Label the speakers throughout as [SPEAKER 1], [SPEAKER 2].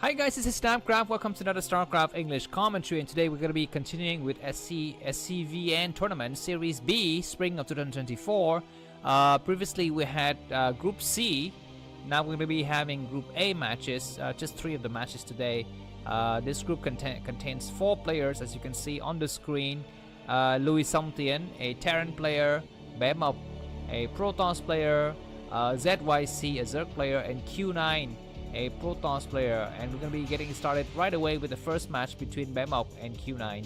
[SPEAKER 1] Hi guys, this is Starcraft. Welcome to another Starcraft English commentary, and today we're going to be continuing with SCVN Tournament Series B, Spring of 2024. Previously we had Group C. Now we're going to be having Group A matches, just 3 of the matches today. This group contains 4 players, as you can see on the screen. Luixongtien, a Terran player, Bemoc, a Protoss player, ZYC, a Zerg player, and Q9, a Protoss player. And we're going to be getting started right away with the first match between Bemoc and Q9.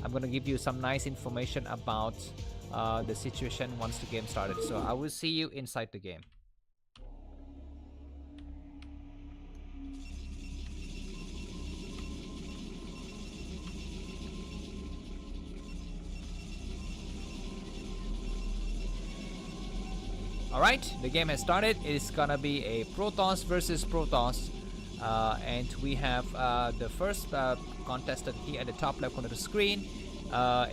[SPEAKER 1] I'm going to give you some nice information about the situation once the game started. So I will see you inside the game. Alright, the game has started. It's gonna be a Protoss versus Protoss, and we have the first contestant here at the top left corner of the screen.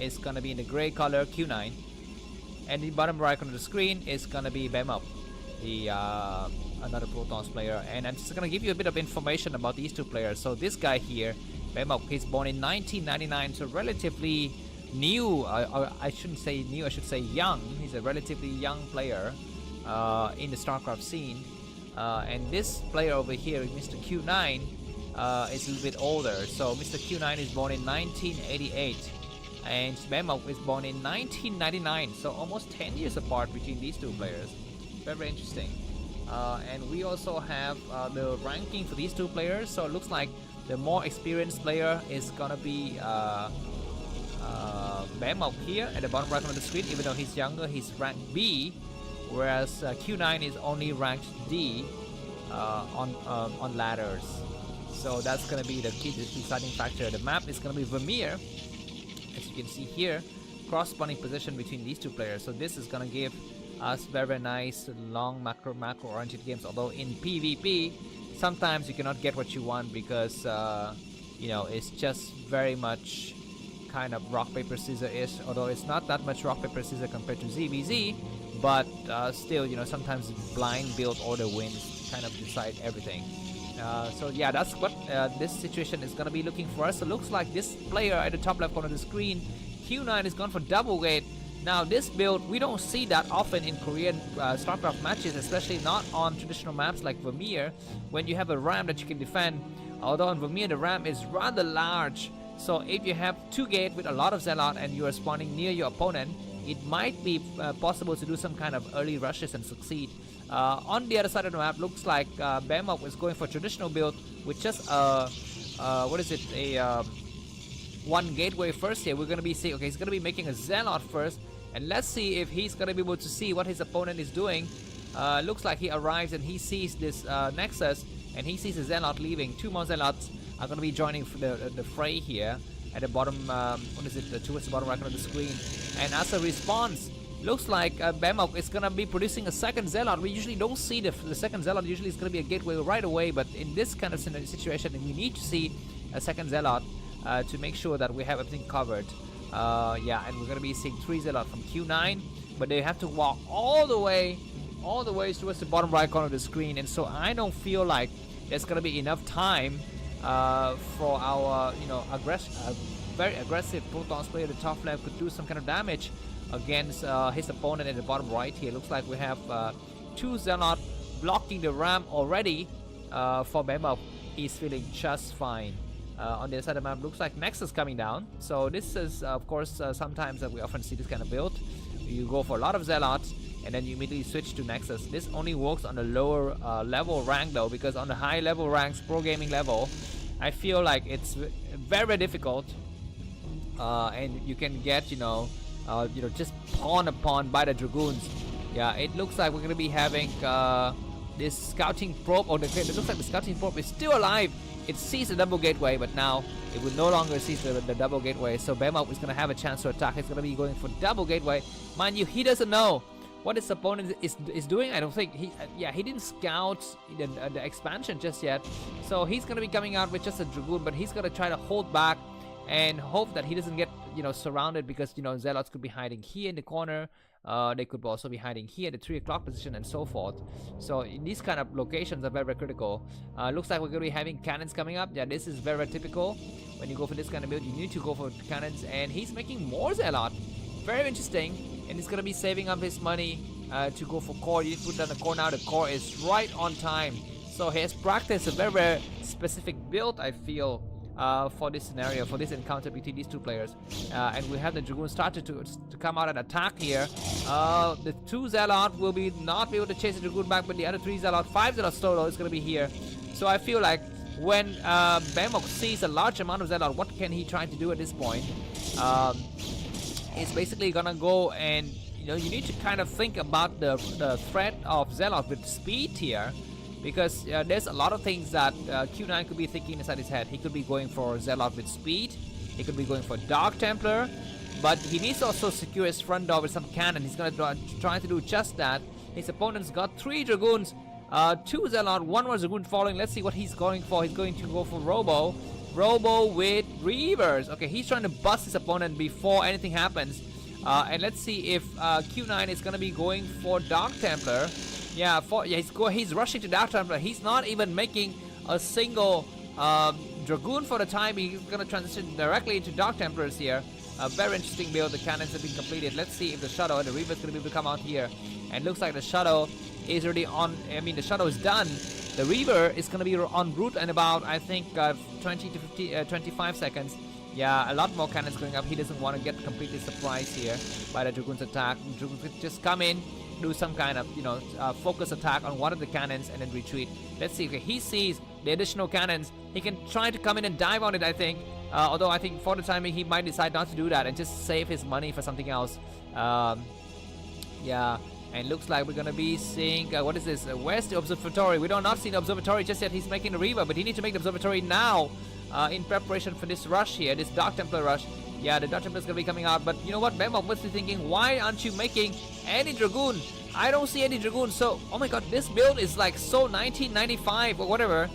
[SPEAKER 1] Is gonna be in the gray color, Q9, and the bottom right corner of the screen is gonna be Bemoc, the another Protoss player. And I'm just gonna give you a bit of information about these two players. So this guy here, Bemoc, he's born in 1999, so relatively new. I shouldn't say new, I should say young. He's a relatively young player in the Starcraft scene, and this player over here, Mr. Q9, is a little bit older. So Mr. Q9 is born in 1988 and Bemoc is born in 1999, so almost 10 years apart between these two players. Very interesting. And we also have the ranking for these two players. So it looks like the more experienced player is gonna be Bemoc here at the bottom right corner of the screen. Even though he's younger, he's ranked B, whereas Q9 is only ranked D on ladders. So that's going to be the key deciding factor. The map is going to be Vermeer, as you can see here, corresponding position between these two players. So this is going to give us very nice long macro oriented games. Although in PvP sometimes you cannot get what you want because you know, it's just very much kind of rock paper scissors-ish. Although it's not that much rock paper scissors compared to ZVZ. But still, you know, sometimes blind build order wins kind of decide everything. So yeah, that's what this situation is going to be looking for us. So it looks like this player at the top left corner of the screen, Q9, is gone for double gate. Now this build, we don't see that often in Korean Starcraft matches, especially not on traditional maps like Vermeer, when you have a ramp that you can defend. Although on Vermeer the ramp is rather large, so if you have 2 gate with a lot of Zealot and you are spawning near your opponent, it might be possible to do some kind of early rushes and succeed. On the other side of the map, looks like Bemoc is going for traditional build with just what is it, a 1 gateway first here. We're going to be seeing, okay, he's going to be making a Zealot first, and let's see if he's going to be able to see what his opponent is doing. Looks like he arrives and he sees this Nexus, and he sees a Zealot leaving. 2 more Zealots are going to be joining the fray here at the bottom, what is it, towards the bottom right corner of the screen. And as a response, looks like Bemoc is gonna be producing a second Zealot. We usually don't see the second Zealot. Usually it's gonna be a gateway right away, but in this kind of situation, we need to see a second Zealot to make sure that we have everything covered. Yeah, and we're gonna be seeing 3 Zealot from Q9, but they have to walk all the way towards the bottom right corner of the screen. And so I don't feel like there's gonna be enough time for our, you know, very aggressive Protoss player at the top left could do some kind of damage against his opponent at the bottom right here. Looks like we have 2 Zealot blocking the ramp already for Bemoc. He's feeling just fine. On the other side of the map, looks like Nexus coming down. So this is, of course, sometimes we often see this kind of build. You go for a lot of Zealots and then you immediately switch to Nexus. This only works on the lower level rank though, because on the high level ranks, pro gaming level, I feel like it's very difficult, and you can get, you know, just pawned upon by the Dragoons. Yeah, it looks like we're gonna be having this scouting probe. Or it looks like the scouting probe is still alive. It sees the double gateway, but now it will no longer see the double gateway. So Bemoc is gonna have a chance to attack. It's gonna be going for double gateway. Mind you, he doesn't know what his opponent is doing. I don't think he didn't scout the expansion just yet, so he's gonna be coming out with just a Dragoon, but he's gonna try to hold back and hope that he doesn't get surrounded, because Zealots could be hiding here in the corner. They could also be hiding here at the 3 o'clock position and so forth. So in these kind of locations are very, very critical. Looks like we're going to be having cannons coming up. Yeah, this is very, very typical. When you go for this kind of build, you need to go for cannons, and he's making more Zealot. Very interesting. And he's going to be saving up his money to go for core. You put down the core now. The core is right on time. So he has practiced a very, very specific build, I feel, for this scenario, for this encounter between these two players. And we have the Dragoon started to come out and attack here. The 2 Zealot will not be able to chase the Dragoon back, but the other 3 Zealot, 5 Zealot total is going to be here. So I feel like when Bemoc sees a large amount of Zealot, what can he try to do at this point? It's basically going to go and, you need to kind of think about the threat of Zealot with speed here. Because there's a lot of things that Q9 could be thinking inside his head. He could be going for Zealot with speed. He could be going for Dark Templar. But he needs to also secure his front door with some cannon. He's going to try to do just that. His opponent's got 3 Dragoons, 2 Zealot, 1 more Dragoon following. Let's see what he's going for. He's going to go for Robo. Robo with Reavers. Okay, he's trying to bust his opponent before anything happens. And let's see if Q9 is going to be going for Dark Templar. Yeah, he's rushing to Dark Templar. He's not even making a single Dragoon for the time. He's going to transition directly into Dark Templars here. A very interesting build. The cannons have been completed. Let's see if the Shadow and the Reaver is going to be able to come out here. And looks like the Shadow is already on. I mean, the Shadow is done. The Reaver is going to be en route in about, I think, 20 to 25 seconds. Yeah, a lot more cannons going up. He doesn't want to get completely surprised here by the Dragoon's attack. Dragoon could just come in, do some kind of, focus attack on one of the cannons and then retreat. Let's see. Okay, he sees the additional cannons. He can try to come in and dive on it, I think. Although I think for the time being, he might decide not to do that and just save his money for something else. Yeah, and looks like we're going to be seeing, what is this? Where's the observatory? We don't not see the observatory just yet. He's making the Reaver, but he needs to make the observatory now in preparation for this rush here, this Dark Templar rush. Yeah, the Dark Templar is going to be coming out. But you know what? Bemoc must be thinking, why aren't you making any Dragoon? I don't see any Dragoon. So, oh my god, this build is like so 1995 or whatever.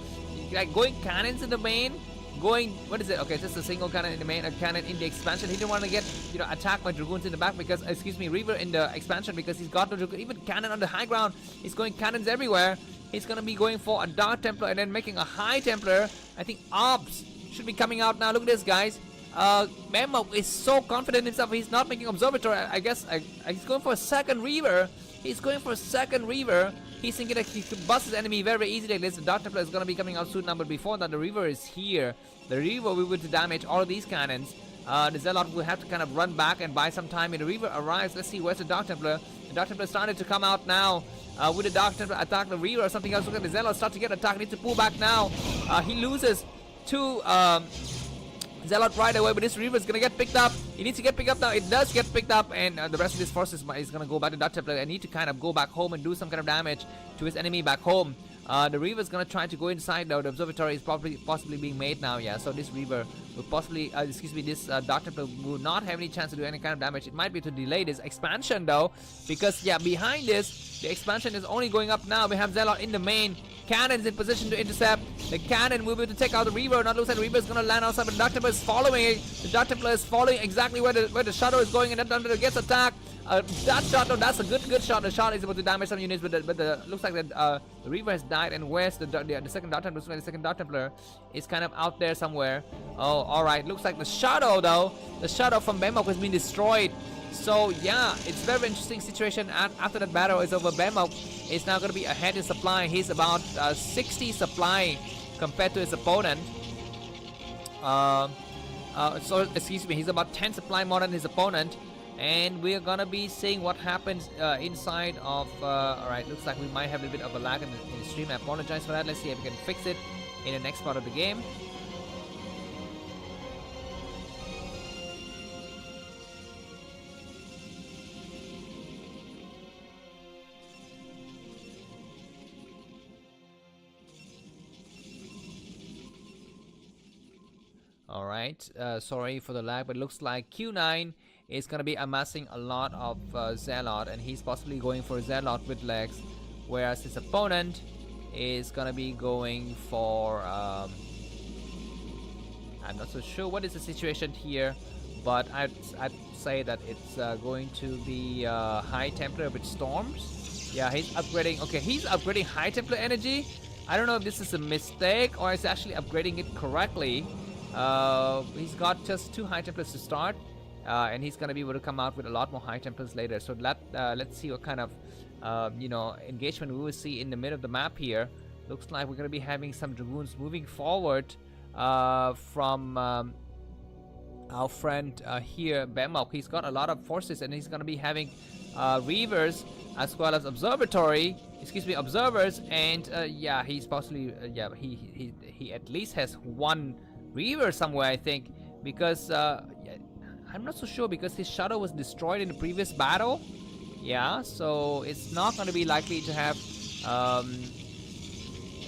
[SPEAKER 1] Like going cannons in the main. Going, what is it? Okay, just a single cannon in the main, a cannon in the expansion. He didn't want to get, attacked by Dragoons in the back because, Reaver in the expansion because he's got no Dragoon. Even cannon on the high ground. He's going cannons everywhere. He's going to be going for a Dark Templar and then making a High Templar. I think Orbs should be coming out now. Look at this, guys. Bemoc is so confident in himself. He's not making observatory. I guess he's going for a second Reaver. He's going for a second Reaver. He's thinking that he could bust his enemy very, very easily. The Dark Templar is going to be coming out soon now, but before that, the Reaver is here. The Reaver will be able to damage all of these cannons. The Zealot will have to kind of run back and buy some time. And the Reaver arrives. Let's see, where's the Dark Templar? The Dark Templar started to come out now. With the Dark Templar attack the Reaver or something else. Look at the Zealot start to get attacked. Needs to pull back now. He loses to Zealot right away, but this Reaver is gonna get picked up. He needs to get picked up now. It does get picked up, and the rest of his forces is gonna go back to Dark Templar. I need to kind of go back home and do some kind of damage to his enemy back home. The Reaver is gonna try to go inside now. The observatory is possibly being made now. Yeah, so this Reaver will possibly, this Dark Templar will not have any chance to do any kind of damage. It might be to delay this expansion though, because yeah, behind this, the expansion is only going up now. We have Zealot in the main. Cannons in position to intercept. The cannon will be able to take out the Reaver. Not looks like the Reaver is going to land outside, but the Dark Templar is following it. The Dark Templar is following exactly where the Shadow is going, and that Templar gets attacked. That shot, no, that's a good shot. The shot is able to damage some units, but the looks like that the Reaver has died, and where's the second Dark Templar? Looks like the second Dark Templar is kind of out there somewhere. Oh, all right. Looks like the Shadow though. The Shadow from Bemoc has been destroyed. So yeah, it's a very interesting situation. After that battle is over, Bemoc is now going to be ahead in supply. He's about 60 supply compared to his opponent. He's about 10 supply more than his opponent. And we're going to be seeing what happens inside of... Alright, looks like we might have a little bit of a lag in the stream. I apologize for that. Let's see if we can fix it in the next part of the game. Alright, sorry for the lag, but it looks like Q9 is going to be amassing a lot of Zealot, and he's possibly going for Zealot with legs, whereas his opponent is going to be going for... I'm not so sure what is the situation here, but I'd say that it's going to be High Templar with Storms. Yeah, he's upgrading. Okay, he's upgrading High Templar energy. I don't know if this is a mistake or it's actually upgrading it correctly. He's got just 2 High Templars to start, and he's gonna be able to come out with a lot more High Templars later. So let's see what kind of engagement we will see in the middle of the map here. Looks like we're gonna be having some Dragoons moving forward from our friend here, Bemoc. He's got a lot of forces, and he's gonna be having Reavers as well as observers, and yeah, he's possibly yeah, he at least has 1 Reaver somewhere, I think, because I'm not so sure, because his shuttle was destroyed in the previous battle. Yeah, so it's not going to be likely to have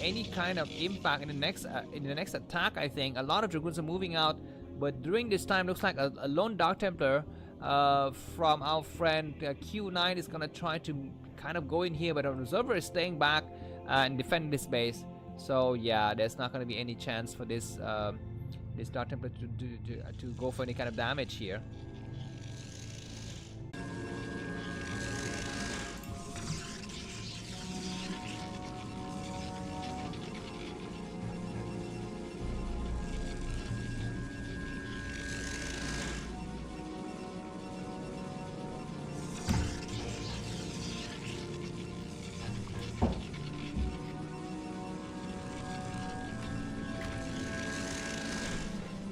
[SPEAKER 1] any kind of impact in the next attack. I think a lot of Dragoons are moving out, but during this time looks like a lone Dark Templar from our friend Q9 is going to try to kind of go in here, but an observer is staying back and defending this base. So yeah, there's not going to be any chance for this this Dark Templar to go for any kind of damage here.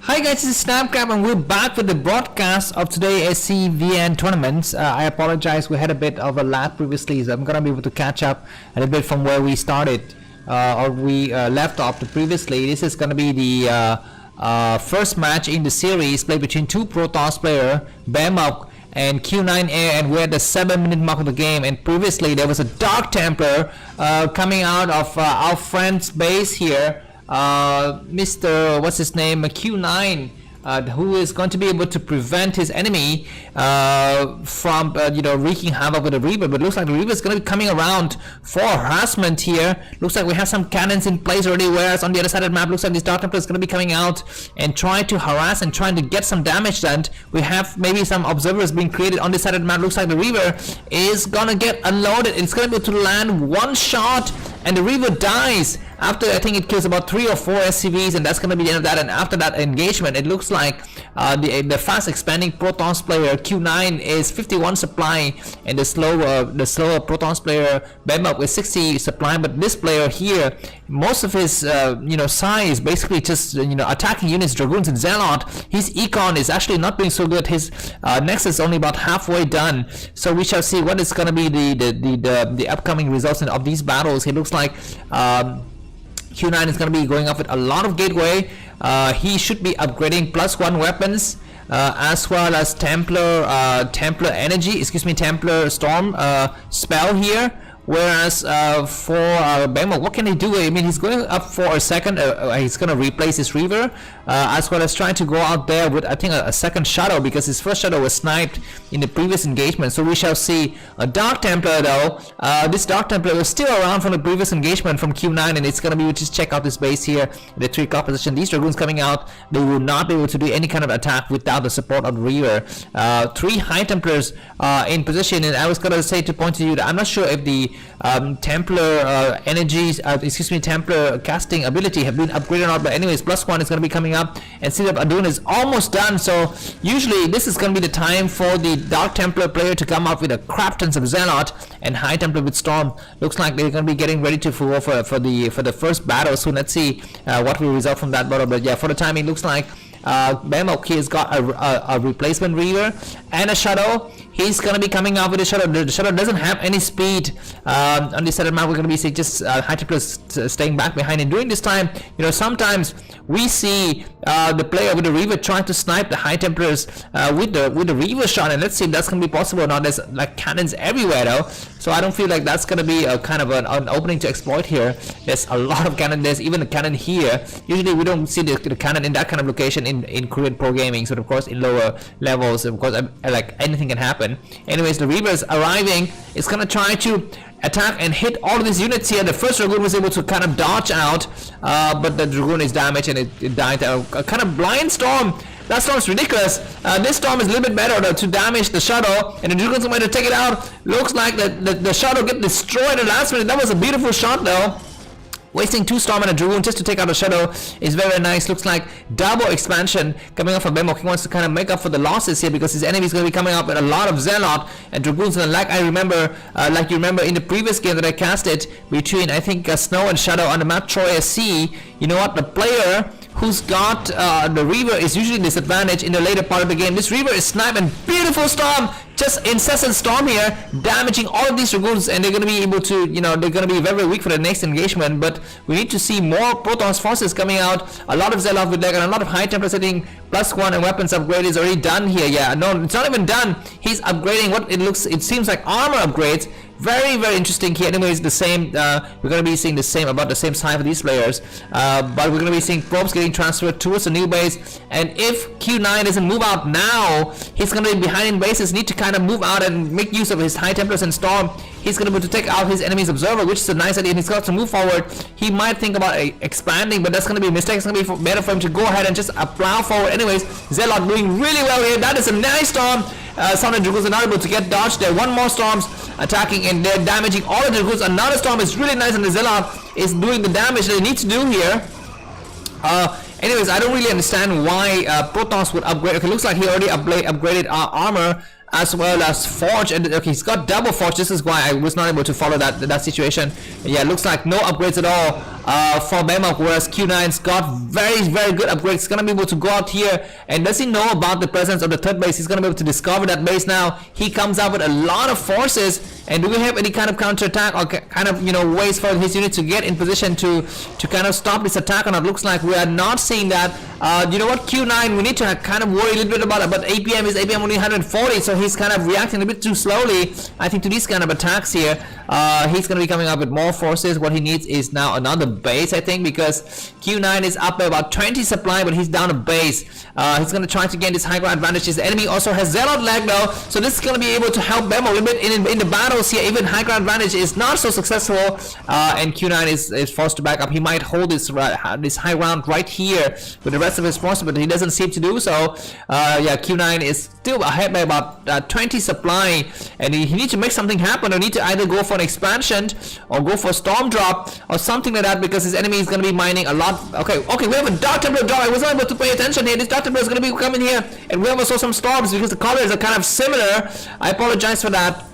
[SPEAKER 2] Hi guys, this is Starcraft and we're back with the broadcast of today's SCVN tournaments. I apologize, we had a bit of a lag previously, so I'm gonna be able to catch up a little bit from where we started or we left off previously. This is gonna be the first match in the series played between 2 Protoss player, Bemoc and Q9 Air, and we're at the 7-minute mark of the game. And previously there was a Dark Templar coming out of our friend's base here. Mr. what's his name, Q9, who is going to be able to prevent his enemy from wreaking havoc with the Reaver. But looks like the Reaver is going to be coming around for harassment here. Looks like we have some cannons in place already, whereas on the other side of the map looks like this Dark Templar is going to be coming out and trying to harass and trying to get some damage done. We have maybe some observers being created on this side of the map. Looks like the Reaver is gonna get unloaded. It's gonna be able to land 1 shot and the Reaver dies after, I think it kills about 3 or 4 SCVs, and that's gonna be the end of that. And after that engagement, it looks like the fast expanding Protoss player Q9 is 51 supply, and the slower Protoss player Bemoc with 60 supply. But this player here, most of his size basically just attacking units, Dragoons and Zealot. His econ is actually not doing so good. His nexus is only about halfway done. So we shall see what is going to be the upcoming results of these battles. It looks like Q9 is going to be going up with a lot of gateway. He should be upgrading +1 weapons, as well as Templar energy, Templar storm spell here. Whereas for Bemoc, what can he do? I mean, he's going up for a second. He's going to replace his Reaver, as well as trying to go out there with, I think, a second shuttle, because his first shuttle was sniped in the previous engagement. So we shall see a Dark Templar though. This Dark Templar was still around from the previous engagement from Q9, and it's going to be, just check out this base here, the 3 o'clock position. These Dragoons coming out, they will not be able to do any kind of attack without the support of the Reaver. 3 High Templars in position, and I was going to say to point to you that I'm not sure if the Templar energies, Templar casting ability have been upgraded or not, but anyways, +1 is going to be coming up, and see that Adun is almost done. So usually this is going to be the time for the Dark Templar player to come up with a crap tons of Zealot and High Templar with Storm. Looks like they're going to be getting ready to go for the first battle. So let's see what will result from that battle. But yeah, for the time it looks like Bemoc has got a replacement Reaver and a shuttle. He's gonna be coming out with a shuttle. The shuttle doesn't have any speed. On this side of the map, we're gonna be just High Templars staying back behind. And during this time, sometimes we see the player with the Reaver trying to snipe the High Templars with the Reaver shot. And let's see if that's gonna be possible or not. There's like cannons everywhere though, so I don't feel like that's gonna be a kind of an opening to exploit here. There's a lot of cannon. There's even a cannon here. Usually we don't see the cannon in that kind of location in Korean pro gaming. So of course in lower levels, of course, like anything can happen. Anyways, the Reaver is arriving. It's gonna try to attack and hit all of these units here. The first Dragoon was able to kind of dodge out, but the Dragoon is damaged and it died. A kind of blind storm That storm is ridiculous. This storm is a little bit better to damage the shuttle, and the Dragoons are going to take it out. Looks like the shuttle get destroyed at the last minute. That was a beautiful shot though. Wasting 2 Storm and a Dragoon just to take out the Shadow is very, very nice. Looks like double expansion coming up for Bemoc. He wants to kind of make up for the losses here because his enemy is going to be coming up with a lot of Zealot and Dragoons. And like I remember, like you remember in the previous game that I casted between I think Snow and Shadow on the map Troy SC, you know what? The player who's got the Reaver is usually disadvantaged in the later part of the game. This Reaver is sniping. Beautiful Storm, just incessant Storm here, damaging all of these Dragoons, and they're going to be able to, you know, they're going to be very, very weak for the next engagement. But we need to see more Protoss forces coming out, a lot of Zealot with leg, and a lot of High Templar setting +1 and weapons upgrade is already done here. Yeah, no, it's not even done. He's upgrading what it seems like armor upgrades. Very, very interesting here. Anyways, the same, we're going to be seeing the same, about the same side for these players, but we're going to be seeing probes getting transferred towards the new base, and if Q9 doesn't move out now, he's going to be behind in bases, need to kind of move out and make use of his High Templars and Storm. He's going to be able to take out his enemy's observer, which is a nice idea, and he's got to move forward. He might think about expanding, but that's going to be a mistake. It's going to be better for him to go ahead and just plow forward. Anyways, Zealot doing really well here. That is a nice Storm. Some of the Dragoons are not able to get dodged there. One more Storms attacking, and they're damaging all of the Dragoons. Another Storm is really nice, and the Zealot is doing the damage they need to do here. Anyways, I don't really understand why Protoss would upgrade. Okay, looks like he already upgraded armor as well as Forge, and okay, he's got double Forge. This is why I was not able to follow that situation. Yeah, looks like no upgrades at all for Bemoc, whereas Q9's got very, very good upgrades. He's gonna be able to go out here, and does he know about the presence of the third base? He's gonna be able to discover that base now. He comes out with a lot of forces, and do we have any kind of counter attack or kind of, you know, ways for his unit to get in position to kind of stop this attack or not? Looks like we are not seeing that. You know what, Q9, we need to kind of worry a little bit about it, but APM is only 140, so he's kind of reacting a bit too slowly, I think, to these kind of attacks here. He's going to be coming up with more forces. What he needs is now another base, I think, because Q9 is up by about 20 supply, but he's down a base. He's going to try to gain this high ground advantage. His enemy also has Zealot lag though, so this is going to be able to help Bemoc a little bit in the battles here. Even high ground advantage is not so successful, and Q9 is forced to back up. He might hold this high ground right here with the rest of his forces, but he doesn't seem to do so. Yeah, Q9 is still ahead by about 20 supply, and he needs to make something happen, or need to either go for an expansion or go for a storm drop or something like that, because his enemy is going to be mining a lot. Okay, we have a Dark Templar drop. I was not able to pay attention here. This Dark Templar is going to be coming here, and we also saw some storms because the colors are kind of similar. I apologize for that.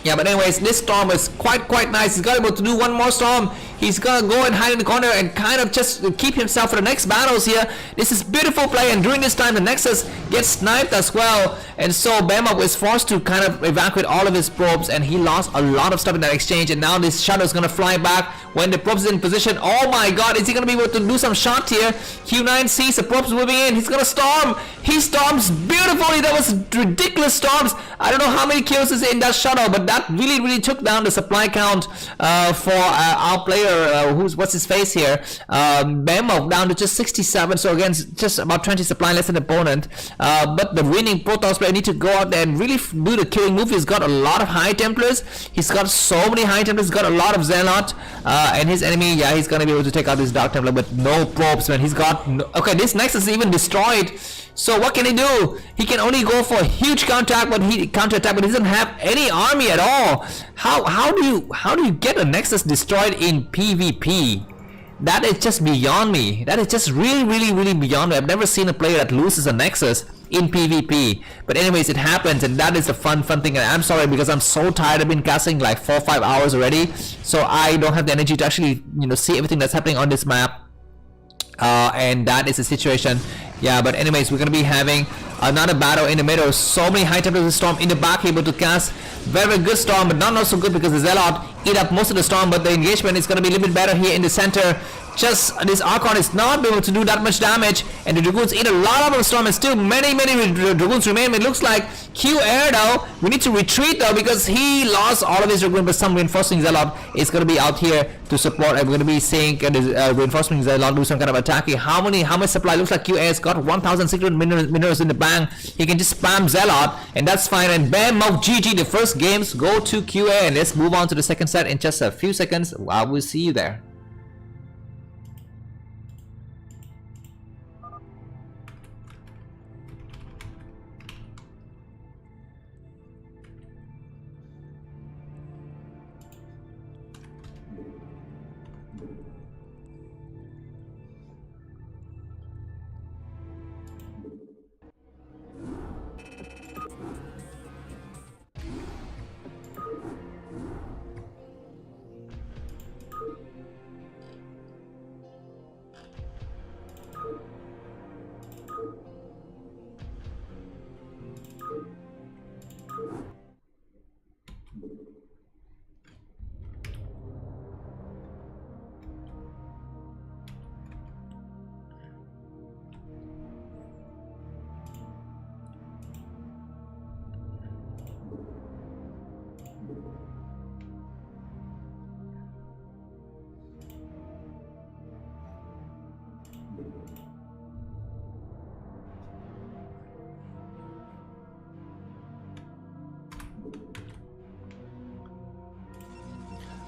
[SPEAKER 2] Yeah, but anyways, this Storm is quite nice. He's got able to do one more Storm. He's gonna go and hide in the corner and kind of just keep himself for the next battles here. This is beautiful play, and during this time the Nexus gets sniped as well, and so Bemoc is forced to kind of evacuate all of his probes, and he lost a lot of stuff in that exchange. And now this Shadow is gonna fly back when the probes is in position. Oh my god, is he gonna be able to do some shot here? Q9 sees the probes moving in. He's gonna storm. He storms beautifully. That was ridiculous storms. I don't know how many kills is in that Shadow, but that really took down the supply count for our player. What's his face here? Bemoc down to just 67. So again, just about 20 supply less than the opponent. But the winning Protoss player need to go out there and really do the killing move. He's got a lot of High Templars. He's got so many High Templars. He's got a lot of Zealot. And his enemy, yeah, he's gonna be able to take out this Dark Templar with no probes, man. He's got no, okay, this Nexus is even destroyed. So what can he do? He can only go for a huge counterattack, but he doesn't have any army at all. How do you get a Nexus destroyed in PvP? That is just beyond me. That is just really beyond me. I've never seen a player that loses a Nexus in PvP. But anyways, it happens, and that is the fun thing. And I'm sorry because I'm so tired. I've been casting like 4 or 5 hours already, so I don't have the energy to actually, you know, see everything that's happening on this map. And that is the situation. Yeah, but anyways, we're gonna be having another battle in the middle. So many High Templars Storm in the back, able to cast very good Storm, but not so good because the Zealot eat up most of the Storm. But the engagement is gonna be a little bit better here in the center. Just this Archon is not able to do that much damage, and the Dragoons eat a lot of the Storm, and still many Dragoons remain. It looks like Q Air though. We need to retreat though because he lost all of his Dragoons, but some reinforcing Zealot is going to be out here to support. I'm going to be seeing reinforcing Zealot do some kind of attacking. How much supply? Looks like Q Air's got 1,600 minerals in the bank. He can just spam Zealot, and that's fine. And Bemoc GG. The first games go to Q Air, and let's move on to the second set in just a few seconds. I will see you there.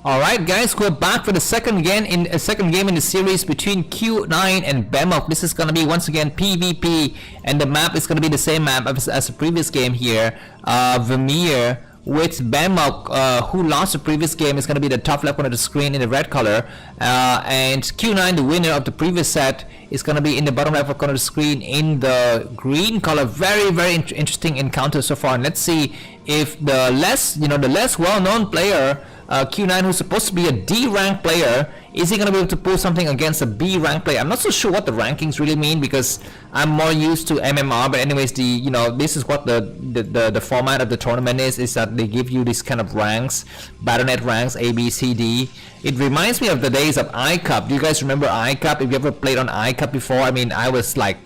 [SPEAKER 2] Alright guys, we're back for the second game in the series between Q9 and Bemoc. This is gonna be once again PvP, and the map is gonna be the same map as the previous game here. Vermeer with Bemoc, who lost the previous game, is gonna be the top left corner of the screen in the red color, and Q9, the winner of the previous set, is gonna be in the bottom left corner of the screen in the green color. Very interesting encounter so far, and let's see if the less well-known player, Q9, who's supposed to be a D rank player, is he going to be able to pull something against a B rank player? I'm not so sure what the rankings really mean, because I'm more used to MMR, but anyways, this is what the format of the tournament is that they give you these kind of ranks, Battle.net ranks, A, B, C, D. It reminds me of the days of iCup. Do you guys remember iCup? If you ever played on iCup before, I mean, I was like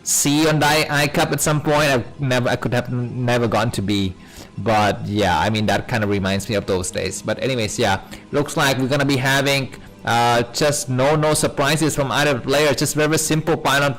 [SPEAKER 2] C on the iCup at some point. I could have never gone to B. But yeah, I mean, that kind of reminds me of those days. But anyways, yeah, looks like we're gonna be having just no surprises from either player. Just very simple pylon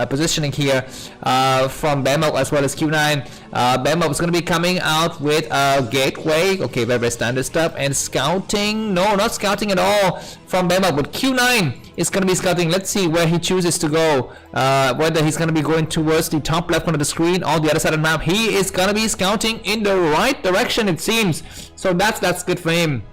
[SPEAKER 2] positioning here from Bemoc as well as Q9. Bemoc is going to be coming out with a gateway. Okay, very standard stuff. And scouting, no, not scouting at all from Bemoc, but Q9 is going to be scouting. Let's see where he chooses to go, whether he's going to be going towards the top left corner of the screen or the other side of the map. He is going to be scouting in the right direction, it seems. So that's good for him.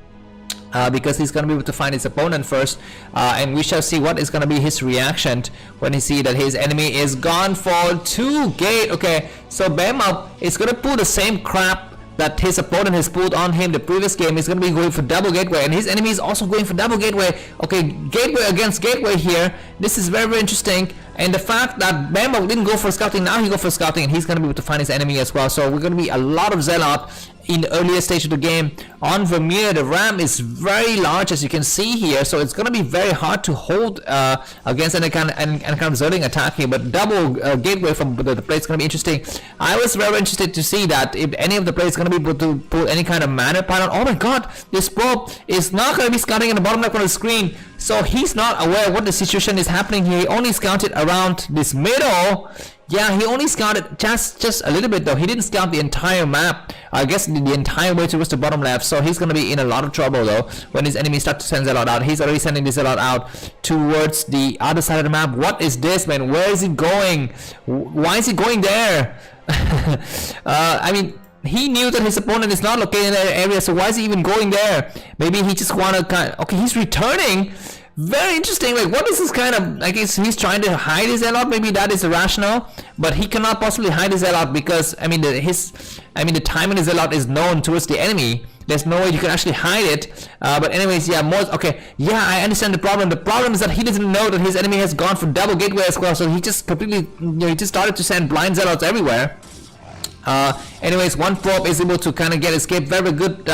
[SPEAKER 2] Because he's going to be able to find his opponent first, and we shall see what is going to be his reaction when he sees that his enemy is gone for 2 gate. Okay, so Bemoc is going to pull the same crap that his opponent has pulled on him the previous game. He's going to be going for double gateway, and his enemy is also going for double gateway. Okay, gateway against gateway here. This is very interesting. And the fact that Bemoc didn't go for scouting, now he go for scouting, and he's going to be able to find his enemy as well. So we're going to be a lot of Zealot in the earlier stage of the game. On Vermeer, the RAM is very large, as you can see here, so it's going to be very hard to hold against any kind of Zerling attack here. But double gateway from the play is going to be interesting. I was very interested to see that if any of the players going to be able to pull any kind of mana pylon. Oh my god, this probe is not going to be scouting in the bottom left corner of the screen, so he's not aware of what the situation is happening here. He only scouted around this middle. Yeah, he only scouted just a little bit though. He didn't scout the entire map. I guess the entire way towards the bottom left. So he's gonna be in a lot of trouble though when his enemies start to send Zealot out. He's already sending this Zealot out towards the other side of the map. What is this, man? Where is he going? Why is he going there? I mean, he knew that his opponent is not located in that area, so why is he even going there? Maybe he just wanna okay, he's returning. Very interesting. Like, what is this kind of, I guess he's trying to hide his Zealot. Maybe that is irrational, but he cannot possibly hide his Zealot because I mean the time in his Zealot is known towards the enemy. There's no way you can actually hide it. But anyways, yeah, okay, yeah, I understand the problem. The problem is that he doesn't know that his enemy has gone for double gateway as well, so he just completely, he just started to send blind Zealots everywhere. Anyways, one probe is able to kind of get escape. Very good,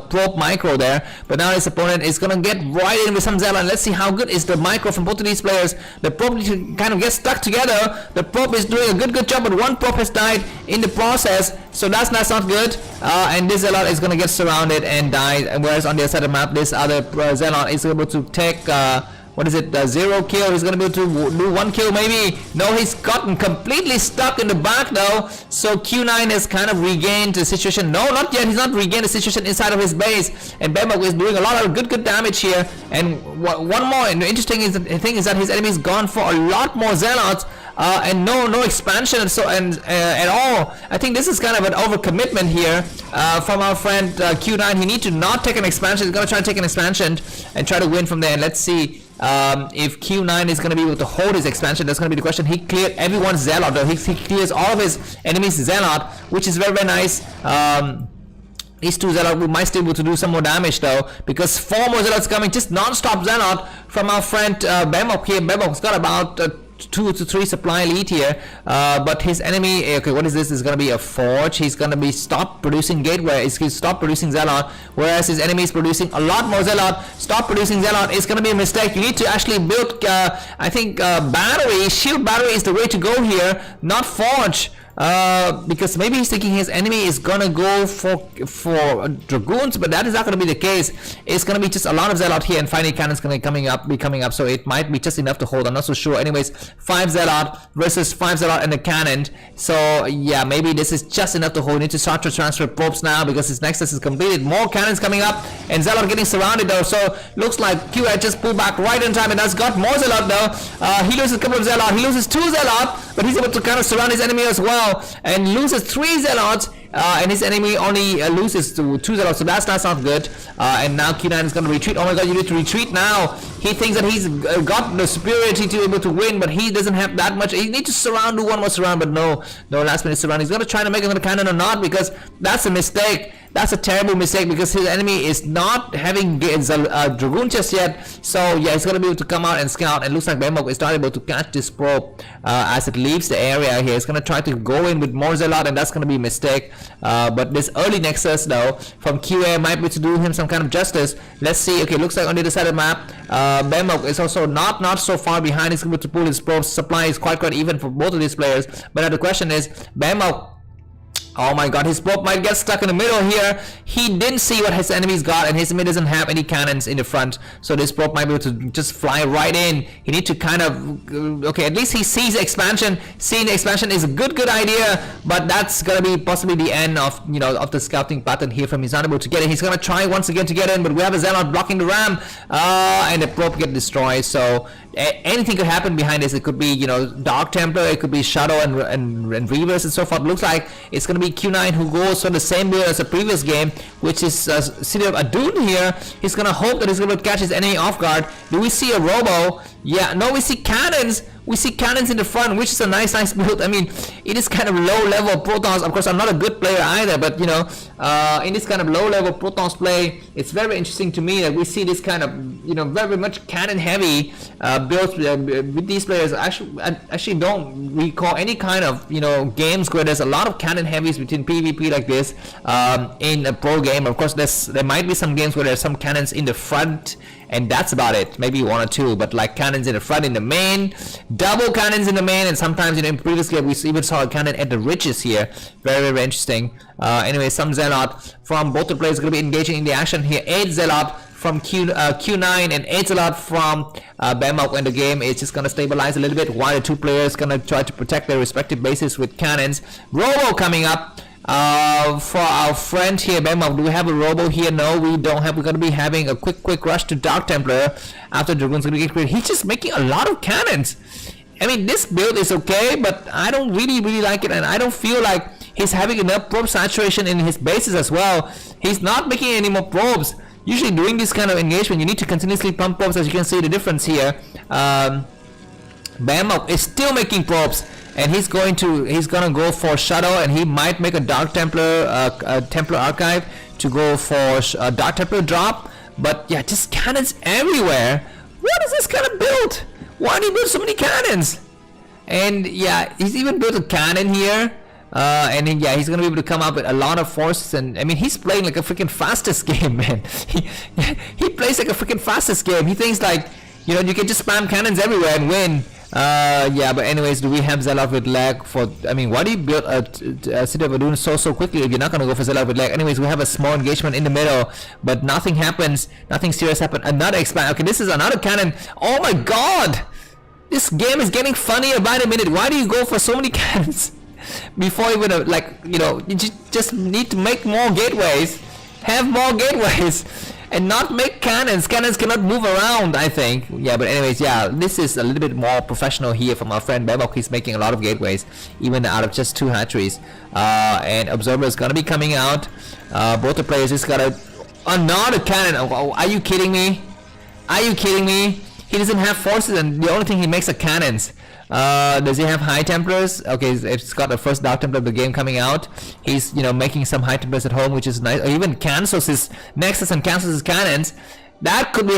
[SPEAKER 2] probe micro there. But now his opponent is gonna get right in with some Zelle. And let's see how good is the micro from both of these players. The probe kind of gets stuck together. The probe is doing a good job, but one probe has died in the process. So that's not good. And this Zealot is gonna get surrounded and die. Whereas on the other side of the map, this other Zealot is able to take. What is it? 0 kill. He's gonna be able to do 1 kill maybe. No, he's gotten completely stuck in the back though. So Q9 has kind of regained the situation. No, not yet. He's not regained the situation inside of his base. And Bemoc is doing a lot of good damage here. And one more interesting thing is that his enemy's gone for a lot more Zealots. And no expansion at all. I think this is kind of an overcommitment here from our friend Q9. He needs to not take an expansion. He's gonna try to take an expansion and try to win from there. And let's see if Q9 is gonna be able to hold his expansion. That's gonna be the question. He cleared everyone's Zealot though. He clears all of his enemies' Zealot, which is very nice. These two Zealot might still be able to do some more damage though, because 4 more Zealots coming, just non-stop Zealot from our friend Bemoc here. Bemoc's got about 2 to 3 supply lead here, but his enemy, okay, what is this? Is gonna be a forge. He's gonna be stop producing gateway. He's gonna stop producing Zealot, whereas his enemy is producing a lot more Zealot. Stop producing Zealot is gonna be a mistake. You need to actually build, I think, battery. Shield battery is the way to go here, not forge. because maybe he's thinking his enemy is gonna go for dragoons, but that is not gonna be the case. It's gonna be just a lot of Zealot here, and finally cannon's gonna be coming up, so it might be just enough to hold. I'm not so sure. Anyways, 5 Zealot versus 5 Zealot and a cannon. So yeah, maybe this is just enough to hold. Need to start to transfer probes now because his nexus is completed. More cannons coming up, and Zealot getting surrounded though. So looks like QA just pulled back right in time, and has got more Zealot though. He loses a couple of Zealot. He loses 2 Zealot, but he's able to kind of surround his enemy as well, and loses 3 Zealots. And his enemy only loses to 2 Zealots, so that's not good. And now Q9 is going to retreat. Oh my god, you need to retreat now. He thinks that he's got the superiority to be able to win, but he doesn't have that much. He needs to surround, do one more surround, but no last minute surround. He's going to try to make another cannon or not, because that's a mistake. That's a terrible mistake, because his enemy is not having Dragoon just yet. So yeah, he's going to be able to come out and scout, and looks like Bemoc is not able to catch this probe as it leaves the area here. He's going to try to go in with more Zealot, and that's going to be a mistake. But this early Nexus though from QA might be to do him some kind of justice. Let's see. Okay, looks like on the other side of the map, Bemoc is also not so far behind. He's able to pull his probe. Supply is quite even for both of these players. But the question is, Bemoc, oh my god, his probe might get stuck in the middle here. He didn't see what his enemies got, and his enemy doesn't have any cannons in the front, so this probe might be able to just fly right in. He needs to kind of, okay, at least he sees expansion. Seeing the expansion is a good idea, but that's gonna be possibly the end of, you know, of the scouting pattern here from. He's not able to get in. He's gonna try once again to get in, but we have a Zealot blocking the ram, and the probe get destroyed. So anything could happen behind this. It could be, you know, Dark Templar, it could be Shadow and Reavers and so forth. Looks like it's gonna be Q9 who goes for the same build as the previous game, which is City of Adun here. He's gonna hope that he's gonna catch his enemy off guard. Do we see a Robo? Yeah, no, we see cannons. We see cannons in the front, which is a nice build. I mean, it is kind of low level Protons. Of course, I'm not a good player either, but you know, in this kind of low level Protons play, it's very interesting to me that we see this kind of, you know, very much cannon heavy builds with these players. I actually don't recall any kind of, you know, games where there's a lot of cannon heavies between PvP like this in a pro game. Of course, there might be some games where there's some cannons in the front, and that's about it. Maybe 1 or 2, but like cannons in the front, in the main, double cannons in the main, and sometimes, you know, in previous game we even saw a cannon at the ridges here. Very interesting. Anyway, some Zealot from both the players are going to be engaging in the action here. 8 Zealot from Q9 and 8 Zealot from Bemoc, and the game is just going to stabilize a little bit while the 2 players going to try to protect their respective bases with cannons. Robo coming up. For our friend here, Bemoc, do we have a Robo here? No, we don't have. We're going to be having a quick rush to Dark Templar after Dragoon's going to get created. He's just making a lot of cannons. I mean, this build is okay, but I don't really like it, and I don't feel like he's having enough probe saturation in his bases as well. He's not making any more probes. Usually during this kind of engagement, you need to continuously pump probes, as you can see the difference here. Bemoc is still making probes, and he's gonna go for Shadow, and he might make a Dark Templar Templar Archive to go for a Dark Templar drop. But yeah, just cannons everywhere. What is this kind of build? Why do you build so many cannons? And yeah, he's even built a cannon here. And then, yeah, he's gonna be able to come up with a lot of forces, and I mean, he's playing like a freaking fastest game, man. He plays like a freaking fastest game. He thinks like, you know, you can just spam cannons everywhere and win. Yeah, but anyways, do we have Zealot with lag for? I mean, why do you build a City of Adun so quickly if you're not gonna go for Zealot with lag? Anyways, we have a small engagement in the middle, but nothing happens. Nothing serious happened. Another expand. Okay, this is another cannon. Oh my god, this game is getting funnier by the minute. Why do you go for so many cannons before even like, you know, you just need to make more gateways, have more gateways, and not make cannons. Cannons cannot move around, I think. Yeah, but anyways, yeah, this is a little bit more professional here from our friend Bemoc. He's making a lot of gateways, even out of just 2 hatcheries. And Observer is gonna be coming out. Both the players just got another cannon. Oh, are you kidding me? Are you kidding me? He doesn't have forces, and the only thing he makes are cannons. Does he have High Templars? Okay, it's got the first Dark Templar of the game coming out. He's, you know, making some High Templars at home, which is nice. Or even cancels his Nexus and cancels his cannons. That could be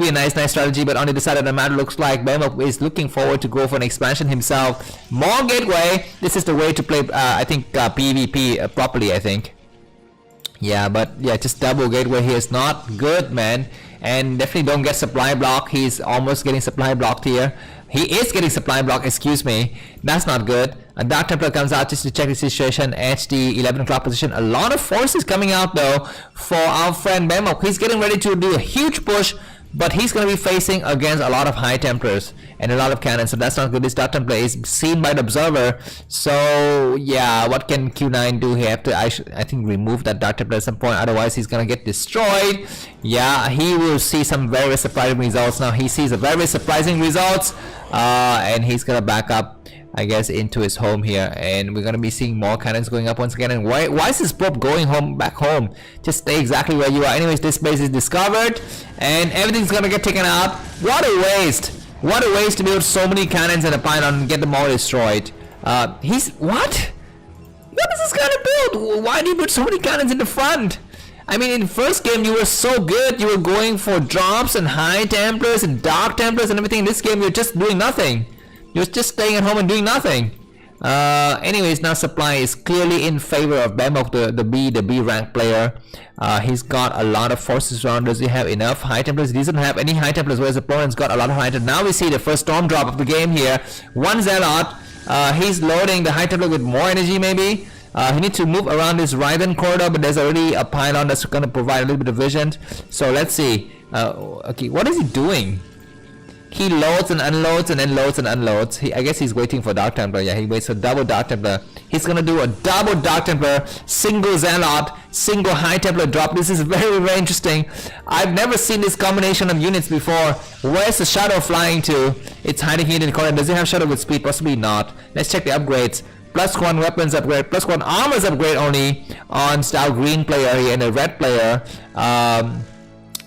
[SPEAKER 2] a nice strategy. But on the other side of the map, looks like Bemoc is looking forward to go for an expansion himself. More gateway. This is the way to play. I think PvP properly. I think. Yeah, but yeah, just double gateway here is not good, man. And definitely don't get supply block. He's almost getting supply blocked here. He is getting supply block, excuse me. That's not good. A Dark Templar comes out just to check the situation at the 11 o'clock position. A lot of forces coming out though for our friend Bemoc. He's getting ready to do a huge push, but he's going to be facing against a lot of High Templars and a lot of cannons, so that's not good. This Dark Templar is seen by the observer, so yeah, what can Q9 do? He have to, I think, remove that Dark Templar at some point, otherwise he's going to get destroyed. Yeah, he will see some very surprising results now. He sees a very surprising results, and he's going to back up, I guess, into his home here, and we're gonna be seeing more cannons going up once again. And why is this probe going back home? Just stay exactly where you are. Anyways, this base is discovered and everything's gonna get taken out. What a waste! What a waste to build so many cannons in a pylon and get them all destroyed. What is this guy to build? Why do you put so many cannons in the front? I mean, in the first game you were so good. You were going for drops and High Templars and Dark Templars and everything. In this game you're just doing nothing. You're just staying at home and doing nothing. Anyways, now supply is clearly in favor of Bemoc, the B rank player. He's got a lot of forces around. Does he have enough High Templars? He doesn't have any High Templars, whereas the opponent's got a lot of High Templars. Now we see the first storm drop of the game here. One Zealot. He's loading the High Templar with more energy maybe. He needs to move around this right-hand corridor, but there's already a pylon that's going to provide a little bit of vision. So let's see. Okay, what is he doing? He loads and unloads and then loads and unloads. I guess he's waiting for Dark Templar. Yeah, he waits for double Dark Templar. He's gonna do a double Dark Templar, single Zealot, single High Templar drop. This is very, very interesting. I've never seen this combination of units before. Where's the Shadow flying to? It's hiding here in the corner. Does it have Shadow with speed? Possibly not. Let's check the upgrades. +1 weapons upgrade, +1 armors upgrade only on Style Green player here and the red player.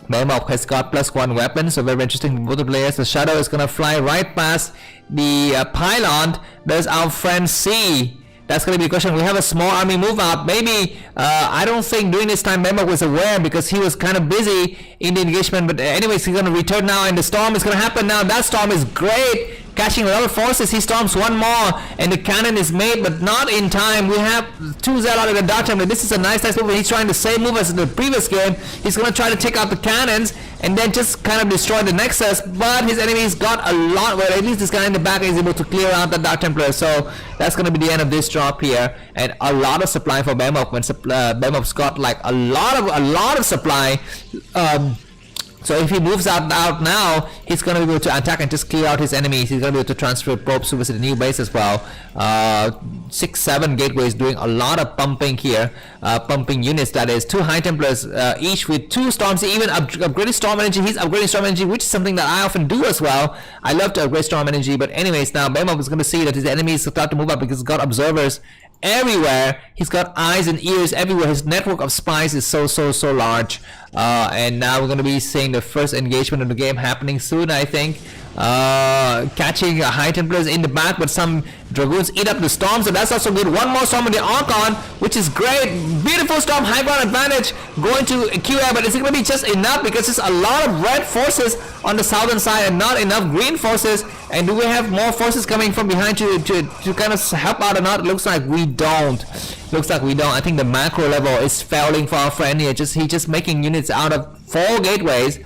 [SPEAKER 2] Bemoc has got +1 weapon, so very interesting for both the players. The Shadow is gonna fly right past the pylon. There's our friend C. That's gonna be a question. We have a small army move out. Maybe I don't think during this time Bemoc was aware because he was kind of busy in the engagement. But anyways, he's gonna return now, and the storm is gonna happen now. That storm is great. Catching a lot of forces, he storms one more, and the cannon is made, but not in time. We have 2 Zealot and a Dark Templar. This is a nice move. He's trying the same move as in the previous game. He's gonna try to take out the cannons and then just kind of destroy the Nexus, but his enemy's got a lot. Well, at least this guy in the back is able to clear out the Dark Templar. So that's gonna be the end of this drop here, and a lot of supply for Bemoc. When Bemoc's got like a lot of supply. So if he moves out now, he's going to be able to attack and just clear out his enemies. He's going to be able to transfer probes to visit the new base as well. 6-7 gateways doing a lot of pumping here. Pumping units, that is. 2 High Templars each with 2 storms. He even upgraded storm energy. He's upgrading storm energy, which is something that I often do as well. I love to upgrade storm energy. But anyways, now Bemoc is going to see that his enemies start to move up because he's got observers everywhere. He's got eyes and ears everywhere. His network of spies is so large, and now we're going to be seeing the first engagement of the game happening soon, I think. Catching High Templars in the back, but some Dragoons eat up the storm, so that's also good. One more storm with the Archon, which is great. Beautiful storm, high ground advantage going to QA, but is it going to be just enough? Because there's a lot of red forces on the southern side and not enough green forces. And do we have more forces coming from behind to kind of help out or not? It looks like we don't. I think the macro level is failing for our friend here. He's just making units out of 4 gateways.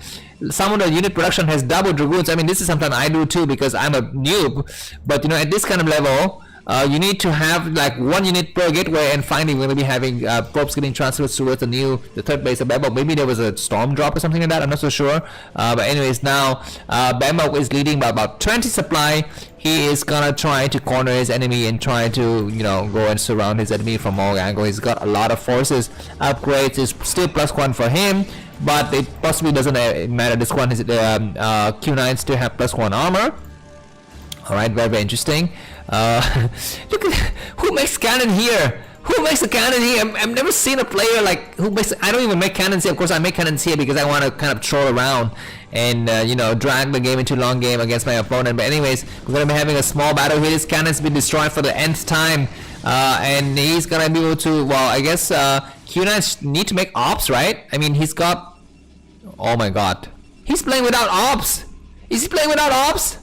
[SPEAKER 2] Some of the unit production has double Dragoons. I mean, this is something I do too because I'm a noob. But you know, at this kind of level, you need to have like 1 unit per gateway, and finally we're going to be having probes getting transferred towards the third base of Bemoc. Maybe there was a storm drop or something like that, I'm not so sure. But anyways, now Bemoc is leading by about 20 supply. He is gonna try to corner his enemy and try to, you know, go and surround his enemy from all angles. He's got a lot of forces. Upgrades is still +1 for him, but it possibly doesn't matter. This one is Q9 still have +1 armor. Alright, very interesting. Look at who makes cannon here. Who makes a cannon here? I've never seen a player like who makes. I don't even make cannons here. Of course, I make cannons here because I want to kind of troll around and you know, drag the game into long game against my opponent. But anyways, we're gonna be having a small battle here. This cannon's been destroyed for the nth time, and he's gonna be able to. Well, I guess Q9 need to make ops, right? I mean, he's got. Oh my God, he's playing without ops. Is he playing without ops?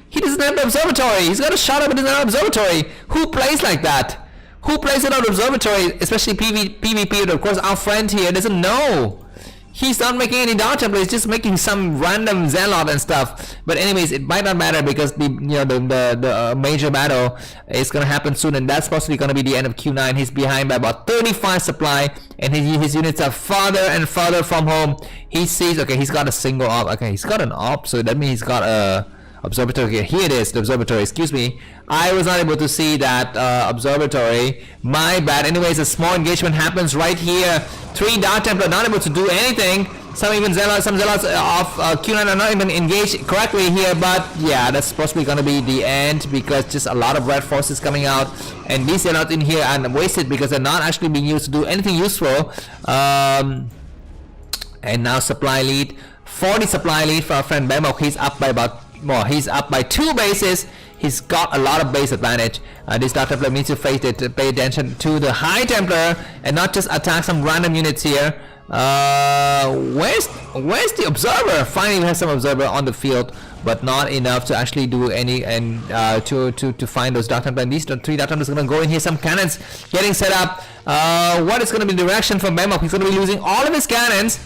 [SPEAKER 2] He doesn't have the observatory. He's got a shot up, but doesn't have an observatory. Who plays like that? Who plays without observatory, especially PvP? Of course, our friend here doesn't know. He's not making any Dark Templar, he's just making some random Zealot and stuff. But anyways, it might not matter because the major battle is gonna happen soon, and that's possibly gonna be the end of Q9. He's behind by about 35 supply, and his units are farther and farther from home. He sees, okay, he's got a single op. Okay, he's got an op, so that means he's got a observatory. Here it is, the observatory. Excuse me, I was not able to see that observatory. My bad. Anyways, a small engagement happens right here. 3 Dark Templar not able to do anything. Some zealots of Q9 are not even engaged correctly here. But yeah, that's possibly gonna be the end because just a lot of red forces coming out, and these zealots in here are wasted because they're not actually being used to do anything useful. And now supply lead, 40 supply lead for our friend Bemoc. He's up by about he's up by 2 bases. He's got a lot of base advantage. This Dark Templar needs to pay attention to the High Templar and not just attack some random units here. Where's the observer? Finally, we have some observer on the field, but not enough to actually do any and to find those Dark Templar. And these 3 Dark Templars are gonna go in here. Some cannons getting set up. What is gonna be the direction from Bemoc? He's gonna be losing all of his cannons.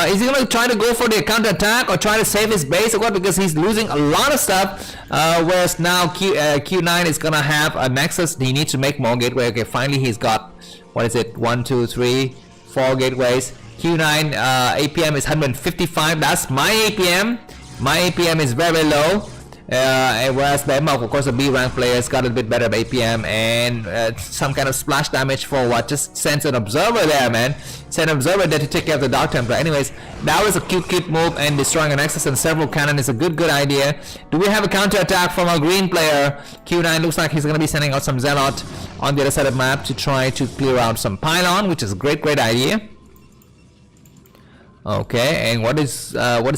[SPEAKER 2] Is he going to try to go for the counter attack or try to save his base or what? Because he's losing a lot of stuff. Whereas now Q9 is going to have a nexus. He needs to make more gateway. Okay, finally he's got, what is it? 1, 2, 3, 4 gateways. Q9 APM is 155. That's my APM. My APM is very low. And whereas Bemoc, of course, a B rank player, has got a bit better APM and some kind of splash damage for what? Just sends an observer there, man. Send an observer there to take care of the Dark Templar. Anyways, that was a cute move, and destroying an Nexus and several cannon is a good idea. Do we have a counter attack from our green player? Q9 looks like he's going to be sending out some Zealot on the other side of the map to try to clear out some pylon, which is a great idea. Okay, and what is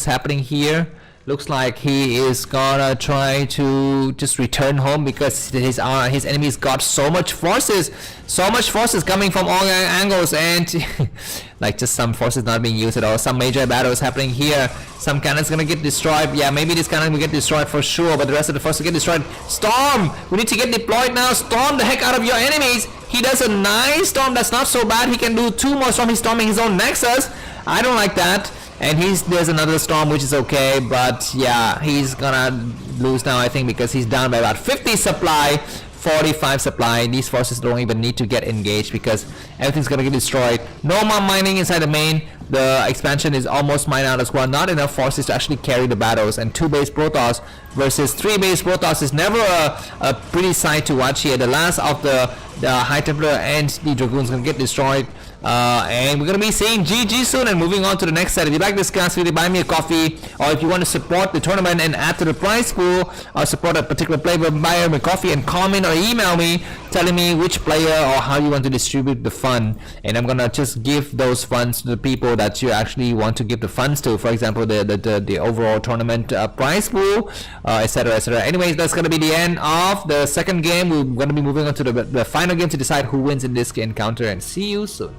[SPEAKER 2] happening here? Looks like he is gonna try to just return home because his enemies got so much forces coming from all angles, and like just some forces not being used at all. Some major battles happening here. Some cannons gonna get destroyed. Yeah, maybe this cannon will get destroyed for sure, but the rest of the forces will get destroyed. Storm! We need to get deployed now. Storm the heck out of your enemies. He does a nice storm. That's not so bad. He can do 2 more storms. He's storming his own Nexus. I don't like that. And there's another storm, which is okay, but yeah, he's gonna lose now, I think, because he's down by about 50 supply, 45 supply. These forces don't even need to get engaged because everything's gonna get destroyed. No more mining inside the main. The expansion is almost mined out as well. Not enough forces to actually carry the battles, and 2 base Protoss versus 3 base Protoss is never a pretty sight to watch here. The last of the High Templar and the Dragoons gonna get destroyed. And we're gonna be saying GG soon and moving on to the next set. If you like this cast, really buy me a coffee, or if you want to support the tournament and add to the prize pool or support a particular player, buy me a coffee and comment or email me telling me which player or how you want to distribute the fund, and I'm gonna just give those funds to the people that you actually want to give the funds to. For example, the overall tournament prize pool, etc. Anyways, that's gonna be the end of the second game. We're gonna be moving on to the final game to decide who wins in this encounter, and see you soon.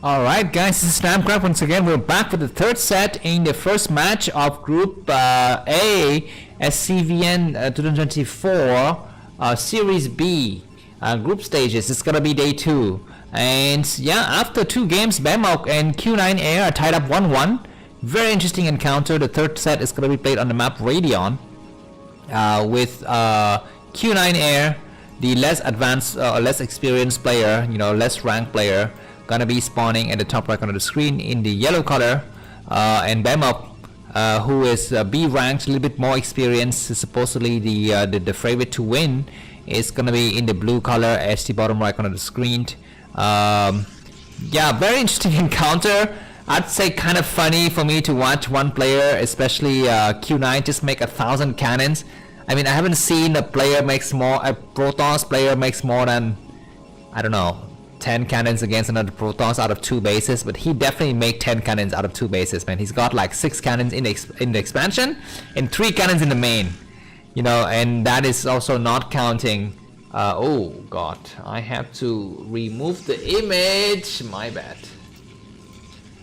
[SPEAKER 2] Alright guys, this is Starcraft once again. We're back with the third set in the first match of Group A SCVN 2024 Series B group stages. It's gonna be day 2. And yeah, after 2 games, Bemoc and Q9 Air are tied up 1-1. Very interesting encounter. The third set is gonna be played on the map Radion with Q9 Air, the less advanced, less experienced player, less ranked player, gonna be spawning at the top right corner of the screen in the yellow color, and Bemoc, who is B ranked, a little bit more experienced, supposedly the favorite to win, is gonna be in the blue color at the bottom right corner of the screen. Yeah, very interesting encounter. I'd say kind of funny for me to watch one player, especially Q9, just make 1,000 cannons. I mean, I haven't seen a Protoss player makes more than, I don't know, 10 cannons against another Protoss out of 2 bases, but he definitely make 10 cannons out of 2 bases, man. He's got like 6 cannons in the expansion and 3 cannons in the main, and that is also not counting. Oh god, I have to remove the image, my bad.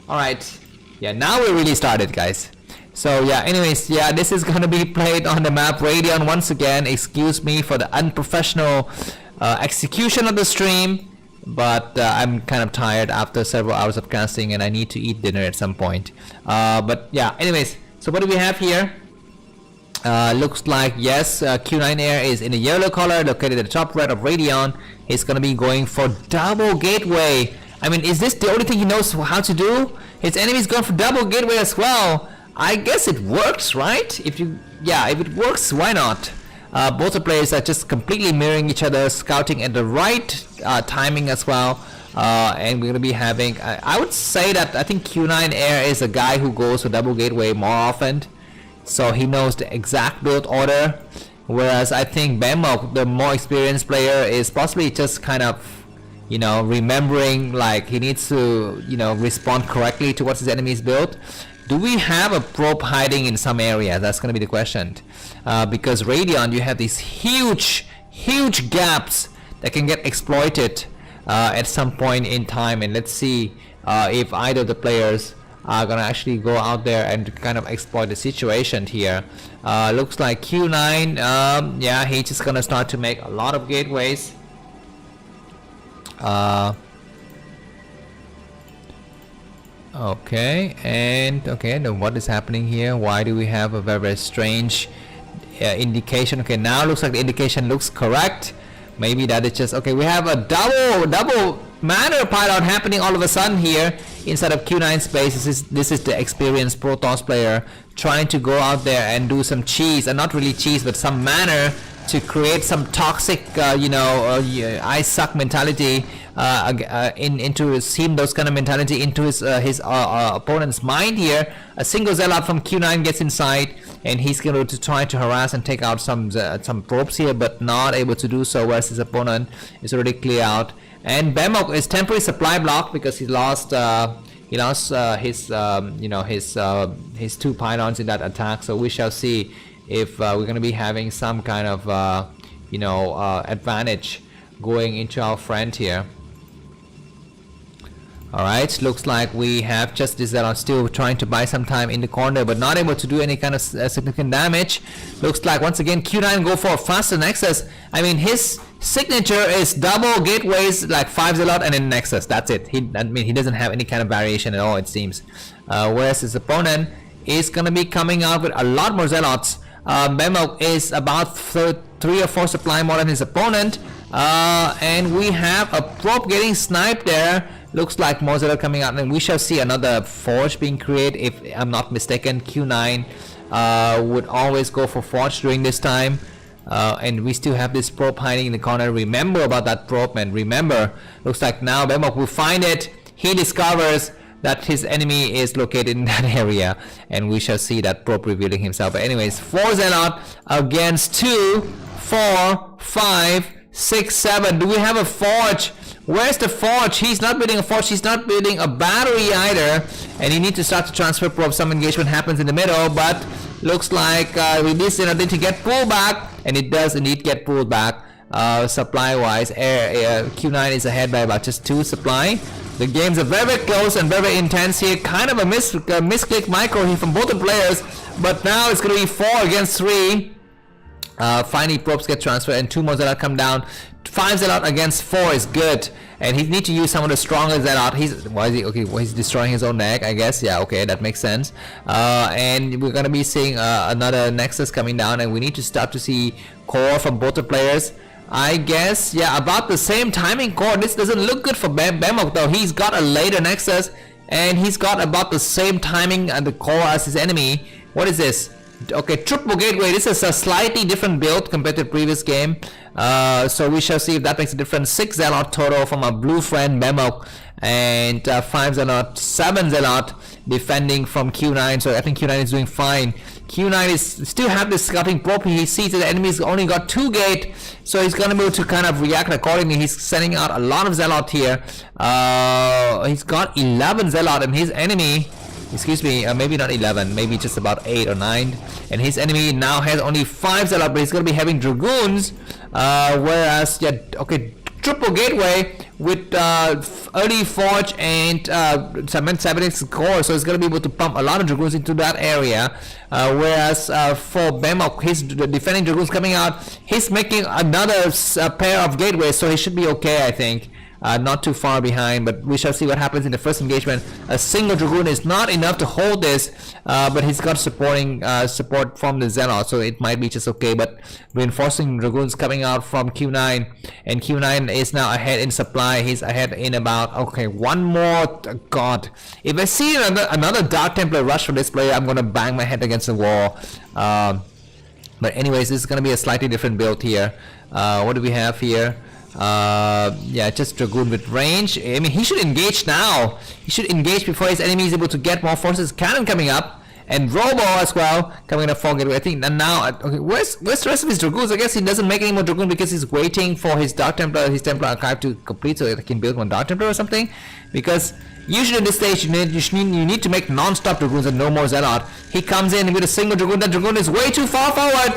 [SPEAKER 2] Alright, yeah, now we really started, guys. So yeah, anyways, yeah, this is gonna be played on the map Radion once again. Excuse me for the unprofessional execution of the stream, but I'm kind of tired after several hours of casting and I need to eat dinner at some point. But yeah, anyways, so what do we have here? Looks like, yes, Q9 Air is in the yellow color, located at the top right of Radion. He's gonna be going for double gateway. I mean, is this the only thing he knows how to do? His enemy's going for double gateway as well. I guess it works, right? If it works, why not? Both the players are just completely mirroring each other, scouting at the right timing as well. And we're gonna be having, I would say that I think Q9 Air is a guy who goes for double gateway more often, so he knows the exact build order. Whereas I think Bemoc, the more experienced player, is possibly just kind of, remembering, like he needs to, respond correctly to what his enemy's built. Do we have a probe hiding in some area? That's going to be the question. Because Radion, you have these huge gaps that can get exploited at some point in time. And let's see if either of the players are going to actually go out there and kind of exploit the situation here. Looks like Q9, yeah, he's just going to start to make a lot of gateways. Okay, and okay, then what is happening here? Why do we have a very strange indication? Okay, now looks like the indication looks correct. Maybe that is just okay. We have a double matter pilot happening all of a sudden here inside of Q9 space. This is the experienced Protoss player trying to go out there and do some cheese, and not really cheese, but some manner to create some toxic, I suck mentality into his team, those kind of mentality into his opponent's mind here. A single Zelle from Q9 gets inside, and he's going to try to harass and take out some probes here, but not able to do so, whereas his opponent is already clear out. And Bemoc is temporary supply block because he lost his 2 pylons in that attack. So we shall see if we're going to be having some kind of advantage going into our friend here. Alright, looks like we have just this Zelle still trying to buy some time in the corner, but not able to do any kind of significant damage. Looks like once again Q9 go for a faster Nexus. I mean, his signature is double gateways, like 5 Zelle and then Nexus. That's it. He doesn't have any kind of variation at all, it seems. Whereas his opponent is gonna be coming out with a lot more Zealots. Bemoc is about 3 or 4 supply more than his opponent, and we have a probe getting sniped there. Looks like more Zelle coming out, and we shall see another forge being created. If I'm not mistaken, Q9 would always go for forge during this time, and we still have this probe hiding in the corner. Remember about that probe, man. Remember. Looks like now Bemoc will find it. He discovers that his enemy is located in that area, and we shall see that probe revealing himself. But anyways, 4 Zealot against 2, 4, 5, 6, 7. Do we have a forge? Where's the forge? He's not building a forge. He's not building a battery either, and you need to start to transfer probe. Some engagement happens in the middle, but looks like with this did to get pulled back, and it does indeed get pulled back. Supply wise, Q9 is ahead by about just 2 supply. The games are very close and very intense here. Kind of a misclick micro here from both the players, but now it's going to be 4 against 3. Finally, probes get transferred and 2 more Zelle come down. 5 Zelle against 4 is good, and he needs to use some of the stronger Zelle. He's destroying his own egg, I guess. Yeah, okay, that makes sense. And we're gonna be seeing another Nexus coming down, and we need to start to see core from both the players. I guess, yeah, about the same timing core. This doesn't look good for Bemoc though. He's got a later Nexus, and he's got about the same timing and the core as his enemy. What is this? Okay, triple gateway. This is a slightly different build compared to the previous game. So we shall see if that makes a difference. 6 Zealot total from our blue friend Bemoc, and 5 Zealot, 7 Zealot defending from Q9. So I think Q9 is doing fine. Q9 is still have this scouting probe. He sees that the enemy's only got 2 gate, so he's gonna be able to kind of react accordingly. He's sending out a lot of Zealot here. He's got 11 Zealot, and his enemy, excuse me, maybe not 11, maybe just about 8 or 9, and his enemy now has only 5 Zealot, but he's gonna be having Dragoons, whereas, yeah, okay, triple gateway with early forge and cybernetics core, so he's gonna be able to pump a lot of Dragoons into that area, whereas for Bemoc, his defending Dragoons coming out, he's making another pair of gateways, so he should be okay, I think. Not too far behind, but we shall see what happens in the first engagement. A single Dragoon is not enough to hold this, but he's got support from the Zealot, so it might be just okay. But reinforcing Dragoons coming out from Q9, and Q9 is now ahead in supply. He's ahead in about, okay, one more. God, if I see another Dark Templar rush from this player, I'm gonna bang my head against the wall. But anyways, this is gonna be a slightly different build here. What do we have here? Yeah, just Dragoon with range. I mean, he should engage now. He should engage before his enemy is able to get more forces. Cannon coming up, and Robo as well coming up for gateway. I think now, okay, where's the rest of his Dragoons? I guess he doesn't make any more Dragoon because he's waiting for his Dark Templar, his Templar archive to complete, so he can build one Dark Templar or something. Because usually at this stage you need to make non-stop Dragoons and no more Zealot. He comes in with a single Dragoon. That Dragoon is way too far forward.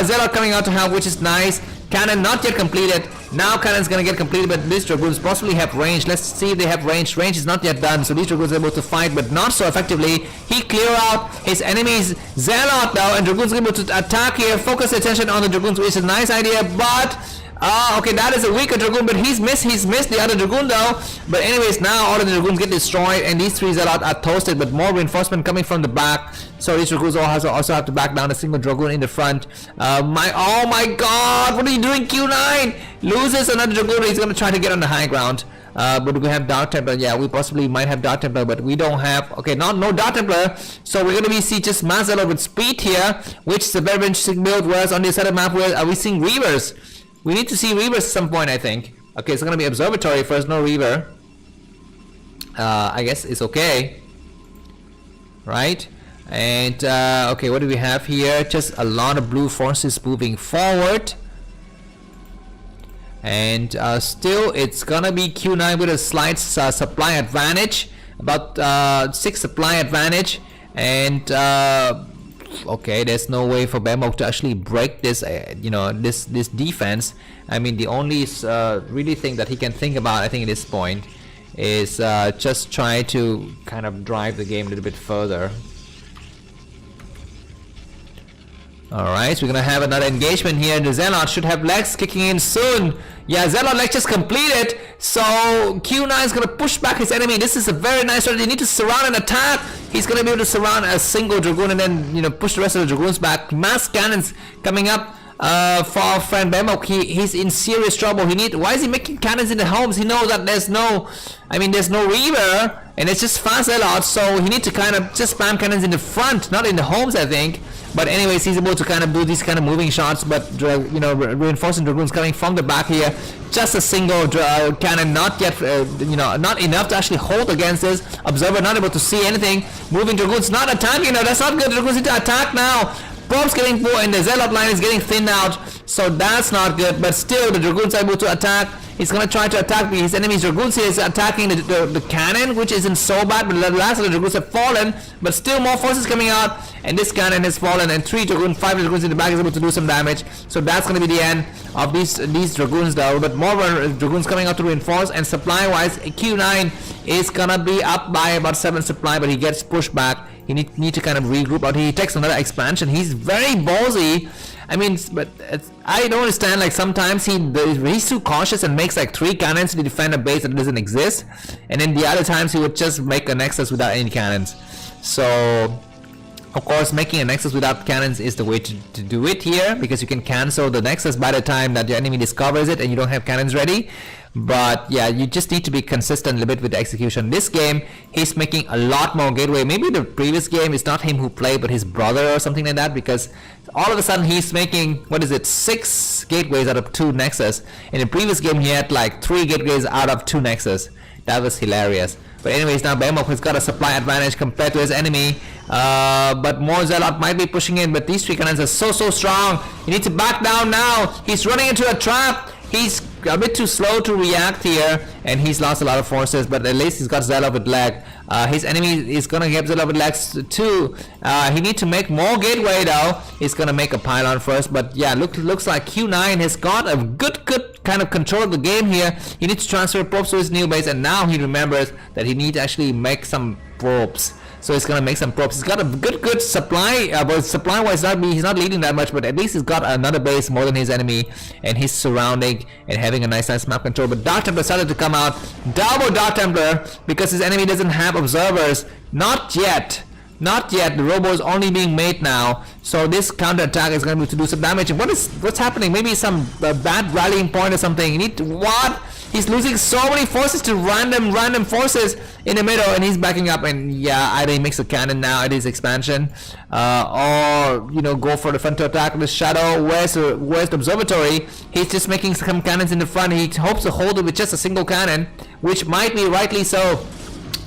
[SPEAKER 2] Zealot coming out to help, which is nice. Cannon not yet completed. Now Cannon's gonna get completed, but these Dragoons possibly have range. Let's see if they have range. Range is not yet done, so these Dragoons are able to fight, but not so effectively. He clear out his enemies Zealot now, and Dragoons are able to attack here. Focus attention on the Dragoons, which is a nice idea, but okay, that is a weaker Dragoon, but he's missed the other Dragoon though. But anyways, now all of the Dragoons get destroyed, and these 3 Zealot are toasted, but more reinforcement coming from the back. So these Dragoons also have to back down a single Dragoon in the front. Oh my god, what are you doing, Q9? Loses another Dragoon. He's gonna try to get on the high ground. But we have Dark Templar. Yeah, we possibly might have Dark Templar, but we don't have, okay, no Dark Templar. So we're gonna see just mass Zealot with speed here, which is a very interesting build, whereas on this other map, where are we seeing Reavers? We need to see Reavers at some point, I think. Okay, it's gonna be Observatory first, no Reaver. I guess it's okay, right? And okay, what do we have here? Just a lot of blue forces moving forward, and still it's gonna be Q9 with a slight supply advantage, about 6 supply advantage, and okay, there's no way for Bemoc to actually break this, this defense. I mean, the only really thing that he can think about, I think, at this point, is just try to kind of drive the game a little bit further. Alright, so we're gonna have another engagement here. The Zealot should have legs kicking in soon. Yeah, Zealot legs just completed. So Q9 is gonna push back his enemy. This is a very nice strategy. You need to surround and attack. He's gonna be able to surround a single Dragoon and then push the rest of the Dragoons back. Mass cannons coming up for our friend Bemoc. He's in serious trouble. Why is he making cannons in the homes? He knows that there's no Reaver, and it's just fast Zealot, so he needs to kind of just spam cannons in the front, not in the homes, I think. But anyways, he's able to kind of do these kind of moving shots, but reinforcing Dragoons coming from the back here. Just a single cannon, not yet, not enough to actually hold against this. Observer not able to see anything. Moving Dragoons not attacking now. That's not good. Dragoons need to attack now. Probes getting full, and the Zealot line is getting thinned out. so that's not good. But still, the Dragoons are able to attack. He's gonna try to attack his enemy's Dragoons here. Is attacking the cannon, which isn't so bad, but the last of the Dragoons have fallen. But still more forces coming out, and this cannon has fallen, and 3 Dragoons, 5 Dragoons in the back is able to do some damage. So that's gonna be the end of these Dragoons though. But more Dragoons coming out to reinforce, and supply-wise, Q9 is gonna be up by about 7 supply, but he gets pushed back. He need to kind of regroup out. He takes another expansion. He's very ballsy. I mean, but I don't understand. Like sometimes he's too cautious and makes like 3 cannons to defend a base that doesn't exist, and then the other times he would just make a nexus without any cannons. So of course, making a nexus without cannons is the way to do it here, because you can cancel the nexus by the time that your enemy discovers it and you don't have cannons ready. But yeah, you just need to be consistent a little bit with the execution. This game, he's making a lot more gateway. Maybe the previous game is not him who played, but his brother or something like that, because all of a sudden he's making, 6 gateways out of 2 nexus. In the previous game, he had like 3 gateways out of 2 nexus. That was hilarious. But anyways, now Bemoc has got a supply advantage compared to his enemy. But more Zealot might be pushing in, but these 3 cannons are so strong. You need to back down now. He's running into a trap. He's a bit too slow to react here, and he's lost a lot of forces, but at least he's got Zelle with leg. His enemy is gonna get Zelle with legs too. He needs to make more gateway though. He's gonna make a pylon first, but yeah, looks like Q9 has got a good kind of control of the game here. He needs to transfer probes to his new base, and now he remembers that he needs to actually make some probes. So he's gonna make some probes. He's got a good supply, but supply-wise, he's not leading that much. But at least he's got another base more than his enemy, and he's surrounding and having a nice map control. But Dark Templar started to come out, double Dark Templar, because his enemy doesn't have observers. Not yet. Not yet. The robo is only being made now, so this counter attack is going to do some damage. And what's happening? Maybe some bad rallying point or something. You need to, what? He's losing so many forces to random forces in the middle, and he's backing up. And yeah, either he makes a cannon now at his expansion, or go for the frontal attack with the shadow. Where's the observatory? He's just making some cannons in the front. He hopes to hold it with just a single cannon, which might be rightly so.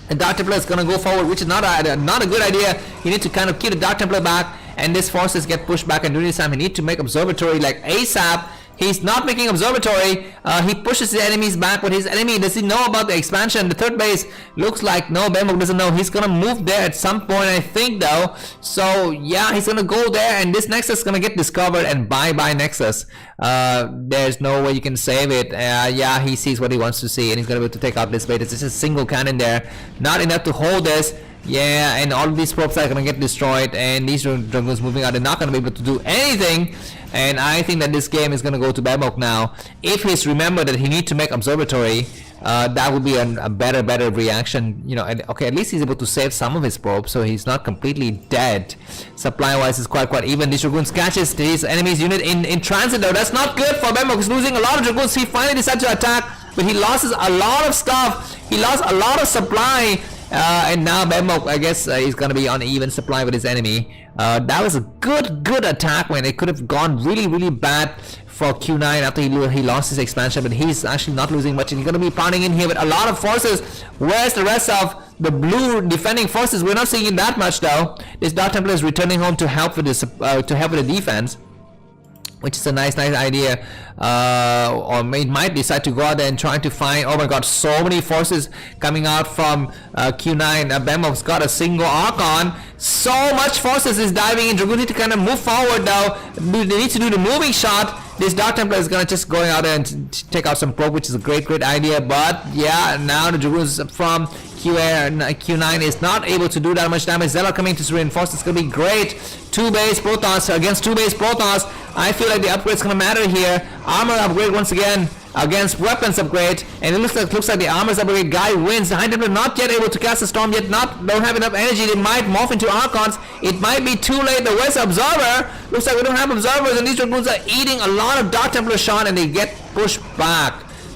[SPEAKER 2] The Dark Templar is gonna go forward, which is not a good idea. You need to kind of keep the Dark Templar back, and these forces get pushed back. And during this time, you need to make observatory like ASAP. He's not making observatory. He pushes the enemies back, but his enemy, does he know about the expansion? The third base looks like no, Bemoc doesn't know. He's gonna move there at some point, I think, though. So yeah, he's gonna go there, and this nexus is gonna get discovered, and bye nexus. There's no way you can save it. Yeah, he sees what he wants to see, and he's gonna be able to take out this bait. It's just a single cannon there, not enough to hold this. Yeah, and all of these probes are gonna get destroyed, and these Dragoons moving out, they're not gonna be able to do anything. And I think that this game is gonna go to Bemoc now. If he's remembered that he needs to make observatory, that would be a better reaction. And, okay, at least he's able to save some of his probes, so he's not completely dead. Supply-wise, is quite even. These Dragoons catches his enemy's unit in transit though. That's not good for Bemoc. He's losing a lot of Dragoons. He finally decides to attack, but he loses a lot of stuff. He lost a lot of supply. And now Bemoc, I guess, he's gonna be on even supply with his enemy. That was a good attack, man. It could have gone really bad for Q9 after he lost his expansion, but he's actually not losing much, and he's gonna be pounding in here with a lot of forces. Where's the rest of the blue defending forces? We're not seeing that much though. This Dark Templar is returning home to help with this with the defense, which is a nice idea. Or it might decide to go out there and try to find, oh my god, so many forces coming out from Q9. Bemoc's got a single Archon. So much forces is diving in. Dragoon need to kind of move forward now. They need to do the moving shot. This Dark Templar is gonna just going out there and take out some probe, which is a great idea. But yeah, now the Dragoons from Q9 is not able to do that much damage. Zelle coming to reinforce. It's gonna be great. 2 base Protoss against 2 base Protoss. I feel like the upgrade's gonna matter here. Armor upgrade once again against weapons upgrade, and it looks like the armors upgrade guy wins. The High Templar not yet able to cast a storm, yet don't have enough energy. They might morph into Archons. It might be too late. The West Observer looks like we don't have observers, and these Dragoons are eating a lot of Dark Templar shot, and they get pushed back.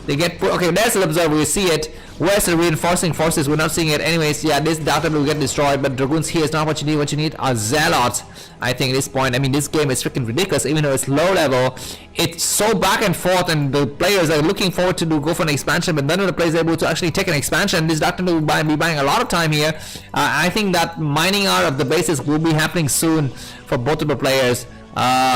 [SPEAKER 2] Okay, there's an observer. We see it. Where's the reinforcing forces? We're not seeing it. Anyways, yeah, this Dark Templar will get destroyed, but Dragoons here is not what you need. What you need are Zealots, I think, at this point. I mean, this game is freaking ridiculous. Even though it's low level, it's so back and forth, and the players are looking forward to go for an expansion, but none of the players are able to actually take an expansion. This Dark Templar will be buying a lot of time here. I think that mining out of the bases will be happening soon for both of the players.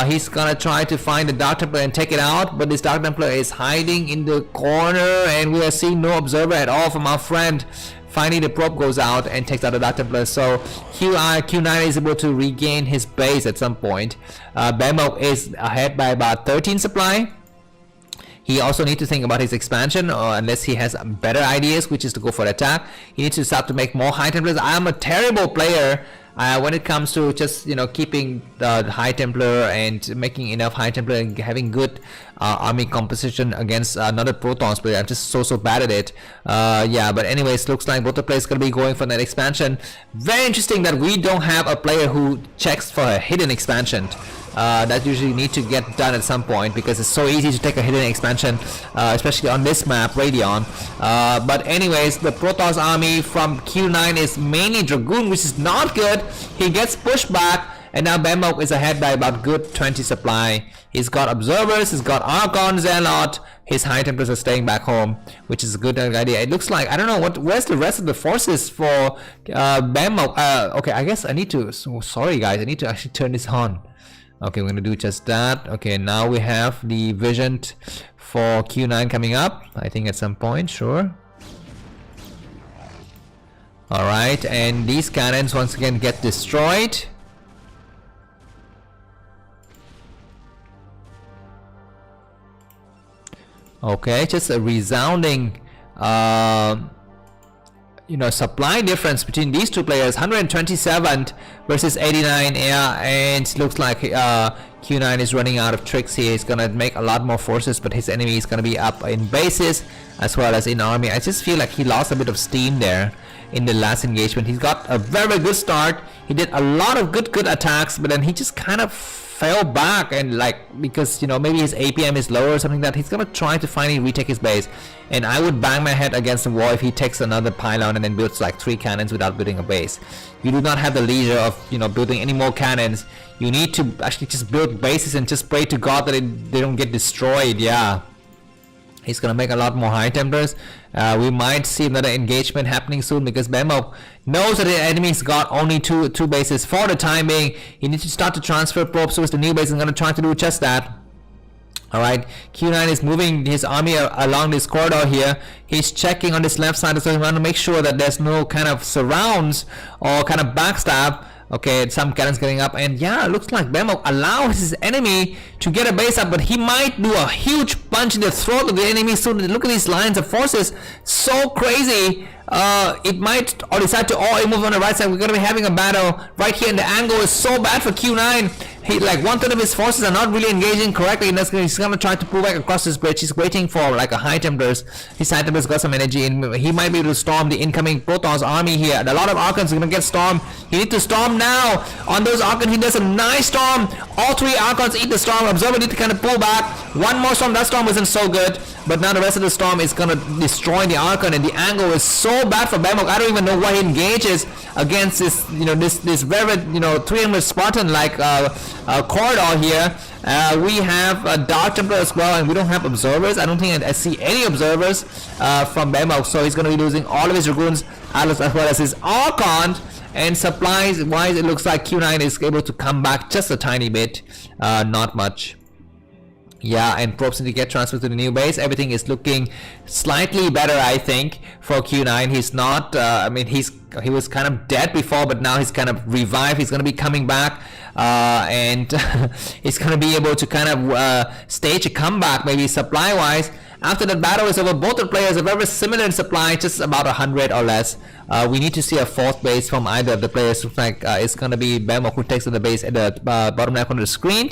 [SPEAKER 2] He's gonna try to find the Dark Templar and take it out, but this Dark Templar is hiding in the corner, and we are seeing no observer at all from our friend. Finally, the probe goes out and takes out the Dark Templar, so Q9 is able to regain his base at some point. Bemoc is ahead by about 13 supply. He also needs to think about his expansion, unless he has better ideas, which is to go for attack. He needs to start to make more High Templars. I am a terrible player when it comes to just keeping the High Templar and making enough High Templar and having good army composition against another Protons player. I'm just so bad at it. Yeah, but anyways, looks like both the players gonna be going for that expansion. Very interesting that we don't have a player who checks for a hidden expansion. That usually need to get done at some point, because it's so easy to take a hidden expansion, especially on this map, Radion. But anyways, the Protoss army from Q9 is mainly Dragoon, which is not good. He gets pushed back, and now Bemoc is ahead by about good 20 supply. He's got observers, he's got Archon, Zealot. His High Templars are staying back home, which is a good idea. It looks like, I don't know where's the rest of the forces for Bemoc. Okay, I guess I need to, sorry guys, I need to actually turn this on. Okay, we're gonna do just that. Okay, now we have the vision for Q9 coming up, I think at some point, sure. Alright, and these cannons once again get destroyed. Okay, just a resounding supply difference between these two players. 127 versus 89. Yeah, and it looks like Q9 is running out of tricks here. He's gonna make a lot more forces, but his enemy is gonna be up in bases as well as in army. I just feel like he lost a bit of steam there in the last engagement. He's got a very good start. He did a lot of good attacks, but then he just kind of fell back, and because maybe his APM is lower or something like that. He's gonna try to finally retake his base, and I would bang my head against the wall if he takes another pylon and then builds like 3 cannons without building a base. You do not have the leisure of building any more cannons. You need to actually just build bases and just pray to God that they don't get destroyed. Yeah, he's gonna make a lot more High Templars. We might see another engagement happening soon, because Bemoc knows that the enemy's got only two bases for the time being. He needs to start to transfer probes towards the new base and gonna try to do just that. Alright, Q9 is moving his army along this corridor here. He's checking on this left side, so he wants to make sure that there's no kind of surrounds or kind of backstab. Okay, some cannons getting up, and yeah, it looks like Bemoc allows his enemy to get a base up, but he might do a huge punch in the throat of the enemy soon. Look at these lines of forces, so crazy. It might or decide to all move on the right side. We're gonna be having a battle right here, and the angle is so bad for Q9. He, like, 1/3 of his forces are not really engaging correctly, and he's gonna try to pull back across this bridge. He's waiting for like a High Templars. His High Templars got some energy, and he might be able to storm the incoming Protoss army here. And a lot of Archons are gonna get stormed. He needs to storm now. On those Archons, he does a nice storm. All 3 Archons eat the storm. Observer need to kind of pull back. One more storm. That storm wasn't so good, but now the rest of the storm is gonna destroy the Archon, and the angle is so bad for Bemoc. I don't even know why he engages against this, this very, 300 Spartan like corridor here. We have a Dark Templar as well, and we don't have observers. I don't think I see any observers from Bemoc, so he's going to be losing all of his Dragoons as well as his Archon. And supplies wise, it looks like Q9 is able to come back just a tiny bit, not much. Yeah, and probes need to get transferred to the new base. Everything is looking slightly better, I think, for Q9. He's not, he was kind of dead before, but now he's kind of revived. He's going to be coming back, and he's going to be able to kind of stage a comeback, maybe supply-wise. After the battle is over, both the players are very similar in supply, just about 100 or less. We need to see a 4th base from either of the players. Looks like it's going to be Bemoc who takes the base at the bottom left on the screen.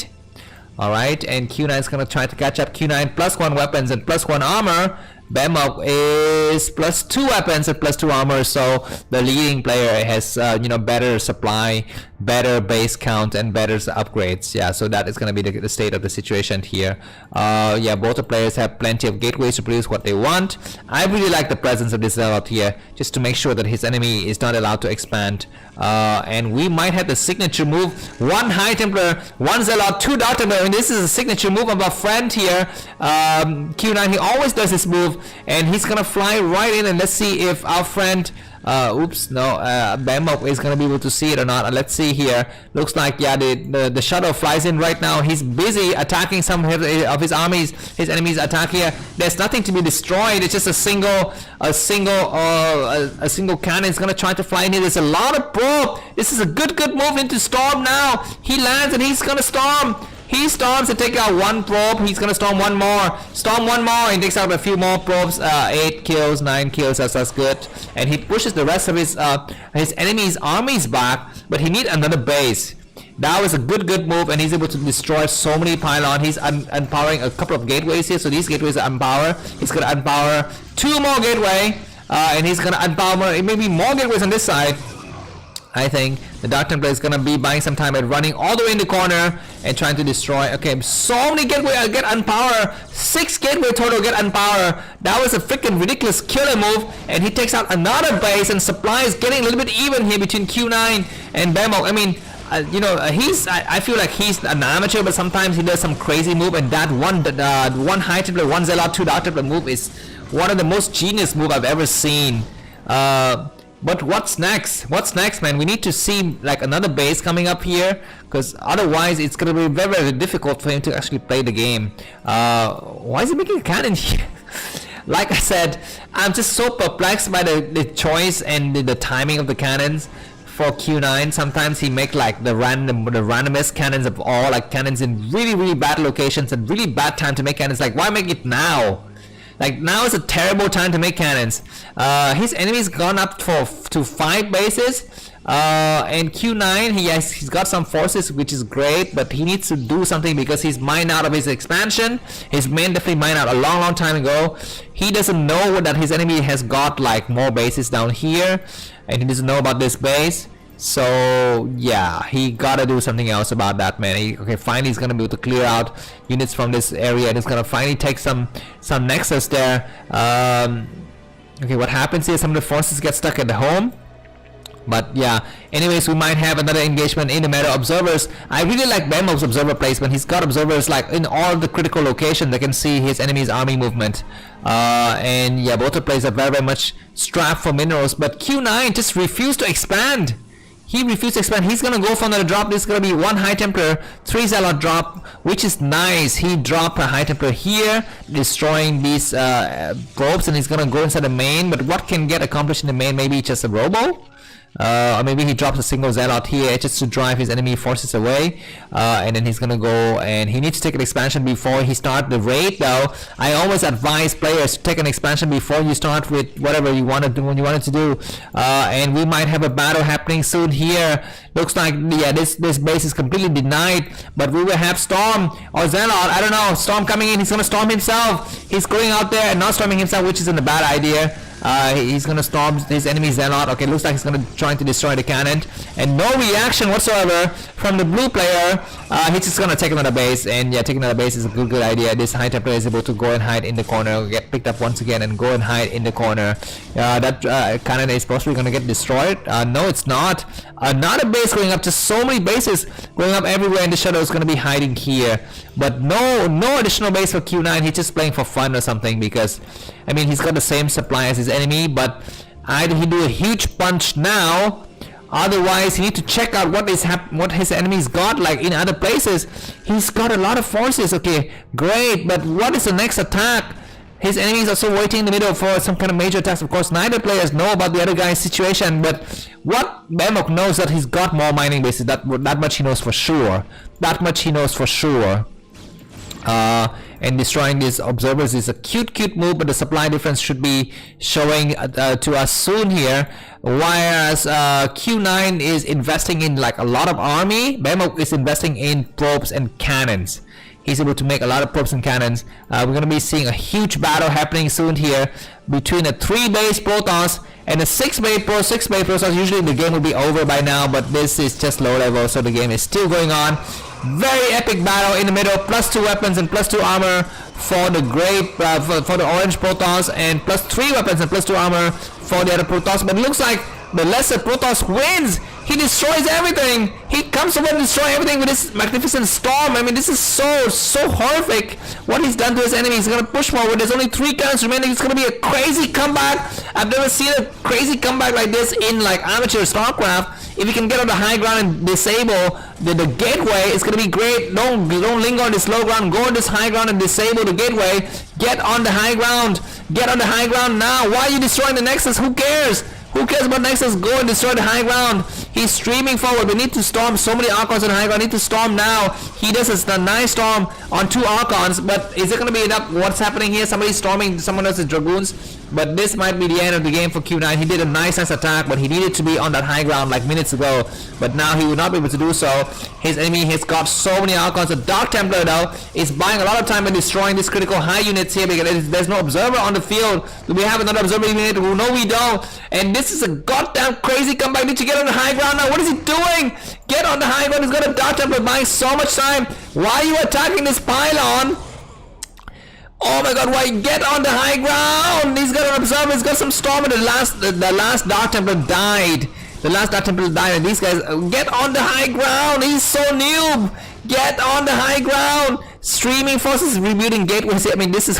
[SPEAKER 2] Alright, and Q9 is going to try to catch up. Q9 +1 weapons and +1 armor. Bemoc is +2 weapons and +2 armor, so the leading player has better supply, better base count, and better upgrades. Yeah, so that is going to be the state of the situation here. Yeah, both the players have plenty of gateways to produce what they want. I really like the presence of this Zealot here, just to make sure that his enemy is not allowed to expand. And we might have the signature move: 1 High Templar, 1 Zealot, 2 Dark Templar. I mean, this is a signature move of our friend here. Q9, he always does this move. and he's gonna fly right in, and let's see if our friend Bemoc is gonna be able to see it or not. Let's see here. Looks like, yeah, the shuttle flies in right now. He's busy attacking some of his armies. His enemies attack here. There's nothing to be destroyed. It's just a single cannon is gonna try to fly in here. There's a lot of probe. This is a good move into storm now. He lands and he's gonna storm. He storms to take out one probe. He's gonna storm one more. Storm one more and takes out a few more probes. 8 kills, 9 kills. That's good. And he pushes the rest of his enemy's armies back. But he needs another base. That was a good move, and he's able to destroy so many pylons. He's unpowering a couple of gateways here. So these gateways are unpowered. He's gonna unpower 2 more gateway, and he's gonna unpower maybe more gateways on this side. I think the Dark Templar is gonna be buying some time and running all the way in the corner and trying to destroy. Okay, so many gateway get unpower. 6 gateway total get unpower. That was a freaking ridiculous killer move, and he takes out another base, and supply is getting a little bit even here between Q9 and Bemoc. I mean, I feel like he's an amateur, but sometimes he does some crazy move, and that one high templar, 1 Zealot, 2 Dark Templar move is one of the most genius move I've ever seen. But what's next? What's next, man? We need to see like another base coming up here, because otherwise it's gonna be very difficult for him to actually play the game. Why is he making a cannon here? Like I said, I'm just so perplexed by the choice and the timing of the cannons for Q9. Sometimes he make like the randomest cannons of all, like cannons in really bad locations and really bad time to make cannons. Like, why make it now? Like, now is a terrible time to make cannons. His enemy's gone up to 5 bases. And Q9, he's got some forces, which is great, but he needs to do something because he's mined out of his expansion. His main definitely mined out a long time ago. He doesn't know that his enemy has got like more bases down here, and he doesn't know about this base. So yeah, he gotta do something else about that, man. Okay, finally he's gonna be able to clear out units from this area, and he's gonna finally take some nexus there. Okay, what happens here? Some of the forces get stuck at the home. But yeah, anyways, we might have another engagement in the meta. Observers, I really like Bemoc's observer placement. He's got observers like in all the critical locations. They can see his enemy's army movement. And yeah, both the players are very much strapped for minerals. But Q9 just refused to expand. He refused to expand. He's gonna go for another drop. This is gonna be 1 High Templar, 3 Zealot drop, which is nice. He dropped a High Templar here, destroying these probes, and he's gonna go inside the main. But what can get accomplished in the main? Maybe just a robo? Or maybe he drops a single Zealot here just to drive his enemy forces away, and then he's gonna go, and he needs to take an expansion before he starts the raid. Though I always advise players to take an expansion before you start with whatever you want to do when you wanted to do. And we might have a battle happening soon here. Looks like, yeah, this base is completely denied, but we will have Storm or Zealot. I don't know. Storm coming in. He's gonna storm himself. He's going out there and not storming himself, which isn't a bad idea. He's gonna storm his enemy Zealot. Okay, looks like he's gonna try to destroy the cannon, and no reaction whatsoever from the blue player. He's just gonna take another base, and yeah, taking another base is a good idea. This High Templar is able to go and hide in the corner, get picked up once again, and go and hide in the corner. That cannon is possibly gonna get destroyed. No, it's not. Not a base going up. Just so many bases going up everywhere, and the shadow is gonna be hiding here. But no additional base for Q9. He's just playing for fun or something, because I mean, he's got the same supply as his enemy, but either he do a huge punch now, otherwise he need to check out what his enemy's got like in other places. He's got a lot of forces. Okay, great, but what is the next attack? His enemies are still waiting in the middle for some kind of major attacks. Of course, neither players know about the other guy's situation, but what Bemoc knows that he's got more mining bases. That much he knows for sure. That much he knows for sure. And destroying these observers is a cute move, but the supply difference should be showing to us soon here. Whereas Q9 is investing in like a lot of army, Bemoc is investing in probes and cannons. He's able to make a lot of probes and cannons. We're going to be seeing a huge battle happening soon here between a 3-base Protoss and a 6-base Protoss. Usually the game will be over by now, but this is just low level, so the game is still going on. Very epic battle in the middle. +2 weapons and +2 armor for the for the orange Protoss, and +3 weapons and +2 armor for the other Protoss. But it looks like the lesser Protoss wins. He destroys everything. He comes over and destroys everything with his magnificent storm. I mean, this is so horrific. What he's done to his enemy. He's gonna push forward. There's only 3 cannons remaining. It's gonna be a crazy comeback. I've never seen a crazy comeback like this in like amateur Starcraft. If you can get on the high ground and disable the gateway, it's gonna be great. Don't linger on this low ground. Go on this high ground and disable the gateway. Get on the high ground. Get on the high ground now. Why are you destroying the Nexus? Who cares? Who cares about Nexus? Go and destroy the high ground. He's streaming forward. We need to storm so many Archons on the high ground. We need to storm now. He does a nice storm on 2 Archons, but is it going to be enough? What's happening here? Somebody's storming someone else's Dragoons, but this might be the end of the game for Q9. He did a nice attack, but he needed to be on that high ground like minutes ago, but now he will not be able to do so. His enemy has got so many Archons. The Dark Templar though is buying a lot of time by destroying these critical high units here because there's no observer on the field. Do we have another observer unit? No, we don't. And this is a goddamn crazy comeback. Need to get on the high ground now. What is he doing? Get on the high ground. He's got a Dark Templar buying so much time. Why are you attacking this pylon? Oh my god, why? Get on the high ground. He's got an observer. He's got some storm, and the last Dark Templar died. The last Dark Templar died, and these guys get on the high ground. He's so noob. Get on the high ground. Streaming forces rebuilding gateways. I mean, this is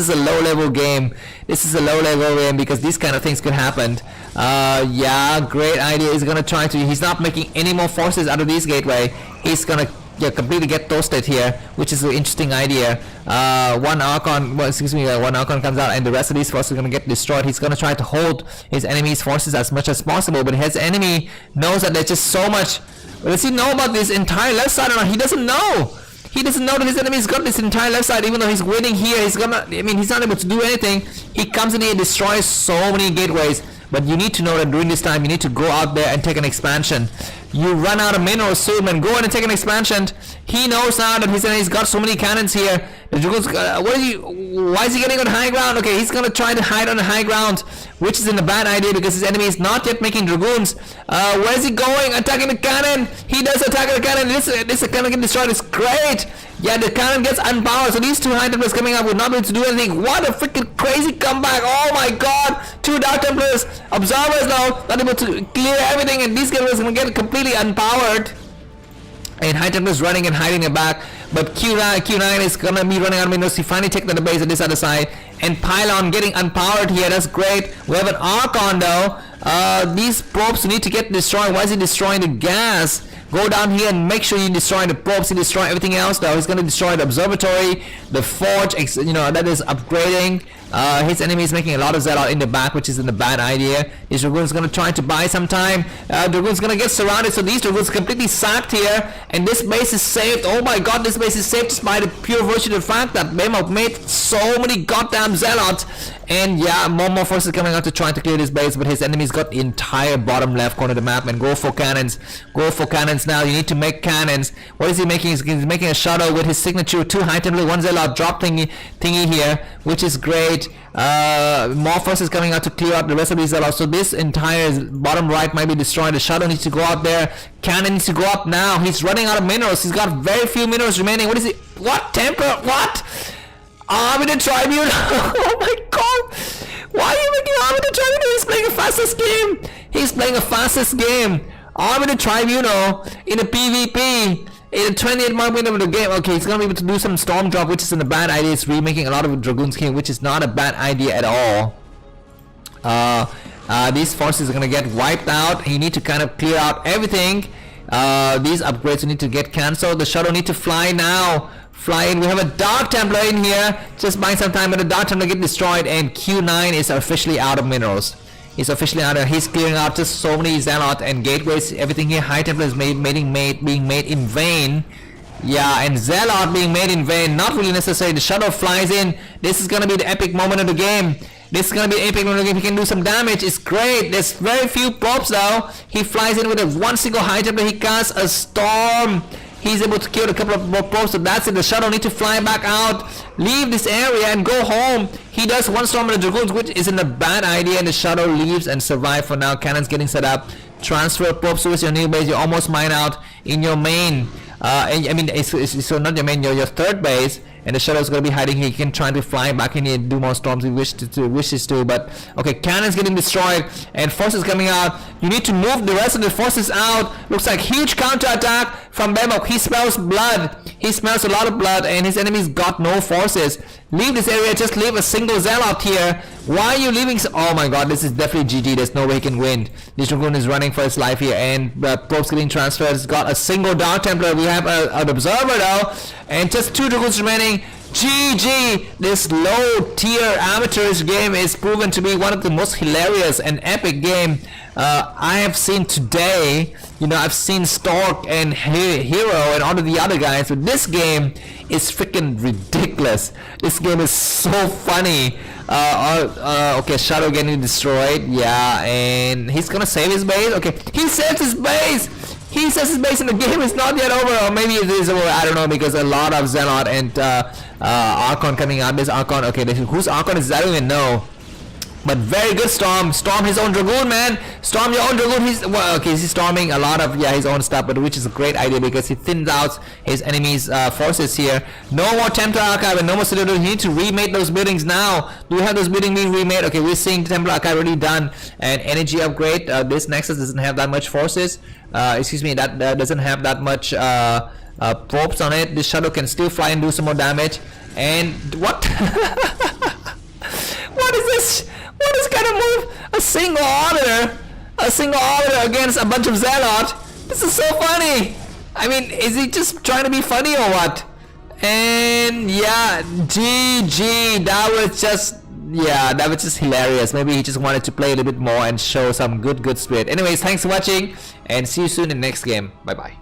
[SPEAKER 2] a low-level game. This is a low-level game because these kind of things could happen. Yeah, great idea. He's gonna try to. He's not making any more forces out of this gateway. He's gonna completely get toasted here, which is an interesting idea. One Archon comes out, and the rest of these forces are gonna get destroyed. He's gonna try to hold his enemy's forces as much as possible, but his enemy knows that there's just so much. Does he know about this entire left side or not? He doesn't know. He doesn't know that his enemy's got this entire left side. Even though he's winning here, he's not able to do anything. He comes in here and destroys so many gateways. But you need to know that during this time, you need to go out there and take an expansion. You run out of minerals soon, man. Go in and take an expansion. He knows now that his enemy's got so many cannons here. Why is he getting on high ground? Okay, he's gonna try to hide on the high ground, which is a bad idea because his enemy is not yet making Dragoons. Where is he going? Attacking the cannon. He does attack the cannon. This cannon get destroyed. It's great. Yeah, the cannon gets unpowered, so these 2 High Templars coming up would not be able to do anything. What a freaking crazy comeback. Oh my god. 2 Dark Templars. Observers now not able to clear everything, and these guys are going to get completely unpowered. And High Templars running and hiding it back. But Q9 is going to be running out of minerals. He finally takes the base at this other side. And Pylon getting unpowered here. That's great. We have an Archon though. These probes need to get destroyed. Why is he destroying the gas? Go down here and make sure you destroy the probes. He destroy everything else though. He's going to destroy the observatory, the forge, that is upgrading. His enemy is making a lot of Zelle in the back, which is a bad idea. His Dragoon's going to try to buy some time. Dragoon's going to get surrounded, so these Dragoons completely sacked here. And this base is saved. Oh my god, this base is saved just by the pure virtue of the fact that Bemoc made so many goddamn Zealots. And yeah, more forces coming out to try to clear this base, but his enemy's got the entire bottom left corner of the map. And go for cannons. Go for cannons now. You need to make cannons. What is he making? He's making a shuttle with his signature 2 High Templar, 1 Zealot drop thingy here, which is great. More forces coming out to clear out the rest of these Zealots. So this entire bottom right might be destroyed. The shuttle needs to go out there. Cannon needs to go up now. He's running out of minerals. He's got very few minerals remaining. What is he? What? Templar? What? Army Tribune. Oh my god. Why are you making Army Tribune? He's playing a fastest game. He's playing a fastest game. Army Tribunal in a PvP. In a 28 mark window of the game. Okay, he's gonna be able to do some storm drop, which isn't a bad idea. He's remaking a lot of Dragoons here, which is not a bad idea at all. These forces are gonna get wiped out. You need to kind of clear out everything. These upgrades need to get cancelled. The shuttle need to fly now. Fly in. We have a Dark Templar in here. Just buying some time, but the Dark Templar get destroyed, and Q9 is officially out of minerals. He's officially out of. He's clearing out just so many Zealot and gateways. Everything here. High Templar is being made in vain. Yeah, and Zealot being made in vain. Not really necessary. The shuttle flies in. This is gonna be the epic moment of the game. This is gonna be an epic moment of the game. He can do some damage. It's great. There's very few probes though. He flies in with a 1 single High Templar. He casts a storm. He's able to kill a couple of more probes, so that's it. The shuttle need to fly back out, leave this area and go home. He does 1 storm on the Dragoons, which isn't a bad idea, and the shuttle leaves and survive for now. Cannons getting set up. Transfer probes towards your new base. You almost mine out in your main. I mean, so not your main, your third base. and the Shadow's gonna be hiding here. He can try to fly back in here and do more storms if he wishes to, but okay, cannon's getting destroyed and forces coming out. You need to move the rest of the forces out. Looks like huge counter attack from Bemoc. He smells blood. He smells a lot of blood, and his enemies got no forces. Leave this area, just leave a single Zealot here. Why are you leaving? Oh my god, this is definitely GG. There's no way he can win. This Dragoon is running for his life here, and Probe's getting transferred. He's got a single Dark Templar. We have an Observer though, and just 2 Dragoons remaining. GG! This low tier amateurs game is proven to be one of the most hilarious and epic game I have seen today. You know, I've seen Stork and Hero and all of the other guys, but this game is freaking ridiculous. This game is so funny. Okay, Shadow getting destroyed. Yeah, and he's gonna save his base. Okay, he saves his base. He says his base, and the game is not yet over, or maybe it is over. I don't know, because a lot of Zealot and Archon coming out. This Archon, okay, whose Archon is that? I don't even know. But very good Storm. Storm his own Dragoon, man. Storm your own Dragoon. He's, well, okay, he's storming a lot of, yeah, his own stuff, but which is a great idea because he thins out his enemies' forces here. No more Templar Archive and no more Citadel. You need to remake those buildings now. Do we have those buildings being remade? Okay, we're seeing Templar Archive already done. And energy upgrade. This Nexus doesn't have that much forces. Excuse me, that doesn't have that much probes on it. This Shadow can still fly and do some more damage. And what? What is this? What is gonna move a single auditor? A single auditor against a bunch of Zealot? This is so funny. I mean, is he just trying to be funny or what? And yeah, GG. That was just, yeah, that was just hilarious. Maybe he just wanted to play a little bit more and show some good spirit. Anyways, thanks for watching and see you soon in the next game. Bye bye.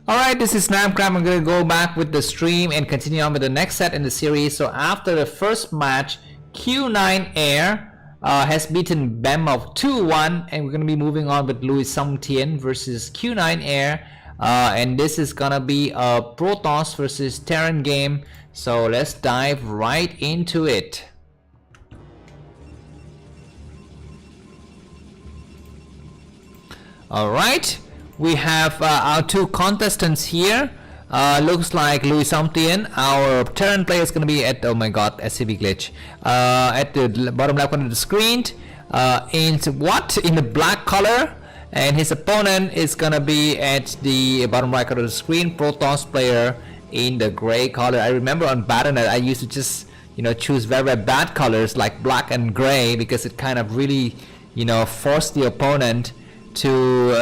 [SPEAKER 2] Alright, this is Starcraft. I'm going to go back with the stream and continue on with the next set in the series. So after the first match, Q9 Air has beaten Bemoc 2-1, and we're going to be moving on with Luixongtien versus Q9 Air. And this is going to be a Protoss versus Terran game. So let's dive right into it. Alright. We have our two contestants here. Looks like Luixongtien, our Terran player, is going to be at, oh my god, SCV glitch, at the bottom left corner of the screen, in the black color, and his opponent is going to be at the bottom right corner of the screen, Protoss player, in the gray color. I remember on Battle.net I used to just, you know, choose very, very bad colors like black and gray, because it kind of really, you know, forced the opponent to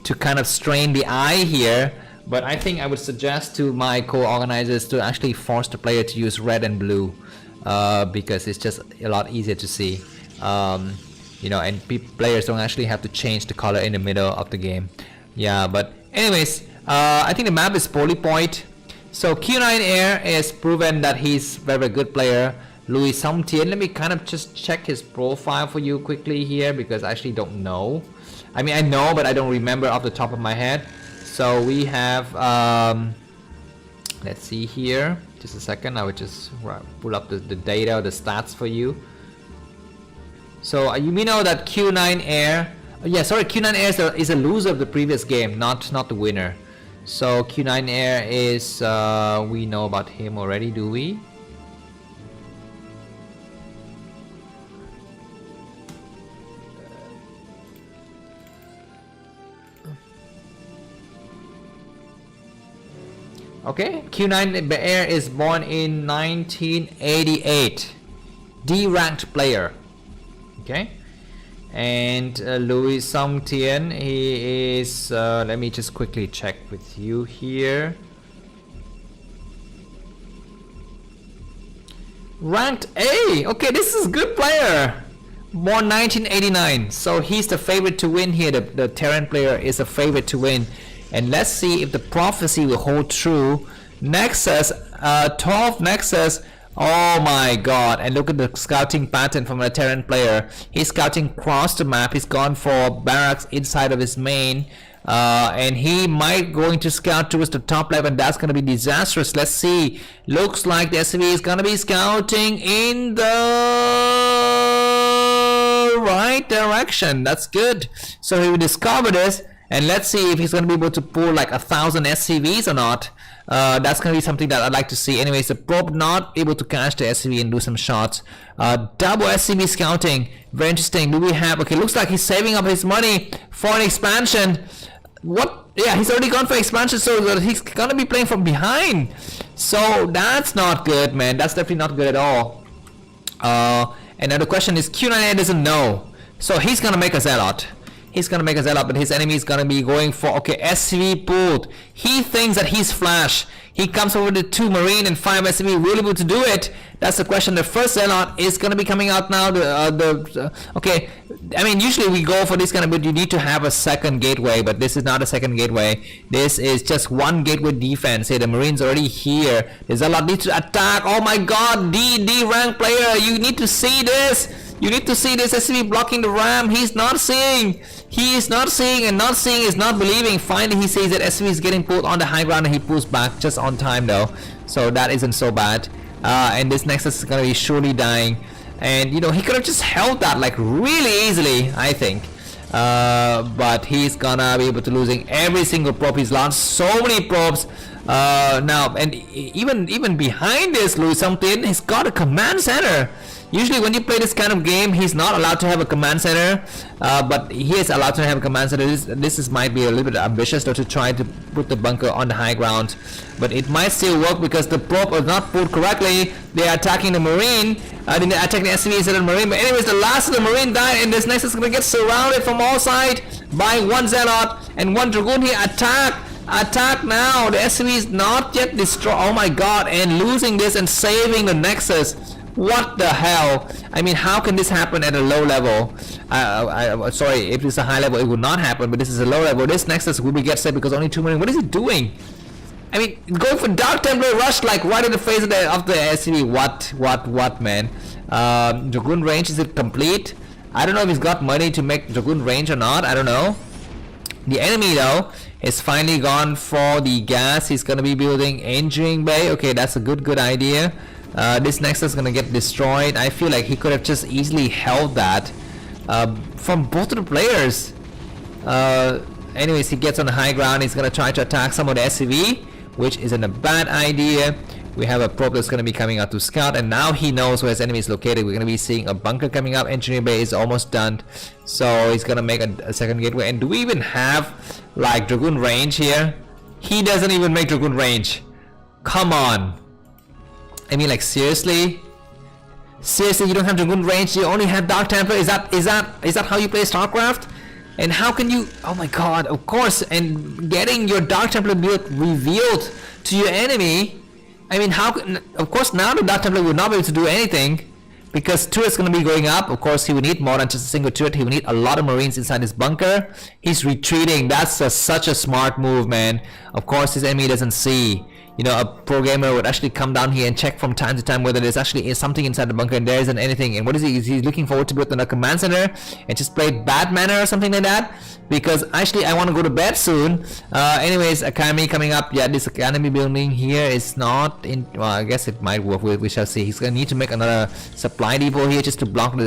[SPEAKER 2] to kind of strain the eye here. But I think I would suggest to my co-organizers to actually force the player to use red and blue, because it's just a lot easier to see, you know, and players don't actually have to change the color in the middle of the game. Yeah, but anyways, I think the map is Polypoint. So Q9 Air is proven that he's very, very good player. Luixongtien, let me kind of just check his profile for you quickly here, because I actually don't know. I mean, I know, but I don't remember off the top of my head. So we have, let's see here, just a second, I would just pull up the data, the stats for you. So you may know that Q9 Air, yeah, sorry, Q9 Air is a loser of the previous game, not the winner. So Q9 Air is, we know about him already, do we? Okay, Q9 Air is born in 1988, D-ranked player. Okay, and Luixongtien, he is, let me just quickly check with you here. Ranked A. Okay, this is good player. Born 1989, so he's the favorite to win here. The Terran player is a favorite to win. And let's see if the prophecy will hold true. Nexus, 12 Nexus. Oh my god, and look at the scouting pattern from a Terran player. He's scouting across the map. He's gone for barracks inside of his main. And he might going to scout towards the top left, and that's going to be disastrous. Let's see. Looks like the SCV is going to be scouting in the right direction. That's good. So he will discover this. And let's see if he's going to be able to pull like 1,000 SCVs or not. That's going to be something that I'd like to see. Anyways, the probe not able to catch the SCV and do some shots. Double SCV scouting. Very interesting. Do we have... Okay, looks like he's saving up his money for an expansion. What? Yeah, he's already gone for expansion, so he's going to be playing from behind. So that's not good, man. That's definitely not good at all. And now the question is, Q9A doesn't know. So he's going to make a Zealot. He's gonna make a Zelle up, but his enemy is gonna be going for, okay, SCV pulled. He thinks that he's Flash. He comes over to 2 Marine and 5 SCV. Will able to do it? That's the question. The first Zealot is gonna be coming out now. Okay, I mean, usually we go for this kind of, but you need to have a second gateway, but this is not a second gateway. This is just one gateway defense. Hey, the Marine's already here. The Zealot needs to attack. Oh my god, D rank player, you need to see this. You need to see this SCV blocking the ram. He's not seeing. He is not seeing, and not seeing is not believing. Finally, he sees that SCV is getting pulled on the high ground, and he pulls back just on time though. So that isn't so bad. And this Nexus is gonna be surely dying. And you know, he could have just held that like really easily, I think. But he's gonna be able to losing every single probe. He's lost so many probes. Now, and even behind this, Luixongtien, he's got a command center. Usually when you play this kind of game, he's not allowed to have a command center, but he is allowed to have a command center. This might be a little bit ambitious though, to try to put the bunker on the high ground, but it might still work because the probe is not pulled correctly. They are attacking the Marine, then they're attacking the SCV instead of the Marine. But anyways, the last of the Marine died, and this Nexus is gonna get surrounded from all sides by 1 Zealot and 1 Dragoon here. Attack now. The SCV is not yet destroyed. Oh my god, and losing this and saving the Nexus. What the hell? I mean, how can this happen at a low level? Sorry, if it's a high level, it would not happen, but this is a low level. This Nexus will be get saved because only 2 million. What is he doing? I mean, going for Dark Templar rush like right in the face of the SCV. What, man? Dragoon range, is it complete? I don't know if he's got money to make Dragoon range or not. I don't know. The enemy though is finally gone for the gas. He's gonna be building engineering bay. Okay, that's a good idea. This Nexus is gonna get destroyed. I feel like he could have just easily held that from both of the players. anyways, he gets on the high ground. He's gonna try to attack some of the SCV, which isn't a bad idea. We have a probe that's gonna be coming out to scout, and now he knows where his enemy is located. We're gonna be seeing a bunker coming up. Engineer bay is almost done, so he's gonna make a second gateway. And do we even have like Dragoon range here? He doesn't even make Dragoon range. Come on. I mean, like, seriously? Seriously, you don't have Dragoon range, you only have Dark Templar? Is that how you play StarCraft? And how can you, oh my god, of course, and getting your Dark Templar build revealed to your enemy, I mean, how, of course now the Dark Templar will not be able to do anything, because turret's gonna be going up. Of course, he will need more than just a single turret. He will need a lot of Marines inside his bunker. He's retreating. That's such a smart move, man. Of course, his enemy doesn't see. You know, a pro gamer would actually come down here and check from time to time whether there's actually something inside the bunker, and there isn't anything. And what is he? He's looking forward to build a command center and just play Batman or something like that. Because actually, I want to go to bed soon. Anyways, Academy coming up. Yeah, this Academy building here is not in. Well, I guess it might work. We shall see. He's gonna need to make another supply depot here just to block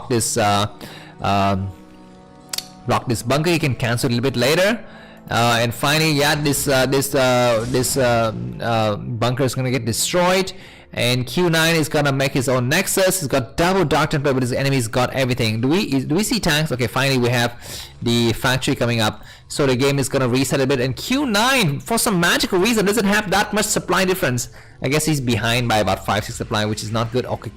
[SPEAKER 2] this bunker. He can cancel a little bit later. And finally, yeah, this bunker is gonna get destroyed, and Q9 is gonna make his own nexus. He's got double Dark Templar, but his enemy's got everything. Do we see tanks? Okay, finally we have the factory coming up, so the game is gonna reset a bit. And Q9, for some magical reason, doesn't have that much supply difference. I guess he's behind by about 5-6 supply, which is not good. Okay,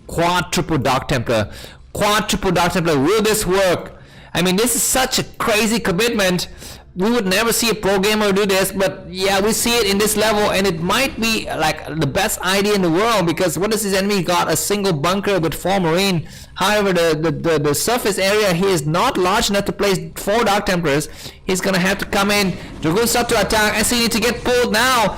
[SPEAKER 2] quadruple Dark Templar, will this work? I mean, this is such a crazy commitment. We would never see a pro gamer do this, but yeah, we see it in this level, and it might be like the best idea in the world, because what does his enemy got? A single bunker with 4 Marine. However, the surface area here is not large enough to place 4 Dark Templars. He's gonna have to come in. Dragoon start to attack. SC need to get pulled now.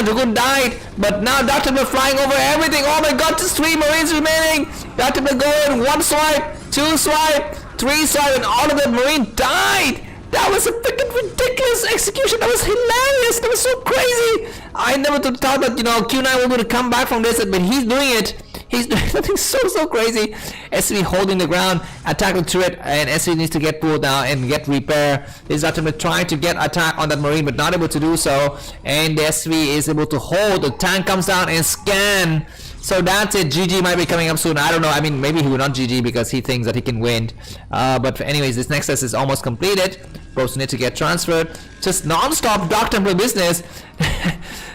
[SPEAKER 2] Dragoon died, but now Dark Templar flying over everything. Oh my god, just 3 Marines remaining. Dark Templar go in, 1 swipe, 2 swipe, 3 swipe, and all of the Marine died. That was a freaking ridiculous execution. That was hilarious. That was so crazy. I never thought that, you know, Q9 was going to come back from this, but he's doing it. He's doing something so crazy. SV holding the ground, attack the turret, and SV needs to get pulled down and get repair. This is ultimately trying to get attack on that Marine, but not able to do so. And the SV is able to hold. The tank comes down and scan. So that's it. GG might be coming up soon. I don't know. I mean, maybe he will not GG because he thinks that he can win. But anyways, this nexus is almost completed. Pros need to get transferred. Just non-stop Dark Templar business.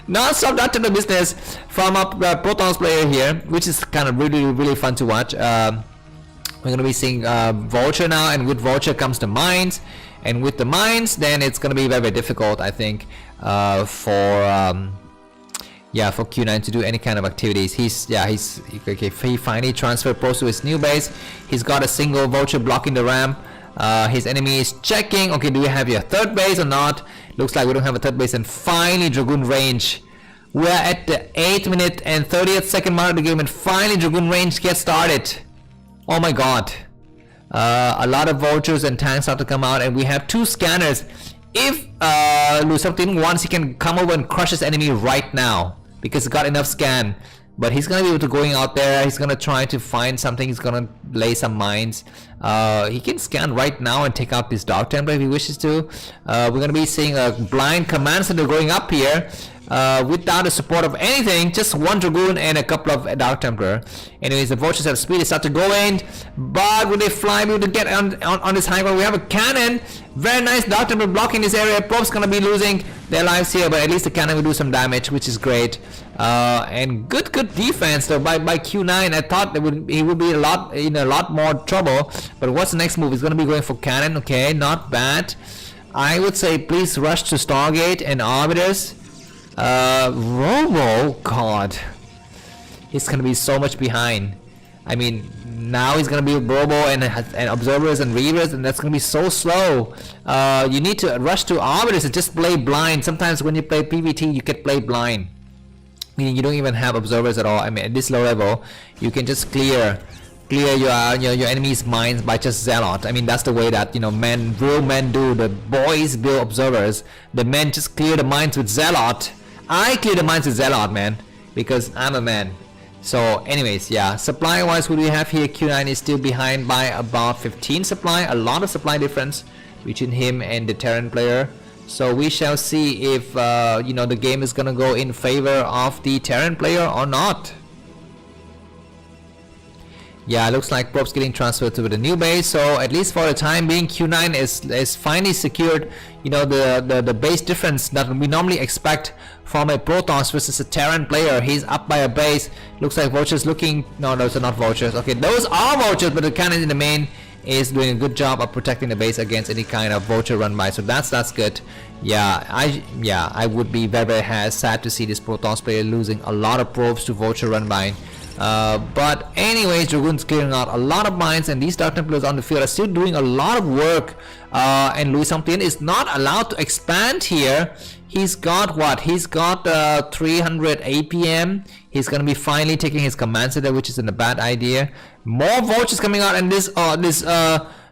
[SPEAKER 2] Non-stop Dark Templar business from a Protons player here, which is kind of really fun to watch. We're going to be seeing Vulture now, and with Vulture comes the mines. And with the mines, then it's going to be very difficult, I think, for Q9 to do any kind of activities. He finally transferred pros to his new base. He's got a single Vulture blocking the ramp. His enemy is checking. Okay, do we have your third base or not? Looks like we don't have a third base. And finally, Dragoon range. We're at the 8 minute and 30th second mark of the game, and finally Dragoon range gets started. Oh my god. A lot of Vultures and tanks have to come out, and we have 2 scanners. If Luixongtien wants, he can come over and crush his enemy right now, because he's got enough scan. But he's gonna be able to going out there. He's gonna try to find something. He's gonna lay some mines. He can scan right now and take out this Dark Templar if he wishes to. We're gonna be seeing a blind command center going up here without the support of anything. Just 1 Dragoon and a couple of Dark Templar. Anyways, the Vultures have speed. They start to go in, but will they fly? Able to get on this high ground? We have a cannon. Very nice Dark Templar blocking this area. Probe's gonna be losing their lives here, but at least the cannon will do some damage, which is great. And good defense though by Q9. I thought he would be in a lot more trouble. But what's the next move? He's gonna be going for cannon. Okay, not bad. I would say please rush to Stargate and Arbiters. Robo, god, he's gonna be so much behind. I mean, now he's gonna be with Robo and Observers and Reavers, and that's gonna be so slow. You need to rush to Arbiters and just play blind. Sometimes when you play PvT, you can play blind, meaning you don't even have Observers at all. I mean, at this low level, you can just clear your enemy's minds by just Zealot. I mean, that's the way that, you know, real men do. The boys build Observers. The men just clear the minds with Zealot. I clear the minds with Zealot, man, because I'm a man. So anyways, yeah, supply wise, what do we have here? Q9 is still behind by about 15 supply. A lot of supply difference. between him and the Terran player. So we shall see if you know, the game is gonna go in favor of the Terran player or not. Yeah, looks like probes getting transferred to the new base. So at least for the time being, Q9 is finally secured, you know, the base difference that we normally expect from a Protoss versus a Terran player. He's up by a base. Looks like vultures looking, no, those are not vultures. Okay, those are vultures, but the cannon in the main is doing a good job of protecting the base against any kind of vulture run by. So that's good. Yeah, I would be very sad to see this Protoss player losing a lot of probes to vulture run by. But anyways, Dragoon's clearing out a lot of mines, and these Dark Templars on the field are still doing a lot of work. And Luixongtien is not allowed to expand here. He's got what? He's got 300 APM. He's gonna be finally taking his command center, which isn't a bad idea. More vultures coming out, and this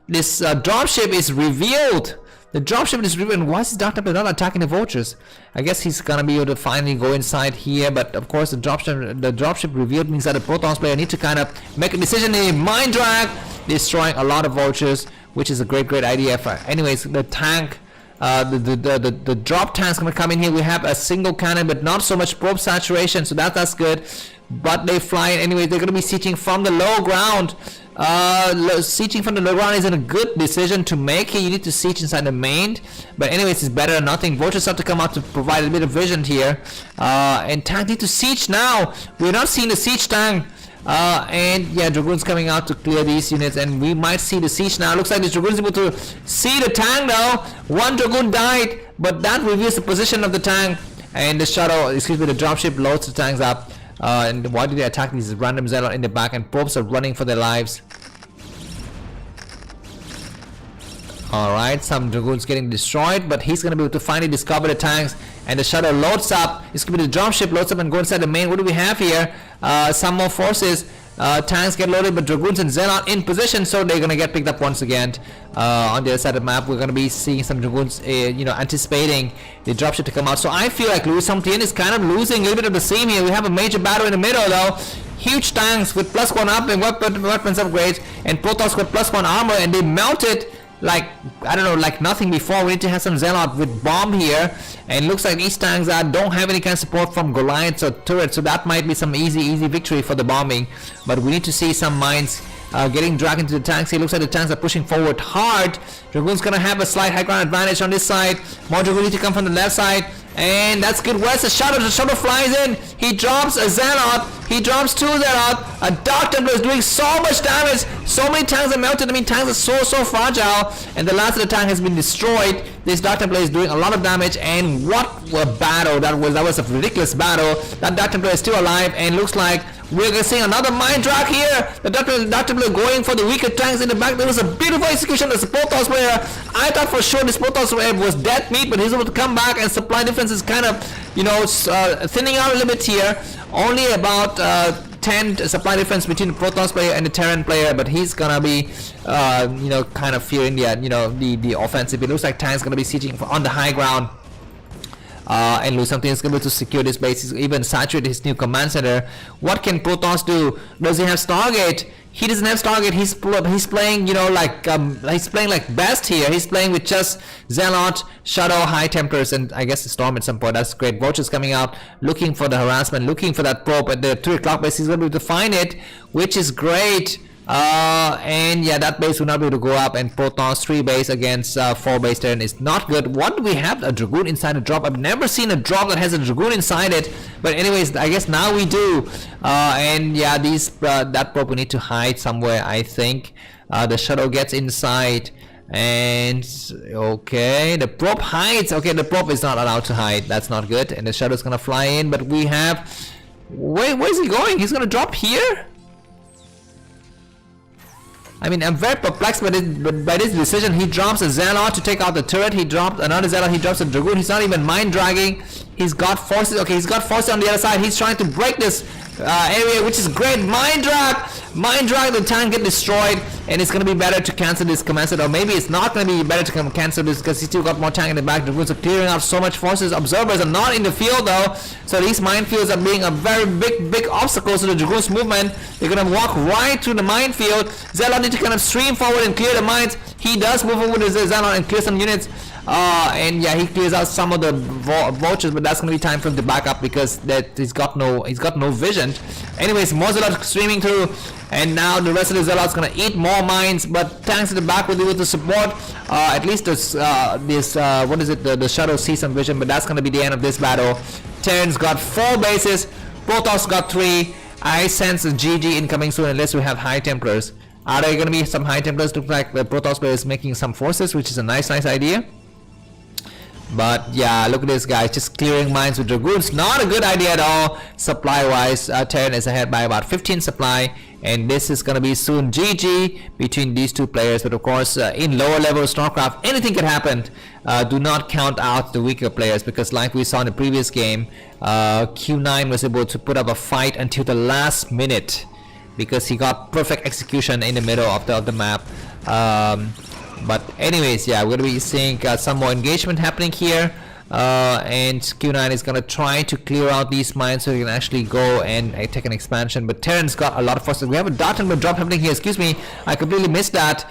[SPEAKER 2] dropship is revealed. The dropship is revealed. Why is Dark Templar not attacking the vultures? I guess he's gonna be able to finally go inside here, but of course the dropship revealed means that the Protoss player need to kind of make a decision. A mind drag, destroying a lot of vultures, which is a great idea. For anyways, the tank, the drop tank's gonna come in here. We have a single cannon, but not so much probe saturation, so that's good. But they fly in anyway. They're gonna be sieging from the low ground. Sieging from the low ground isn't a good decision to make here. You need to siege inside the main, but anyways, it's better than nothing. Vultures have to come out to provide a bit of vision here, and tank need to siege now. We're not seeing the siege tank, and yeah, Dragoon's coming out to clear these units, and we might see the siege now. Looks like the Dragoon's able to see the tank now. One Dragoon died, but that reveals the position of the tank, and the shuttle, excuse me, the dropship loads the tanks up. And why did they attack these random Zelle in the back, and probes are running for their lives. Alright, some Dragoons getting destroyed, but he's gonna be able to finally discover the tanks, and the shuttle loads up. It's gonna be the dropship loads up and go inside the main. What do we have here? Some more forces. Tanks get loaded, but Dragoons and Zelle are in position, so they're gonna get picked up once again. On the other side of the map, we're gonna be seeing some Dragoons, you know, anticipating the dropship to come out. So I feel like Luixongtien is kind of losing a little bit of the seam here. We have a major battle in the middle though. Huge tanks with +1 up and weapons upgrades, and Protoss with +1 armor, and they melted like, I don't know, like nothing before. We need to have some Zealot with bomb here, and looks like these tanks don't have any kind of support from Goliaths or turrets, so that might be some easy victory for the bombing. But we need to see some mines getting dragged into the tanks. It looks like the tanks are pushing forward hard. Dragoon's gonna have a slight high ground advantage on this side. More Dragoon need to come from the left side, and that's good. Where's the shuttle? The shuttle flies in. He drops a Zealot. He drops 2 Zealot. A Dark Templar is doing so much damage. So many tanks are melted. I mean, tanks are so fragile, and the last of the tank has been destroyed. This Dark Templar is doing a lot of damage, and what a battle that was! That was a ridiculous battle. That Dark Templar is still alive, and looks like we're gonna see another mind drag here. The Dark Templar going for the weaker tanks in the back. There was a beautiful execution of the Protoss player. I thought for sure this Protoss player was dead meat, but he's able to come back, and supply difference is kind of, you know, thinning out a little bit here. Only about 10 supply difference between the Protoss player and the Terran player, but he's gonna be, you know, kind of fearing the, you know, the offensive. It looks like tank's gonna be sieging on the high ground. And Luixongtien is able to secure this base. He's even saturated his new command center. What can Protoss do? Does he have Stargate? He doesn't have Stargate. He's playing, you know, like he's playing like best here. He's playing with just Zealot, Shadow, High Templars, and I guess the Storm at some point. That's great. Vultures coming out, looking for the harassment, looking for that probe at the 3 o'clock base. He's going to be able to find it, which is great. And yeah, that base will not be able to go up, and Protoss 3 base against 4 base Terran is not good. What do we have? A Dragoon inside a drop? I've never seen a drop that has a Dragoon inside it, but anyways, I guess now we do. And yeah, these that probe will need to hide somewhere, I think. The shuttle gets inside, and okay, the probe hides. Okay, the probe is not allowed to hide. That's not good, and the shuttle's gonna fly in, but we have, wait, where's he going? He's gonna drop here? I mean, I'm very perplexed by this decision. He drops a Zealot to take out the turret. He dropped another Zealot. He drops a Dragoon. He's not even mind dragging. He's got forces. Okay, he's got forces on the other side. He's trying to break this area, which is great. Mind drag, the tank get destroyed, and it's gonna be better to cancel this command set, or maybe it's not gonna be better to cancel this because he still got more tank in the back. The Dragoons are clearing out so much forces. Observers are not in the field though, so these minefields are being a very big obstacle to the Dragoons movement. They're gonna walk right through the minefield. Zelle need to kind of stream forward and clear the mines. He does move over with Zelle and clear some units. And yeah, he clears out some of the vultures, but that's gonna be time for him to back up because that he's got no vision. Anyways, more Zealots streaming through, and now the rest of the Zealots gonna eat more mines, but tanks in the back will be able to support. At least this what is it? The shuttle sees some vision, but that's gonna be the end of this battle. Terran's got 4 bases, Protoss got 3. I sense a GG incoming soon unless we have High Templars. Are there gonna be some High Templars? Look like the Protoss player is making some forces, which is a nice idea. But yeah, look at this guy, just clearing mines with Dragoons. Not a good idea at all. Supply wise, Terran is ahead by about 15 supply, and this is gonna be soon GG between these two players. But of course, in lower level Starcraft, anything can happen. Do not count out the weaker players, because like we saw in the previous game, Q9 was able to put up a fight until the last minute because he got perfect execution in the middle of the map. But anyways, yeah, we're gonna be seeing some more engagement happening here, and Q9 is gonna try to clear out these mines so he can actually go and take an expansion. But Terran's got a lot of forces. We have a dart and drop happening here. Excuse me, I completely missed that.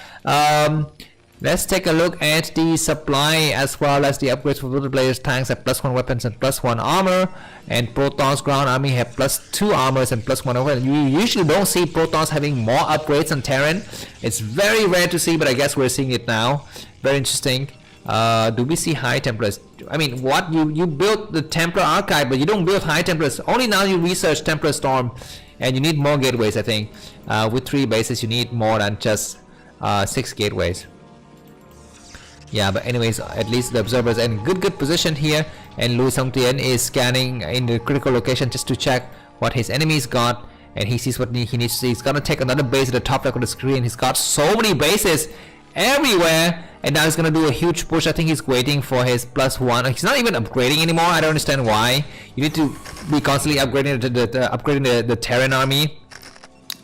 [SPEAKER 2] Let's take a look at the supply as well as the upgrades for the players. Tanks have +1 weapons and +1 armor, and Protoss ground army have +2 armors and +1 weapon. You usually don't see Protoss having more upgrades than Terran. It's very rare to see, but I guess we're seeing it now. Very interesting. Do we see High Templars? I mean, what, you built the Templar archive, but you don't build High Templars. Only now you research Templar Storm, and you need more gateways. I think with 3 bases you need more than just 6 gateways. Yeah, but anyways, at least the observers are in good position here, and Luixongtien is scanning in the critical location just to check what his enemies got, and he sees what he needs to see. He's gonna take another base at the top left of the screen. He's got so many bases everywhere, and now he's gonna do a huge push. I think he's waiting for his +1. He's not even upgrading anymore. I don't understand why. You need to be constantly upgrading the Terran army.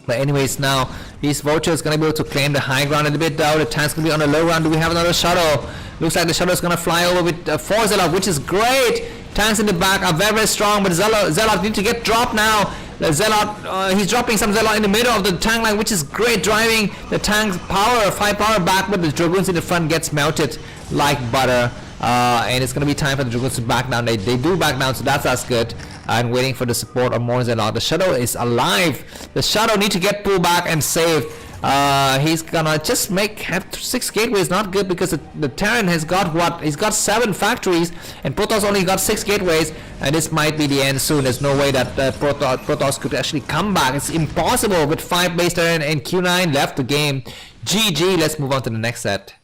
[SPEAKER 2] But anyways, now these vultures gonna be able to claim the high ground a little bit though. The tank's gonna be on the low ground. Do we have another shuttle? Looks like the shuttle is gonna fly over with 4 Zealot, which is great. Tanks in the back are very strong, but Zealot need to get dropped now. The Zealot, he's dropping some Zealot in the middle of the tank line, which is great, driving the tank's power, firepower back, but the Dragoons in the front gets melted like butter. And it's gonna be time for the Dragoons to back down. They do back down, so that's good. And waiting for the support of more Zealot. The shuttle is alive. The shuttle need to get pulled back and saved. He's gonna just have 6 gateways. Not good, because the Terran has got what? He's got 7 factories, and Protoss only got 6 gateways, and this might be the end soon. There's no way that Protoss could actually come back. It's impossible with 5 base Terran and Q9 left the game. GG. Let's move on to the next set.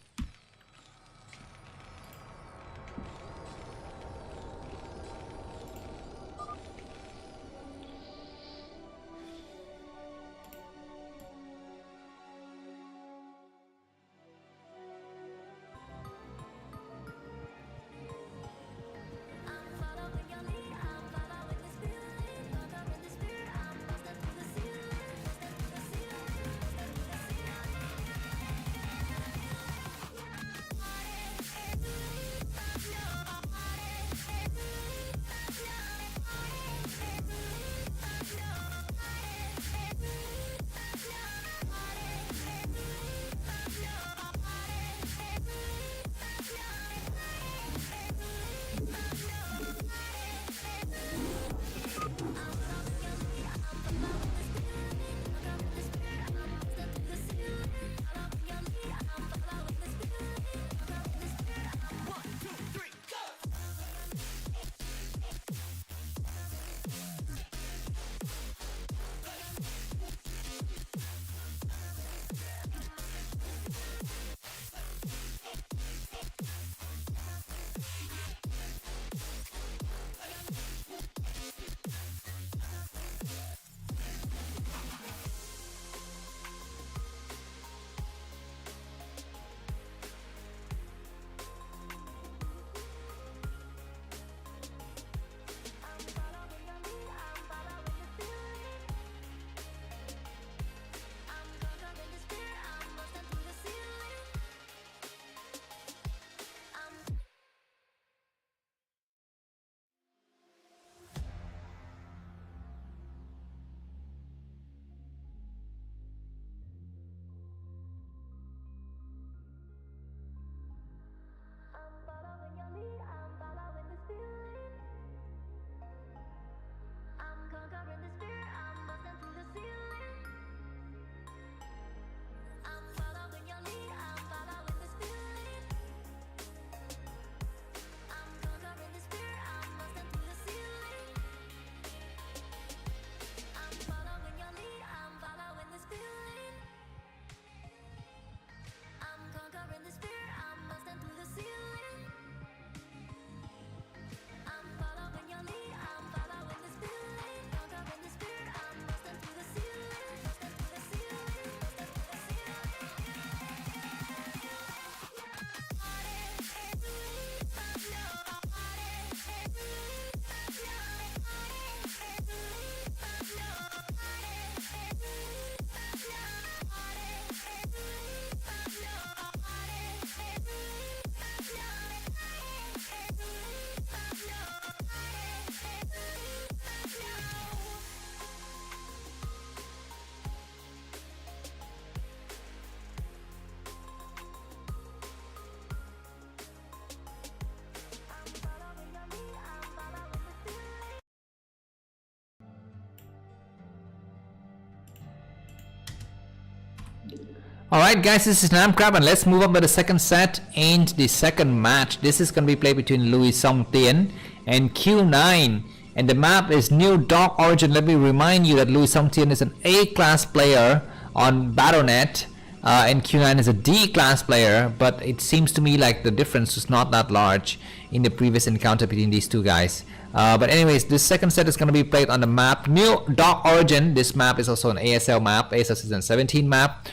[SPEAKER 2] Alright guys, this is Starcraft and let's move on to the second set and the second match. This is going to be played between Luixongtien and Q9 and the map is New Dark Origin. Let me remind you that Luixongtien is an A-class player on Battle.net and Q9 is a D-class player, but it seems to me like the difference was not that large in the previous encounter between these two guys. But anyways, this second set is going to be played on the map New Dark Origin. This map is also an ASL map, ASL Season 17 map.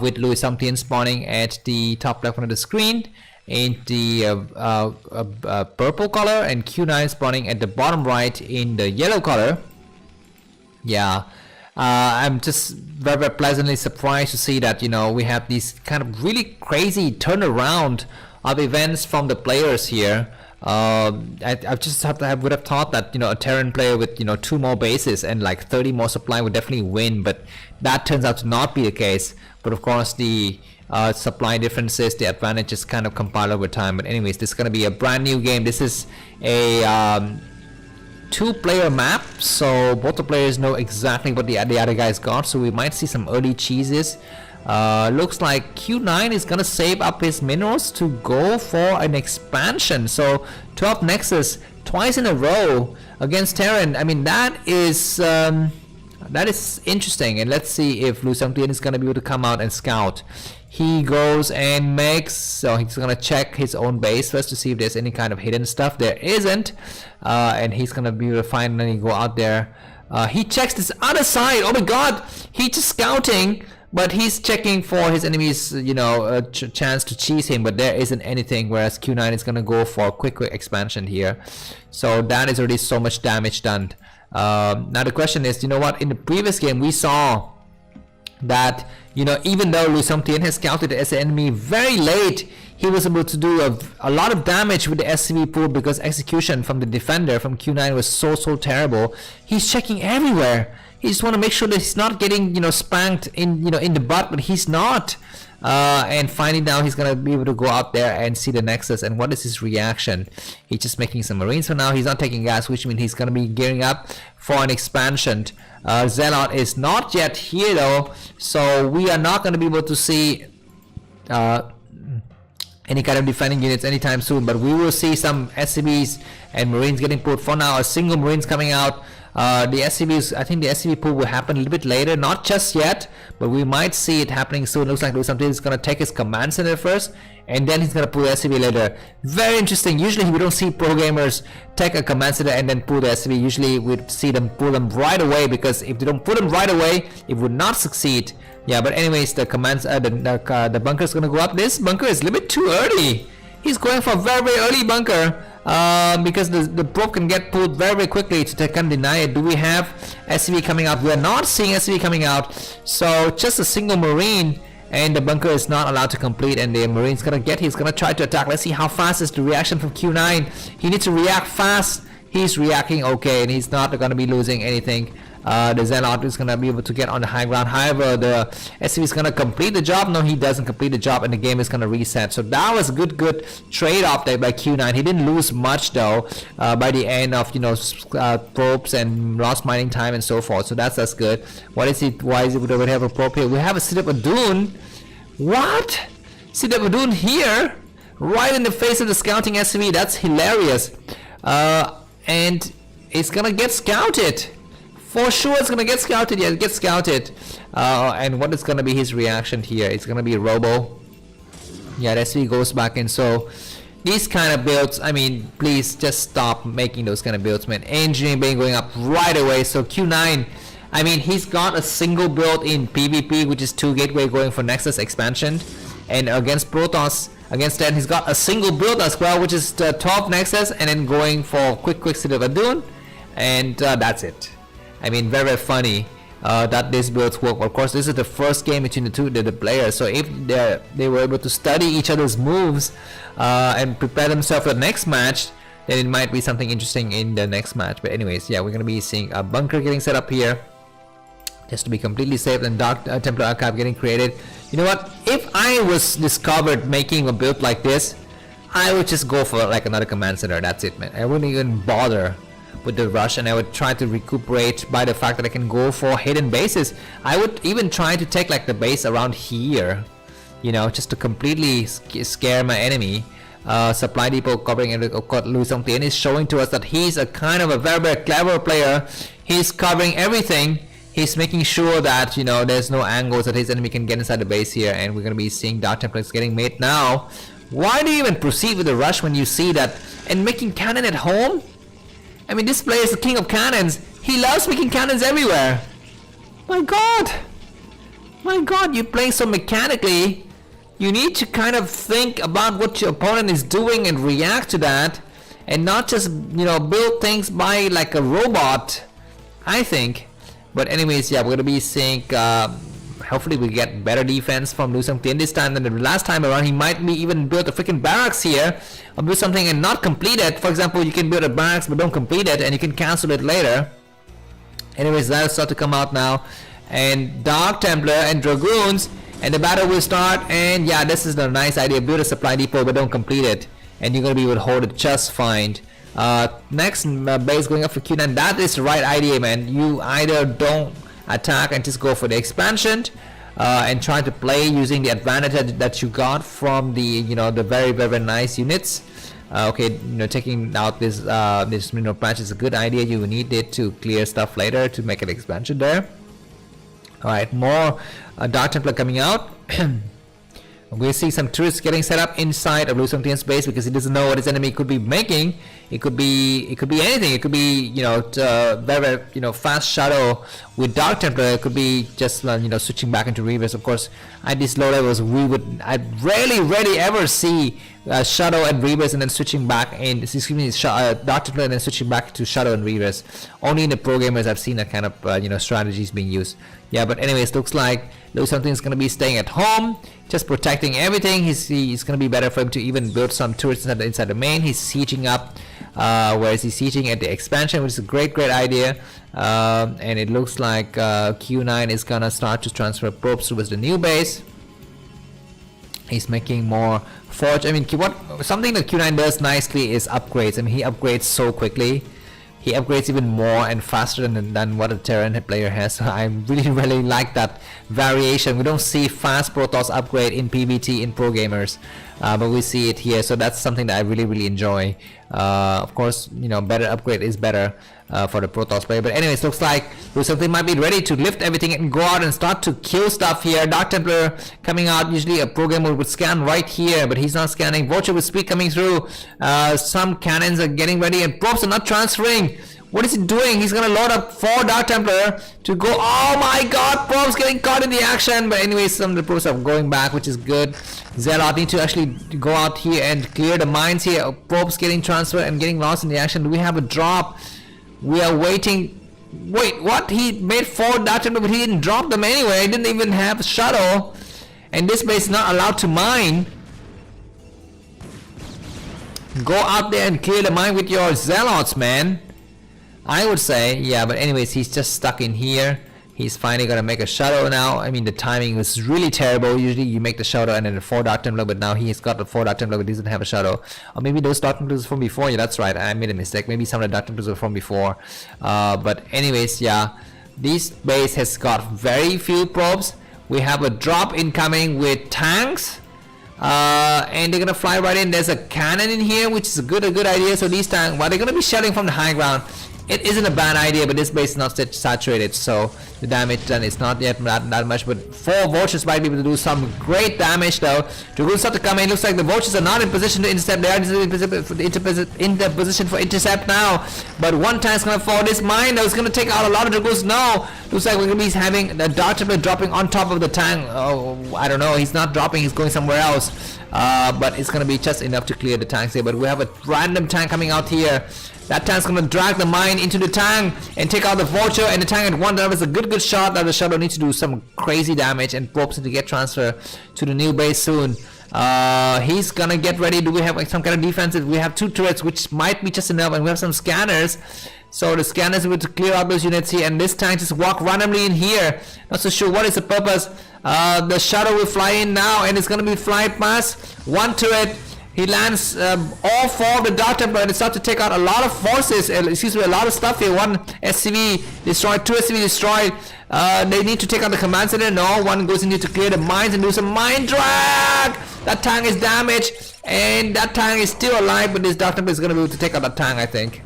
[SPEAKER 2] With Luixongtien spawning at the top left corner of the screen in the purple color and Q9 spawning at the bottom right in the yellow color. Yeah, I'm just very pleasantly surprised to see that, you know, we have these kind of really crazy turnaround of events from the players here. I would have thought that, you know, a Terran player with, you know, 2 more bases and like 30 more supply would definitely win, but that turns out to not be the case. But of course the supply differences, the advantages kind of compile over time. But anyways, this is going to be a brand new game. This is a 2-player map, so both the players know exactly what the other guys got, so we might see some early cheeses. Looks like Q9 is gonna save up his minerals to go for an expansion. So 12 Nexus twice in a row against Terran. I mean, that is interesting, and let's see if Luixongtien is gonna be able to come out and scout. He goes and makes, so he's gonna check his own base first to see if there's any kind of hidden stuff. There isn't, and he's gonna be able to finally go out there. He checks this other side. Oh my god, he's just scouting, but he's checking for his enemies, you know, a chance to cheese him, but there isn't anything, whereas Q9 is gonna go for a quick expansion here. So that is already so much damage done. Now the question is, you know what, in the previous game we saw that, you know, even though Luixongtien has scouted the enemy very late, he was able to do a lot of damage with the SCV pool because execution from the defender from Q9 was so terrible. He's checking everywhere. He just want to make sure that he's not getting, you know, spanked in, you know, in the butt, but he's not. And finally now he's gonna be able to go out there and see the Nexus. And what is his reaction? He's just making some Marines for now. He's not taking gas, which means he's gonna be gearing up for an expansion. Zelle is not yet here though, so we are not gonna be able to see any kind of defending units anytime soon, but we will see some SCVs and Marines getting put. For now, a single Marines coming out. The SCVs, I think the SCV pool will happen a little bit later, not just yet, but we might see it happening soon. Looks like Luixongtien is going to take his command center first, and then he's going to pull the SCV later. Very interesting. Usually we don't see pro gamers take a command center and then pull the SCV. Usually we'd see them pull them right away, because if they don't put them right away, it would not succeed. Yeah, but anyways, the commands, the bunker is going to go up. This bunker is a little bit too early. He's going for a very early bunker. Because the probe can get pulled very quickly to can deny it. Do we have SCV coming out? We're not seeing SCV coming out, so just a single Marine and the bunker is not allowed to complete, and the Marine's he's gonna try to attack. Let's see how fast is the reaction from Q9. He needs to react fast. He's reacting okay, and he's not gonna be losing anything. The Zelle is gonna be able to get on the high ground. However, the SCV is gonna complete the job. No, he doesn't complete the job, and the game is gonna reset. So that was a good trade-off there by Q9. He didn't lose much though by the end of, you know, probes and lost mining time and so forth. So that's good. What is it? Why is it we have a probe here? We have a sit-up a dune. What? Sit-up a dune here, right in the face of the scouting SCV. That's hilarious. And it's gonna get scouted. For sure it's gonna get scouted. Yeah, it gets scouted. And what is gonna be his reaction here? It's gonna be Robo. Yeah, the SCV goes back in. So these kind of builds, I mean, please just stop making those kind of builds, man. Engineering being going up right away. So Q9, I mean, he's got a single build in PvP, which is 2 gateway going for Nexus expansion, and against Protoss, against that he's got a single build as well, which is the 12 Nexus, and then going for quick sit of a dune, and that's it. I mean, very funny that these builds work. Of course, this is the first game between the players, so if they were able to study each other's moves and prepare themselves for the next match, then it might be something interesting in the next match. But anyways, yeah, we're gonna be seeing a bunker getting set up here just to be completely safe, and Dark Templar Archive getting created. You know what, if I was discovered making a build like this, I would just go for like another command center. That's it, man. I wouldn't even bother with the rush, and I would try to recuperate by the fact that I can go for hidden bases. I would even try to take like the base around here, you know, just to completely scare my enemy. Supply depot covering Luixongtien is showing to us that he's a kind of a very, very clever player. He's covering everything. He's making sure that, you know, there's no angles that his enemy can get inside the base here, and we're going to be seeing Dark Templars getting made now. Why do you even proceed with the rush when you see that? And making cannon at home? I mean, this player is the king of cannons. He loves making cannons everywhere. My god! My god, you're playing so mechanically. You need to kind of think about what your opponent is doing and react to that, and not just, you know, build things by like a robot, I think. But anyways, yeah, we're gonna be seeing hopefully we get better defense from Luixongtien this time than the last time around. He might be even build a freaking barracks here, or build something and not complete it. For example, you can build a barracks but don't complete it, and you can cancel it later. Anyways, that'll start to come out now, and Dark Templar and Dragoons, and the battle will start. And yeah, this is a nice idea. Build a supply depot but don't complete it, and you're gonna be able to hold it just fine. Next base going up for Q9. That is the right idea, man. You either don't attack and just go for the expansion, and try to play using the advantage that you got from the, you know, the very, very nice units. Okay, you know, taking out this you know, patch is a good idea. You need it to clear stuff later to make an expansion there. All right, more Dark Templar coming out. We see some turrets getting set up inside of Luixongtien's base because he doesn't know what his enemy could be making. It could be anything. It could be, you know, very, you know, fast shadow with Dark Templar. It could be just, you know, switching back into Reavers. Of course, at these low levels, I rarely ever see Shadow and Reavers and then switching back in. Excuse me, Dark Templar and then switching back to Shadow and Reavers. Only in the pro gamers I've seen that kind of you know, strategies being used. Yeah, but anyways, looks like Luixongtien is going to be staying at home, just protecting everything. He's going to be better for him to even build some turrets inside the main. He's sieging up. Where is he sieging at the expansion, which is a great idea. And it looks like Q9 is gonna start to transfer probes towards the new base. He's making more forge. I mean, something that Q9 does nicely is upgrades. I mean, he upgrades so quickly. He upgrades even more and faster than what a Terran player has. So I really like that variation. We don't see fast Protoss upgrade in PvT in pro gamers, but we see it here. So that's something that I really enjoy. Of course, you know, better upgrade is better for the Protoss player. But anyways, looks like Luixongtien might be ready to lift everything and go out and start to kill stuff here. Dark Templar coming out. Usually a pro gamer would scan right here, but he's not scanning. Vulture with speed coming through. Some cannons are getting ready, and probes are not transferring. What is he doing? He's gonna load up 4 Dark Templar to go. Oh my god, probes getting caught in the action. But anyways, some of the probes are going back, which is good. Zelle need to actually go out here and clear the mines here. Probes getting transferred and getting lost in the action. Do we have a drop? We are waiting. Wait, what? He made 4 Dark Templar, but he didn't drop them anyway. He didn't even have a shuttle. And this base is not allowed to mine. Go out there and clear the mine with your Zealots, man. I would say, yeah, but anyways, he's just stuck in here. He's finally gonna make a shuttle now. I mean, the timing was really terrible. Usually you make the shuttle and then the 4 Dark Templar, but now he's got the 4 Dark Templar but he doesn't have a shuttle. Or maybe those Dark Templars from before. Yeah, that's right, I made a mistake. Maybe some of the Dark Templars were from before. But anyways, yeah, this base has got very few probes. We have a drop incoming with tanks. And they're gonna fly right in. There's a cannon in here, which is a good idea. So these tanks, well, they're gonna be shelling from the high ground. It isn't a bad idea, but this base is not saturated, so the damage done is not yet that much. But 4 vultures might be able to do some great damage, though. Dragoons start to come in. Looks like the vultures are not in position to intercept. They are in the position for intercept now. But one tank's gonna fall. This mine though is gonna take out a lot of Dragoons. No, looks like we're gonna be having the Dark Templar dropping on top of the tank. Oh, I don't know. He's not dropping. He's going somewhere else. But it's gonna be just enough to clear the tanks here. But we have a random tank coming out here. That tank's gonna drag the mine into the tank and take out the vulture, and the tank at one level is a good shot. That the shuttle needs to do some crazy damage, and probes need to get transferred to the new base soon. He's gonna get ready. Do we have like some kind of defensive? We have 2 turrets, which might be just enough, and we have some scanners. So the scanners will clear out those units here, and this tank just walk randomly in here. Not so sure what is the purpose. The shuttle will fly in now, and it's gonna be flying past 1 turret. He lands all 4 of the Dark Templar and starts to take out a lot of forces, excuse me, a lot of stuff here. 1 SCV destroyed, 2 SCV destroyed. They need to take out the command center. No, 1 goes in here to clear the mines and do some mine drag. That tank is damaged, and that tank is still alive, but this Dark Templar is going to be able to take out that tank, I think.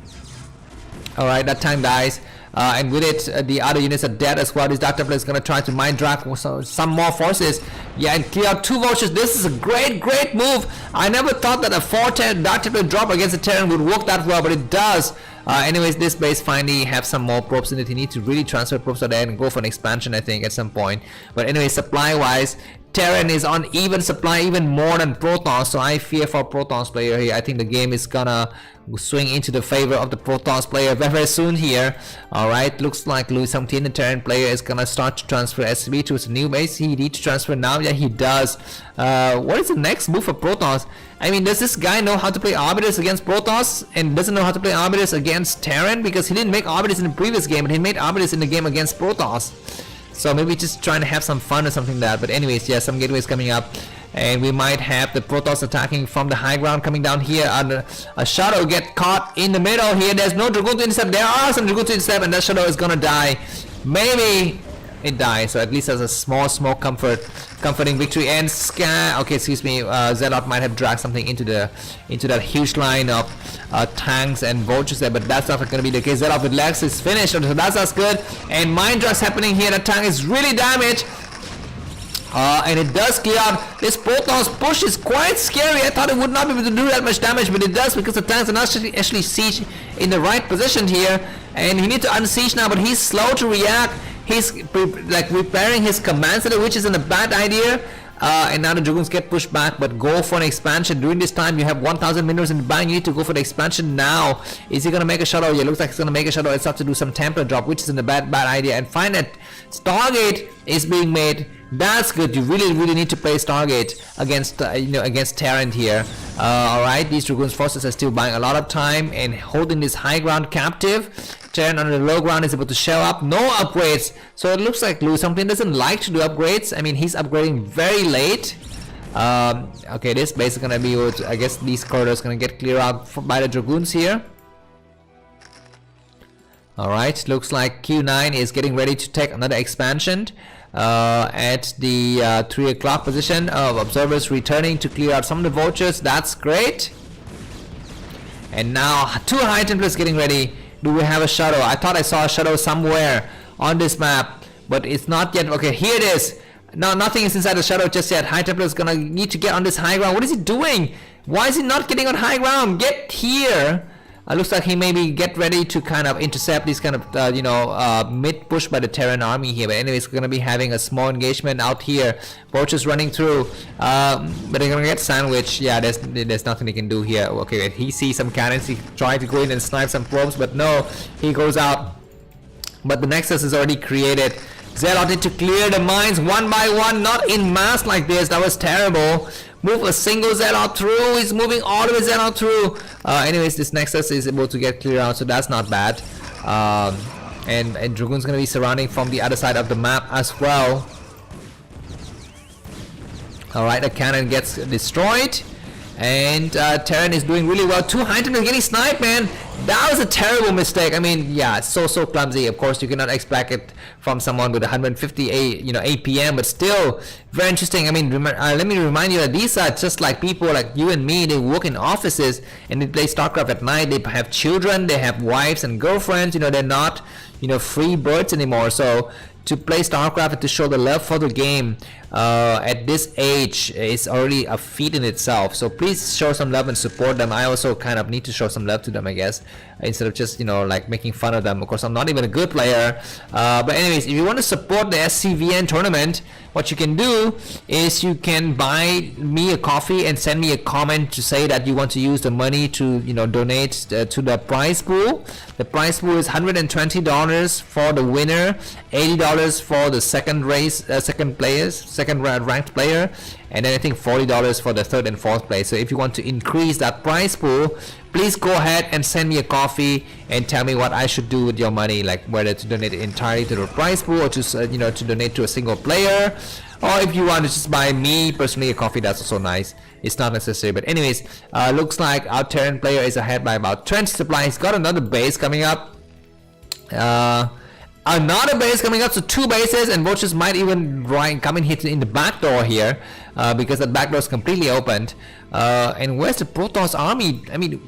[SPEAKER 2] Alright, that tank dies. And with it, the other units are dead as well. This Dark Templar is going to try to mind drag some more forces. Yeah, and clear out 2 vultures. This is a great move. I never thought that a 4-10 Dark Templar drop against a Terran would work that well, but it does. Anyways, this base finally have some more probes in it. You need to really transfer probes to there and go for an expansion, I think, at some point. But anyway, supply-wise, Terran is on even supply, even more than Protons, so I fear for Protons player here. I think the game is gonna swing into the favor of the Protons player very soon here. Alright, looks like Luixongtien, the Terran player, is gonna start to transfer SCV to his new base. He needs to transfer now. Yeah, he does. What is the next move for Protons? I mean, does this guy know how to play Arbiters against Protons and doesn't know how to play Arbiters against Terran? Because he didn't make Arbiters in the previous game, but he made Arbiters in the game against Protons. So maybe just trying to have some fun or something like that. But anyways, yeah, some gateways coming up, and we might have the Protoss attacking from the high ground coming down here. A Shadow get caught in the middle here. There's no Dragoon to intercept. There are some Dragoon to intercept, and that Shadow is gonna die. Maybe it dies. So at least there's a small comforting victory. And okay, excuse me, Zealot might have dragged something into that huge line of tanks and vultures there, but that's not going to be the case. Zealot with legs is finished, so that's good. And mind drags happening here. The tank is really damaged. And it does clear out. This Proton's push is quite scary. I thought it would not be able to do that much damage, but it does because the tanks are not actually siege in the right position here. And he needs to unsiege now, but he's slow to react. He's like repairing his command center, which isn't a bad idea. And now the Dragoons get pushed back, but go for an expansion. During this time, you have 1,000 minerals in the bank. You need to go for the expansion now. Is he gonna make a Shadow? Yeah, looks like he's gonna make a Shadow. It's up to do some Templar drop, which isn't a bad idea. And find that Stargate is being made. That's good. You really need to play Stargate against against Terran here. Alright, these Dragoons forces are still buying a lot of time and holding this high ground captive. Terran on the low ground is able to show up. No upgrades. So it looks like Luixongtien doesn't like to do upgrades. I mean, he's upgrading very late. Okay, this base is gonna be, I guess these corridors gonna get cleared out by the Dragoons here. Alright, looks like Q9 is getting ready to take another expansion. At the 3 o'clock position of observers returning to clear out some of the vultures. That's great. And now 2 High Templars getting ready. Do we have a Shadow? I thought I saw a Shadow somewhere on this map, but it's not yet. Okay, here it is. No, nothing is inside the Shadow just yet. High Templar is gonna need to get on this high ground. What is he doing? Why is he not getting on high ground? Get here. Looks like he maybe get ready to kind of intercept these kind of mid push by the Terran army here. But anyways, we're gonna be having a small engagement out here. Vultures running through, but they're gonna get sandwiched. Yeah, there's nothing they can do here. Okay, he sees some cannons. He tried to go in and snipe some probes, but no, he goes out. But the Nexus is already created. Zealot need to clear the mines one by one, not in mass like this. That was terrible. Move a single Zealot through. He's moving all of his Zealot through. Anyways, this Nexus is able to get cleared out, so that's not bad. And Dragoon's gonna be surrounding from the other side of the map as well. Alright, the cannon gets destroyed. And Terran is doing really well. 2 High Templars getting sniped, man. That was a terrible mistake. I mean, yeah, it's so clumsy. Of course, you cannot expect it from someone with 150 APM, but still very interesting. I mean, let me remind you that these are just like people like you and me. They work in offices and they play Starcraft at night. They have children, they have wives and girlfriends. They're not free birds anymore. So to play Starcraft and to show the love for the game at this age is already a feat in itself. So please show some love and support them. I also kind of need to show some love to them, I guess, instead of just like making fun of them. Of course, I'm not even a good player, but anyways, if you want to support the SCVN tournament, what you can do is you can buy me a coffee and send me a comment to say that you want to use the money to donate to the prize pool. The prize pool is $120 for the winner, $80 for the second ranked player, and then I think $40 for the 3rd and 4th place. So if you want to increase that prize pool, please go ahead and send me a coffee and tell me what I should do with your money, like whether to donate it entirely to the prize pool or to to donate to a single player, or if you want to just buy me personally a coffee, that's also nice. It's not necessary, but anyways, looks like our Terran player is ahead by about 20 supply. He's got another base coming up. Another base coming up, so 2 bases, and Vultures might even come in hit in the back door here, because the back door is completely opened. And where's the Protoss army? I mean,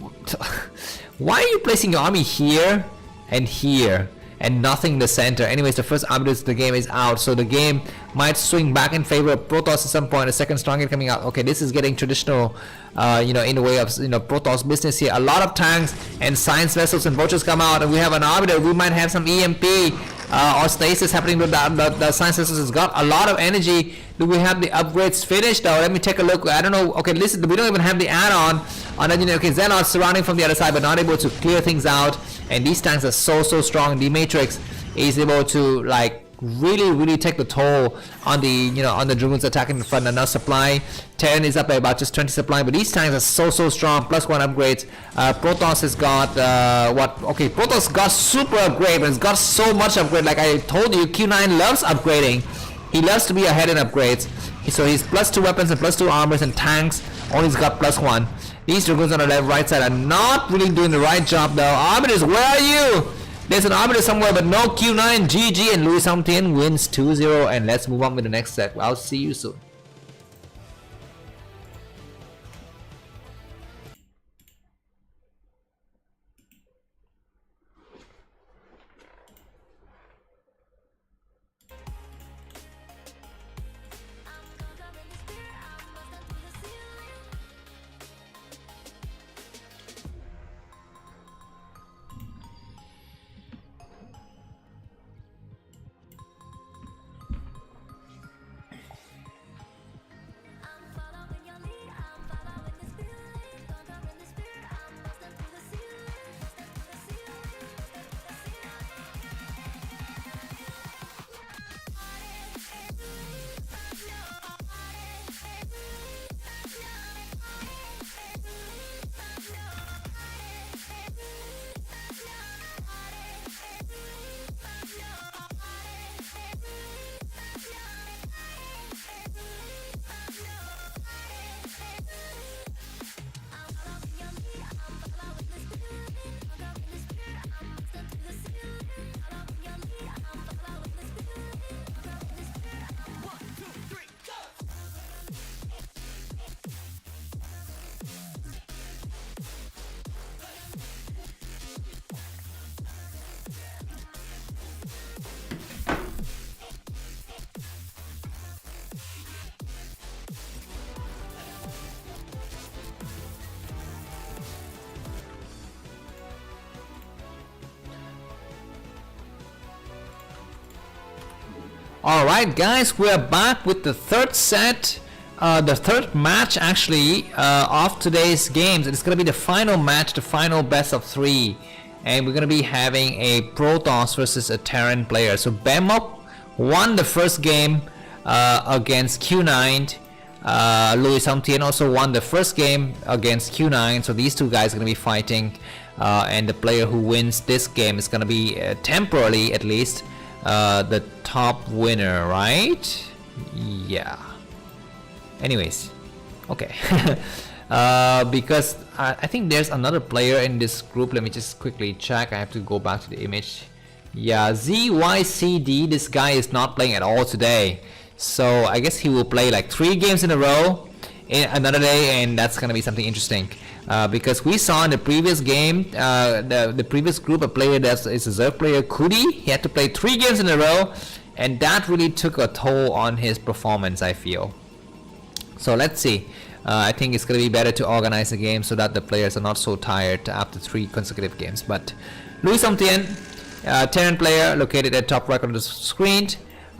[SPEAKER 2] why are you placing your army here and nothing in the center? Anyways, the first arbiters of the game is out, so the game might swing back in favor of Protoss at some point. A second Stargate coming out. Okay, this is getting traditional, in the way of Protoss business here. A lot of tanks and science vessels and vultures come out, and we have an arbiter. We might have some EMP or stasis happening with the science vessels. Has got a lot of energy. Do we have the upgrades finished though? Let me take a look. I don't know. Okay, listen, we don't even have the add-on on that. Okay, Xenon surrounding from the other side, but not able to clear things out. And these tanks are so strong. The Matrix is able to like really take the toll on the on the Dragoons attacking the front. Enough supply. Terran is up by about just 20 supply, but these tanks are so strong. +1 upgrades. Protoss has got Okay, Protoss got super upgrade, but it's got so much upgrade. Like I told you, Q9 loves upgrading. He loves to be ahead in upgrades. So he's +2 weapons and +2 armors, and tanks only's got +1. These Dragoons on the left right side are not really doing the right job though. Arbiters, where are you? There's an arbiter somewhere, but no Q9. GG, and Luixongtien wins 2-0, and let's move on with the next set. I'll see you soon. Alright guys, we're back with the third set, the third match actually of today's games. It's going to be the final match, the final best of 3, and we're going to be having a Protoss versus a Terran player. So Bemoc won the first game against Q9. Luixongtien also won the first game against Q9, so these two guys are going to be fighting, and the player who wins this game is going to be temporarily at least the top winner, right? Yeah. Anyways, okay. Because I think there's another player in this group. Let me just quickly check. I have to go back to the image. Yeah, ZYCD, this guy is not playing at all today, so I guess he will play like 3 games in a row in another day, and that's gonna be something interesting. Because we saw in the previous game, the previous group, a player that is a Zerg player, Kudi, he had to play 3 games in a row, and that really took a toll on his performance, I feel. So let's see. I think it's going to be better to organize the game so that the players are not so tired after 3 consecutive games. But Luixongtien, Terran player, located at top right on the screen,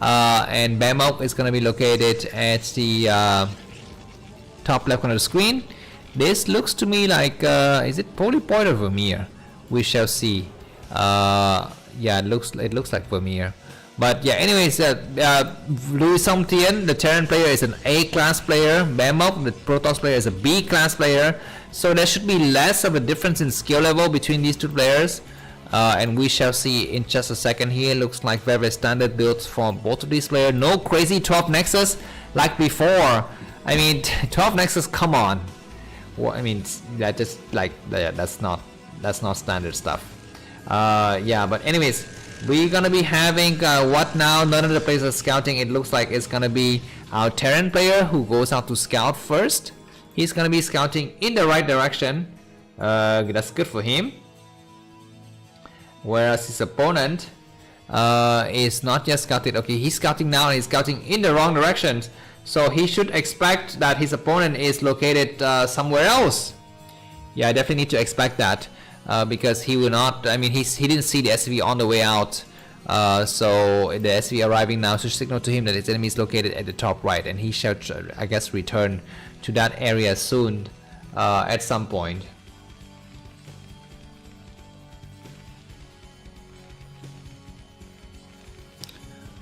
[SPEAKER 2] and Bemoc is going to be located at the top left corner of the screen. This looks to me like, is it Polypoid or Vermeer? We shall see. Yeah, it looks like Vermeer. But yeah, anyways, Luixongtien, the Terran player, is an A-class player. Bemoc, the Protoss player, is a B-class player. So there should be less of a difference in skill level between these two players. And we shall see in just a second here. Looks like very standard builds for both of these players. No crazy 12 Nexus like before. I mean, 12 Nexus, come on. Well, I mean, that just like that's not standard stuff. Yeah, but anyways, we're gonna be having what now? None of the players are scouting. It looks like it's gonna be our Terran player who goes out to scout first. He's gonna be scouting in the right direction. That's good for him. Whereas his opponent is not yet scouted. Okay, he's scouting now and he's scouting in the wrong direction. So he should expect that his opponent is located somewhere else. Yeah, I definitely need to expect that. Because he will not, I mean, he didn't see the SCV on the way out, so the SCV arriving now should signal to him that his enemy is located at the top right, and he shall, I guess, return to that area soon at some point.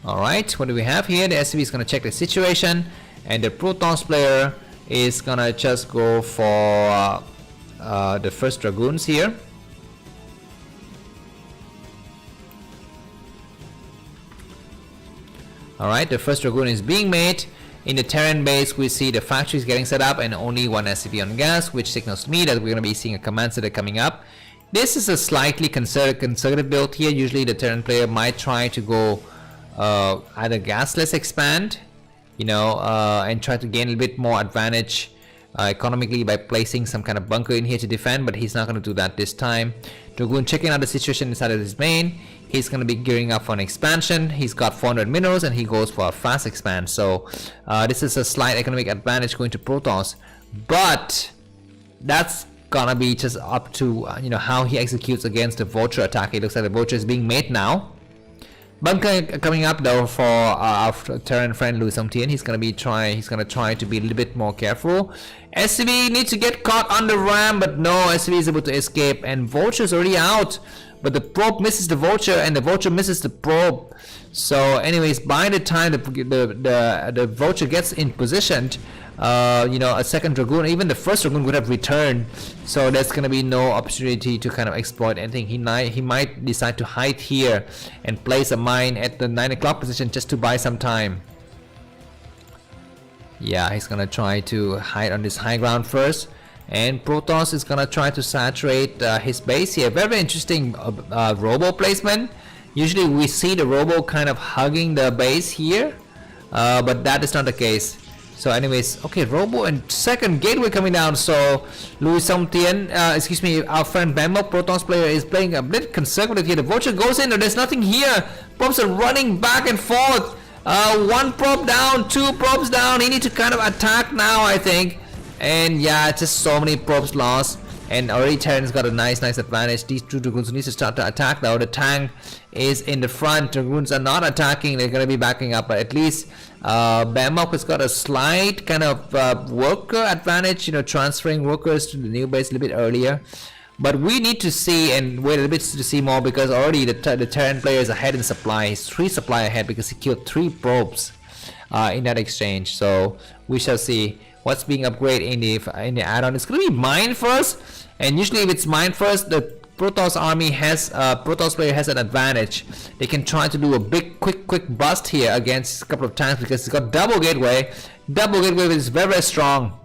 [SPEAKER 2] Alright, what do we have here? The SCV is going to check the situation, and the Protoss player is going to just go for the first Dragoons here. Alright, the first Dragoon is being made. In the Terran base, we see the factories getting set up and only one SCV on gas, which signals to me that we're going to be seeing a command center coming up. This is a slightly conservative build here. Usually the Terran player might try to go either gasless expand, you know, and try to gain a bit more advantage economically by placing some kind of bunker in here to defend, but he's not going to do that this time. Dragoon checking out the situation inside of his main. He's going to be gearing up for an expansion. He's got 400 minerals and he goes for a fast expand. So this is a slight economic advantage going to Protoss, but that's gonna be just up to you know, how he executes against the Vulture attack. It looks like the Vulture is being made now. Bunker coming up though for our Terran friend Luixongtien. He's gonna try to be a little bit more careful. SCV needs to get caught on the ram, but no, SCV is able to escape, and Vulture's already out. But the probe misses the Vulture, and the Vulture misses the probe. So, anyways, by the time the Vulture gets in position, you know, a second Dragoon, even the first Dragoon would have returned. So there's gonna be no opportunity to kind of exploit anything. He might decide to hide here and place a mine at the 9 o'clock position just to buy some time. Yeah, he's gonna try to hide on this high ground first. And Protoss is gonna try to saturate his base here. Very interesting robo placement. Usually we see the robo kind of hugging the base here, but that is not the case. So anyways, okay, robo and second gateway coming down. So Luixongtien, excuse me, our friend Bemoc, Protoss player, is playing a bit conservative here. The Vulture goes in, there's nothing here. Probes are running back and forth. One probe down, 2 probes down. He needs to kind of attack now, I think. And yeah, just so many probes lost, and already Terran's got a nice advantage. These 2 Dragoons need to start to attack now. The tank is in the front. Dragoons are not attacking, they're gonna be backing up, but at least Bemoc has got a slight kind of worker advantage, you know, transferring workers to the new base a little bit earlier. But we need to see and wait a little bit to see more, because already the Terran player is ahead in supply. He's 3 supply ahead because he killed 3 probes in that exchange. So we shall see what's being upgraded in the add-on. It's gonna be mine first, and usually if it's mine first, the Protoss army has Protoss player has an advantage. They can try to do a big quick bust here against a couple of tanks because it's got double gateway. Double gateway is very strong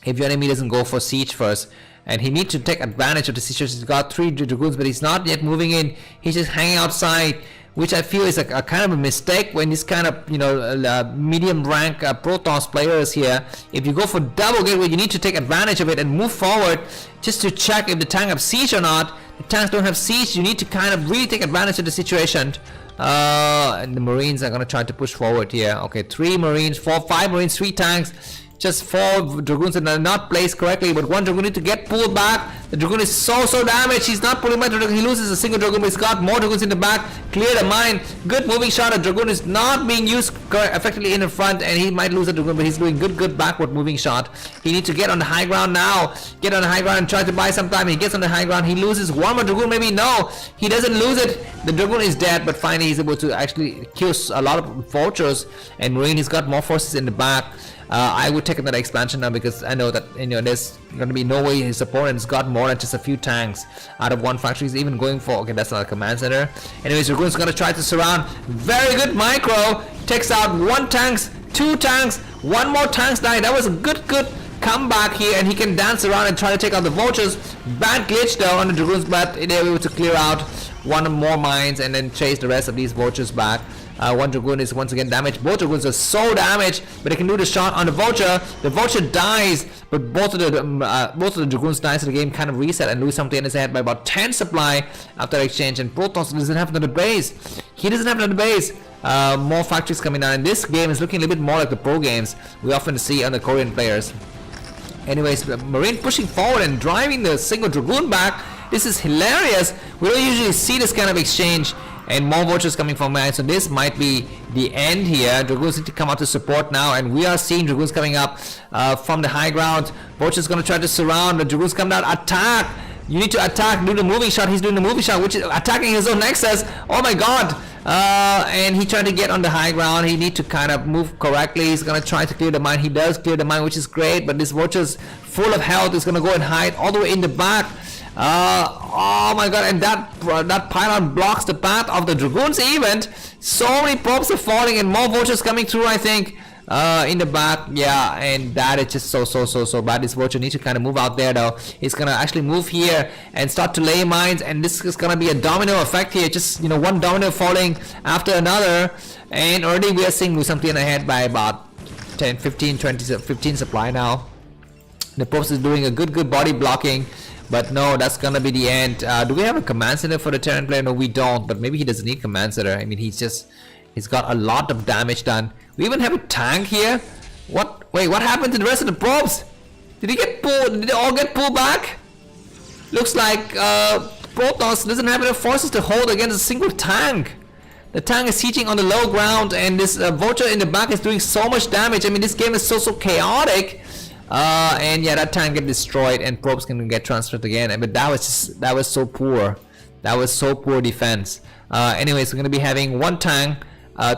[SPEAKER 2] if your enemy doesn't go for siege first, and he needs to take advantage of the situation. He's got 3 Dragoons, but he's not yet moving in. He's just hanging outside, which I feel is a kind of a mistake when this kind of, you know, medium rank Protoss players here. If you go for double gateway, you need to take advantage of it and move forward just to check if the tank have siege or not. The tanks don't have siege, you need to kind of really take advantage of the situation. And the Marines are going to try to push forward here. Okay, 3 Marines, 5 Marines, 3 tanks. Just 4 Dragoons that are not placed correctly, but 1 Dragoon need to get pulled back. The Dragoon is so damaged. He's not pulling back the Dragoon. He loses a single Dragoon, but he's got more Dragoons in the back. Clear the mine. Good moving shot. The Dragoon is not being used effectively in the front, and he might lose the Dragoon, but he's doing good backward moving shot. He needs to get on the high ground now. Get on the high ground and try to buy some time. He gets on the high ground. He loses one more Dragoon, maybe. No, he doesn't lose it. The Dragoon is dead, but finally he's able to actually kill a lot of vultures. And Marine, he's got more forces in the back. I would take another expansion now because I know that there's going to be no way his opponent's got more than just a few tanks out of one factory. He's even going for, okay, that's not a command center. Anyways, Dragoon's going to try to surround. Very good micro. Takes out 1 tank, 2 tanks, 1 more tanks dying. That was a good comeback here, and he can dance around and try to take out the vultures. Bad glitch though on the Dragoons, but they're able to clear out 1 more mines and then chase the rest of these vultures back. 1 Dragoon is once again damaged. Both Dragoons are so damaged, but they can do the shot on the vulture. The vulture dies, but both of the Dragoons die, so the game kind of reset, and Luixongtien is ahead by about 10 supply after exchange. And Protoss doesn't have another base. He doesn't have another base. More factories coming down, and this game is looking a little bit more like the pro games we often see on the Korean players. Anyways, Marine pushing forward and driving the single Dragoon back. This is hilarious. We don't usually see this kind of exchange. And more vultures coming from mine, so this might be the end here. Dragoons need to come out to support now, and we are seeing Dragoons coming up from the high ground. Vulture's gonna try to surround. The Dragoons come down. Attack! You need to attack. Do the moving shot. He's doing the moving shot, which is attacking his own nexus. Oh my god! And he tried to get on the high ground. He needs to kind of move correctly. He's gonna try to clear the mine. He does clear the mine, which is great. But this vulture's full of health. Is gonna go and hide all the way in the back. Oh my god, and that pylon blocks the path of the Dragoons event. So many probes are falling and more vultures coming through, I think, in the back. Yeah, and that is just so bad. This vulture needs to kind of move out there though. He's gonna actually move here and start to lay mines, and this is gonna be a domino effect here. Just, one domino falling after another, and already we are seeing something ahead by about 10, 15, 20, 15 supply now. The probes is doing a good body blocking. But no, that's gonna be the end. Do we have a command center for the Terran player? No, we don't. But maybe he doesn't need command center. I mean, he's got a lot of damage done. We even have a tank here. What? Wait, what happened to the rest of the probes? Did he get pulled? Did they all get pulled back? Looks like Protoss doesn't have enough forces to hold against a single tank. The tank is sieging on the low ground, and this vulture in the back is doing so much damage. I mean, this game is so chaotic. And yeah, that tank get destroyed, and probes can get transferred again. But that was so poor. That was so poor defense. Anyways, we're gonna be having 1 tank,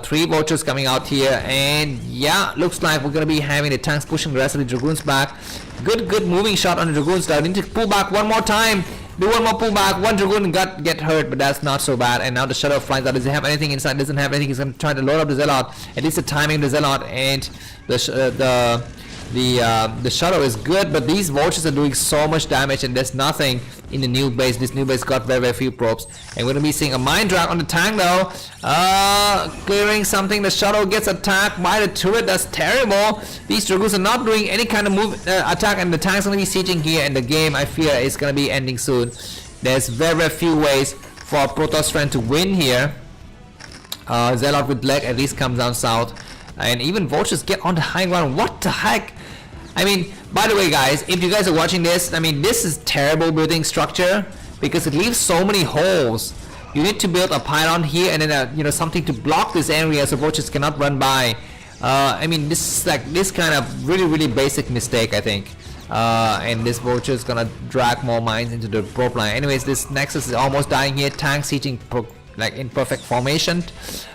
[SPEAKER 2] 3 vultures coming out here, and yeah, looks like we're gonna be having the tanks pushing the rest of the Dragoons back. Good moving shot on the Dragoons. I need to pull back 1 more time. Do 1 more pull back. 1 Dragoon get hurt, but that's not so bad. And now the Shadow flies out. Does he have anything inside? Doesn't have anything. He's gonna try to load up the Zealot. At least the timing of the Zealot, and the Shadow is good, but these vultures are doing so much damage, and there's nothing in the new base. This new base got very few probes, and we're gonna be seeing a mine drag on the tank though. Clearing something. The Shadow gets attacked by the turret. That's terrible. These Dragoons are not doing any kind of attack, and the tank's gonna be sieging here, and the game, I fear, is gonna be ending soon. There's very few ways for Protoss friend to win here. Zealot with leg at least comes down south, and even vultures get on the high ground. What the heck? I mean, by the way guys, if you guys are watching this, I mean, this is terrible building structure because it leaves so many holes. You need to build a pylon here, and then something to block this area so vultures cannot run by. I mean, this is like this kind of really basic mistake, I think. And this vulture is gonna drag more mines into the probe line. Anyways, this Nexus is almost dying here. Tank sieging like in perfect formation.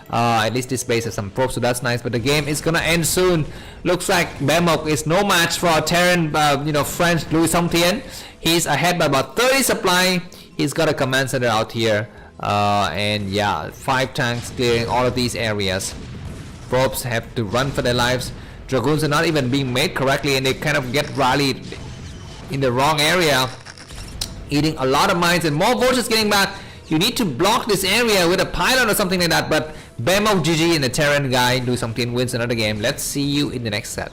[SPEAKER 2] At least this base has some probes, so that's nice, but the game is gonna end soon. Looks like Bemoc is no match for our Terran French Luixongtien. He's ahead by about 30 supply. He's got a command center out here, and yeah, 5 tanks clearing all of these areas. Probes have to run for their lives. Dragoons are not even being made correctly, and they kind of get rallied in the wrong area, eating a lot of mines, and more vultures getting back. You need to block this area with a pylon or something like that, but Bemoc GG, and the Terran guy Luixongtien wins another game. Let's see you in the next set.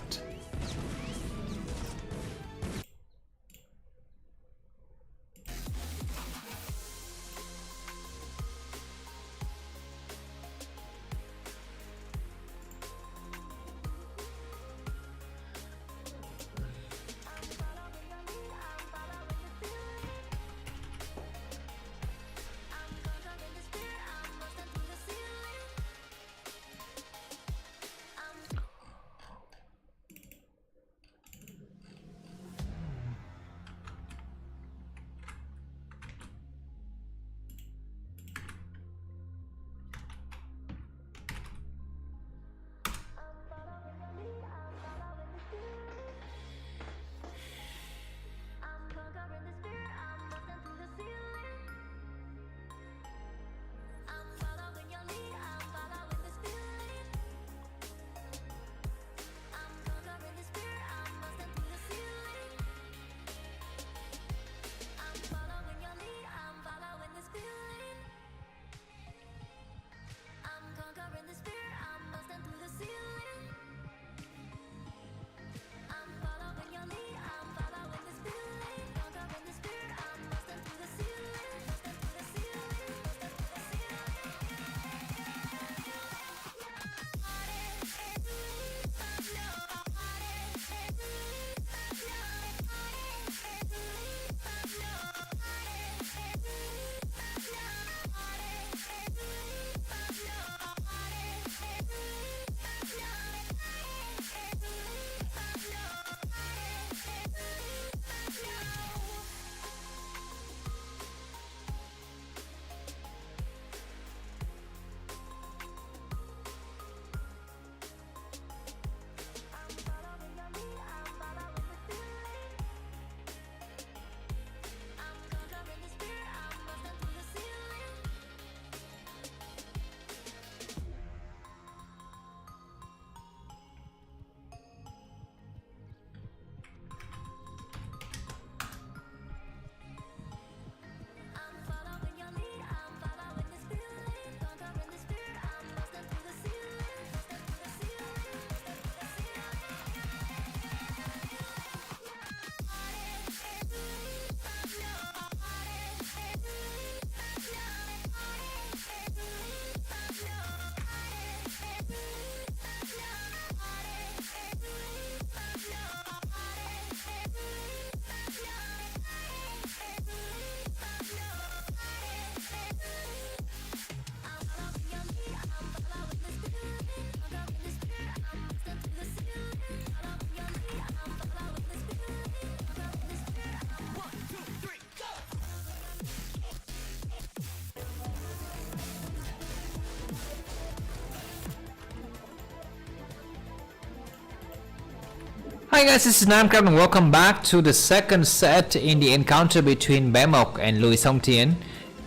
[SPEAKER 2] Hi guys, this is Starcraft and welcome back to the second set in the encounter between Bemoc and Luixongtien.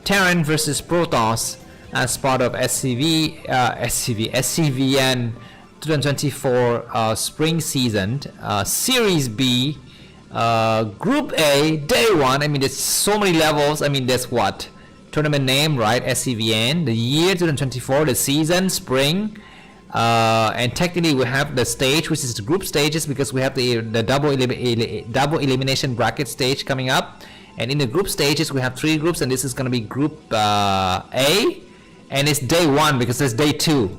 [SPEAKER 2] Terran versus Protoss as part of SCVN 2024 spring season, Series B, Group A, Day 1. I mean, there's so many levels. I mean, there's what? Tournament name, right? SCVN, the year 2024, the season, spring. And technically we have the stage, which is the group stages, because we have the double elimination bracket stage coming up. And in the group stages we have 3 groups, and this is going to be group A, and it's day 1 because there's day 2.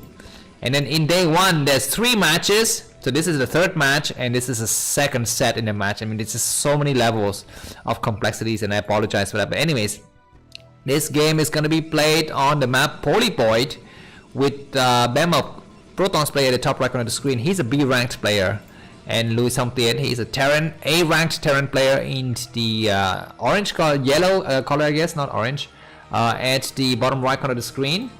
[SPEAKER 2] And then in day 1 there's 3 matches, so this is the 3rd match and this is the 2nd set in the match. I mean, it's just so many levels of complexities, and I apologize for that. But anyways, this game is going to be played on the map Polypoid with Bemoc, Protoss player at the top right corner of the screen. He's a B ranked player, and Luixongtien, he's a Terran, A ranked Terran player in the orange color, yellow color, I guess, not orange, at the bottom right corner of the screen.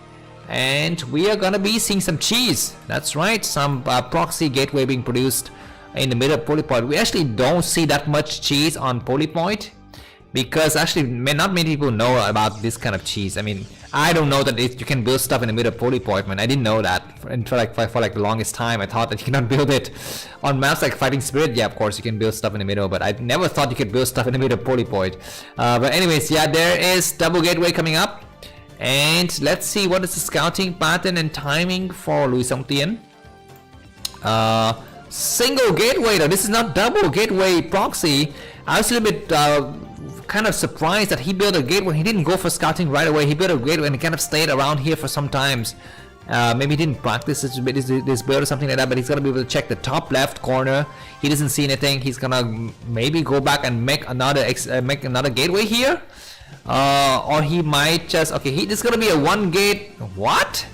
[SPEAKER 2] And we are gonna be seeing some cheese. That's right, some proxy gateway being produced in the middle of Polypoid. We actually don't see that much cheese on Polypoid, because actually not many people know about this kind of cheese. I mean, I don't know that you can build stuff in the middle of Polypoid, man. I didn't know that. And for like the longest time, I thought that you cannot build it on maps like Fighting Spirit. Yeah, of course you can build stuff in the middle, but I never thought you could build stuff in the middle of Polypoid. But anyways, yeah, there is double gateway coming up, and let's see what is the scouting pattern and timing for Luixongtien. Single gateway though. This is not double gateway proxy. I was a little bit kind of surprised that he built a gateway. He didn't go for scouting right away. He built a gateway and he kind of stayed around here for some times. Maybe he didn't practice this build or something like that, but he's gonna be able to check the top left corner. He doesn't see anything. He's gonna maybe go back and make another gateway here, or he might just this is gonna be a 1 gate. What?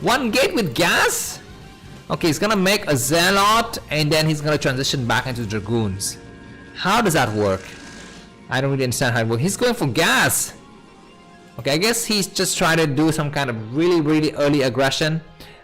[SPEAKER 2] 1 gate with gas? Okay, he's gonna make a Zealot and then he's gonna transition back into Dragoons. How does that work? I don't really understand how it works. He's going for gas. Okay, I guess he's just trying to do some kind of really early aggression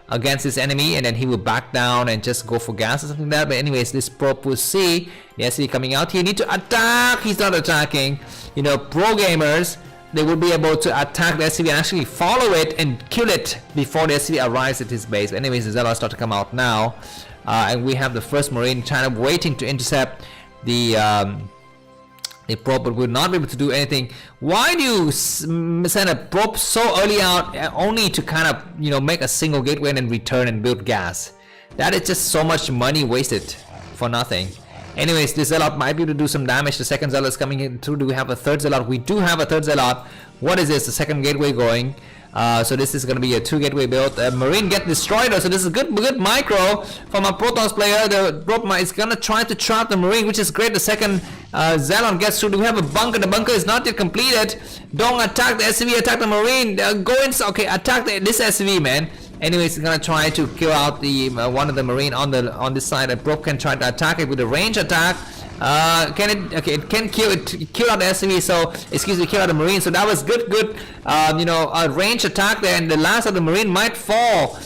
[SPEAKER 2] against his enemy, and then he will back down and just go for gas or something like that. But anyways, this probe will see the SCV coming out here. Need to attack. He's not attacking. You know, pro gamers, they will be able to attack the SCV and actually follow it and kill it before the SCV arrives at his base. But anyways, the Zelle start to come out now, and we have the first Marine kind of waiting to intercept the probe, but will not be able to do anything. Why do you send a probe so early out only to kind of, you know, make a single gateway and then return and build gas? That is just so much money wasted for nothing. Anyways, this Zealot might be able to do some damage. The second Zealot is coming in through. Do we have a third Zealot? We do have a third Zealot. What is this? The second gateway going. So this is going to be a 2 gateway build. Marine get destroyed though, so this is good micro from a Protoss player. The probe is going to try to trap the Marine, which is great. The second Zelle gets through. Do we have a bunker? The bunker is not yet completed. Don't attack the SCV, attack the Marine. Go in. Okay, attack this SCV, man. Anyways, he's gonna try to kill out the one of the Marine on this side. A probe can try to attack it with a range attack. Can it? Okay, it can kill it. Kill out the SCV. So excuse me, kill out the Marine. So that was good. You know, a range attack there, and the last of the Marine might fall.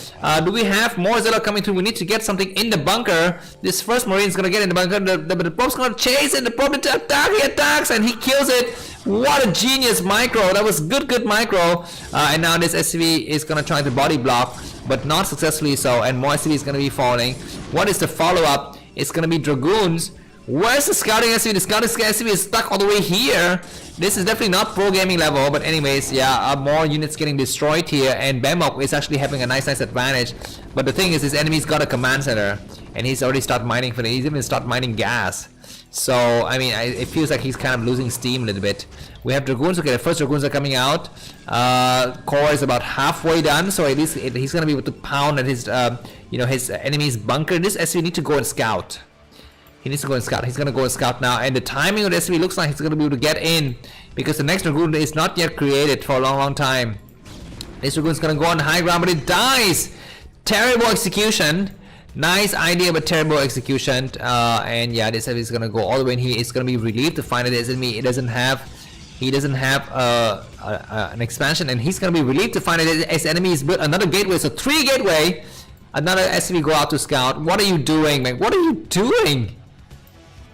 [SPEAKER 2] Do we have more Zelle coming through? We need to get something in the bunker. This first Marine is gonna get in the bunker. The probe's gonna chase it. The probe attack. He attacks and he kills it. What a genius micro. That was good micro. And now this SCV is gonna try to body block, but not successfully so. And more SCV is gonna be falling. What is the follow-up? It's gonna be Dragoons. Where's the scouting SCV? The scouting SCV is stuck all the way here. This is definitely not pro gaming level, but anyways, yeah, more units getting destroyed here, and Bemoc is actually having a nice advantage. But the thing is, his enemy's got a command center, and he's already started mining for it. He's even started mining gas. So I mean, it feels like he's kind of losing steam a little bit. We have Dragoons. Okay, the first Dragoons are coming out. Core is about halfway done, so at least he's gonna be able to pound at his, you know, his enemy's bunker. This SCV need to go and scout. He needs to go and scout. He's gonna go and scout now, and the timing of the SCV looks like he's gonna be able to get in, because the next Dragoon is not yet created for a long time. This Dragoon is gonna go on high ground, but it dies. Terrible execution. Nice idea, but terrible execution. And yeah, this SCV is gonna go all the way in here. It's gonna be relieved to find that his enemy he doesn't have an expansion, and he's gonna be relieved to find that his enemy is built another gateway. So 3 gateway. Another SCV go out to scout. What are you doing, man? What are you doing?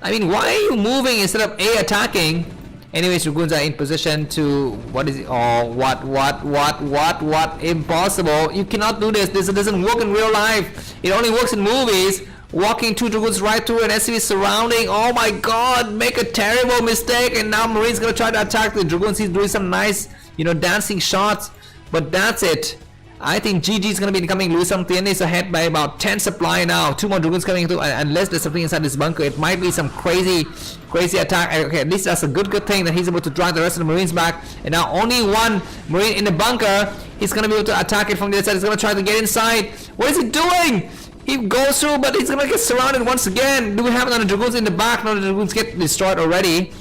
[SPEAKER 2] I mean, why are you moving instead of A attacking? Anyways, Dragoons are in position to, what is it? Oh, what? Impossible. You cannot do this. This doesn't work in real life. It only works in movies. Walking 2 Dragoons right through an SCV surrounding. Oh my god, make a terrible mistake. And now Marine's gonna try to attack the Dragoons. He's doing some nice, you know, dancing shots. But that's it. I think GG is going to be incoming. Luixongtien is ahead by about 10 supply now. 2 more Dragoons coming through, unless there's something inside this bunker. It might be some crazy attack. Okay, at least that's a good thing that he's able to drive the rest of the Marines back. And now only 1 Marine in the bunker. He's going to be able to attack it from the other side. He's going to try to get inside. What is he doing? He goes through, but he's going to get surrounded once again. Do we have another Dragoons in the back? No, the Dragoons get destroyed already.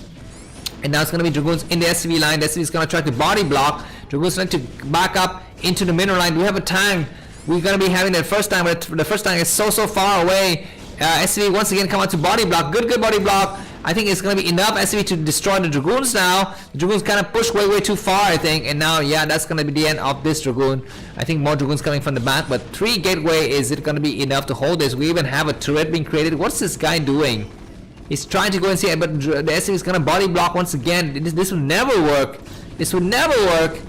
[SPEAKER 2] And now it's going to be Dragoons in the SCV line. The SCV is going to try to body block. Dragoons trying to back up into the middle line. We have a tank. We're going to be having that first time, but the first tank is so far away. SCV once again come out to body block. Good body block. I think it's going to be enough SCV to destroy the Dragoons now. The Dragoons kind of push way too far, I think. And now, yeah, that's going to be the end of this Dragoon. I think more Dragoons coming from the back, but 3 gateway, is it going to be enough to hold this? We even have a turret being created. What's this guy doing? He's trying to go and see it, but the SCV is going to body block once again. This will never work. This will never work.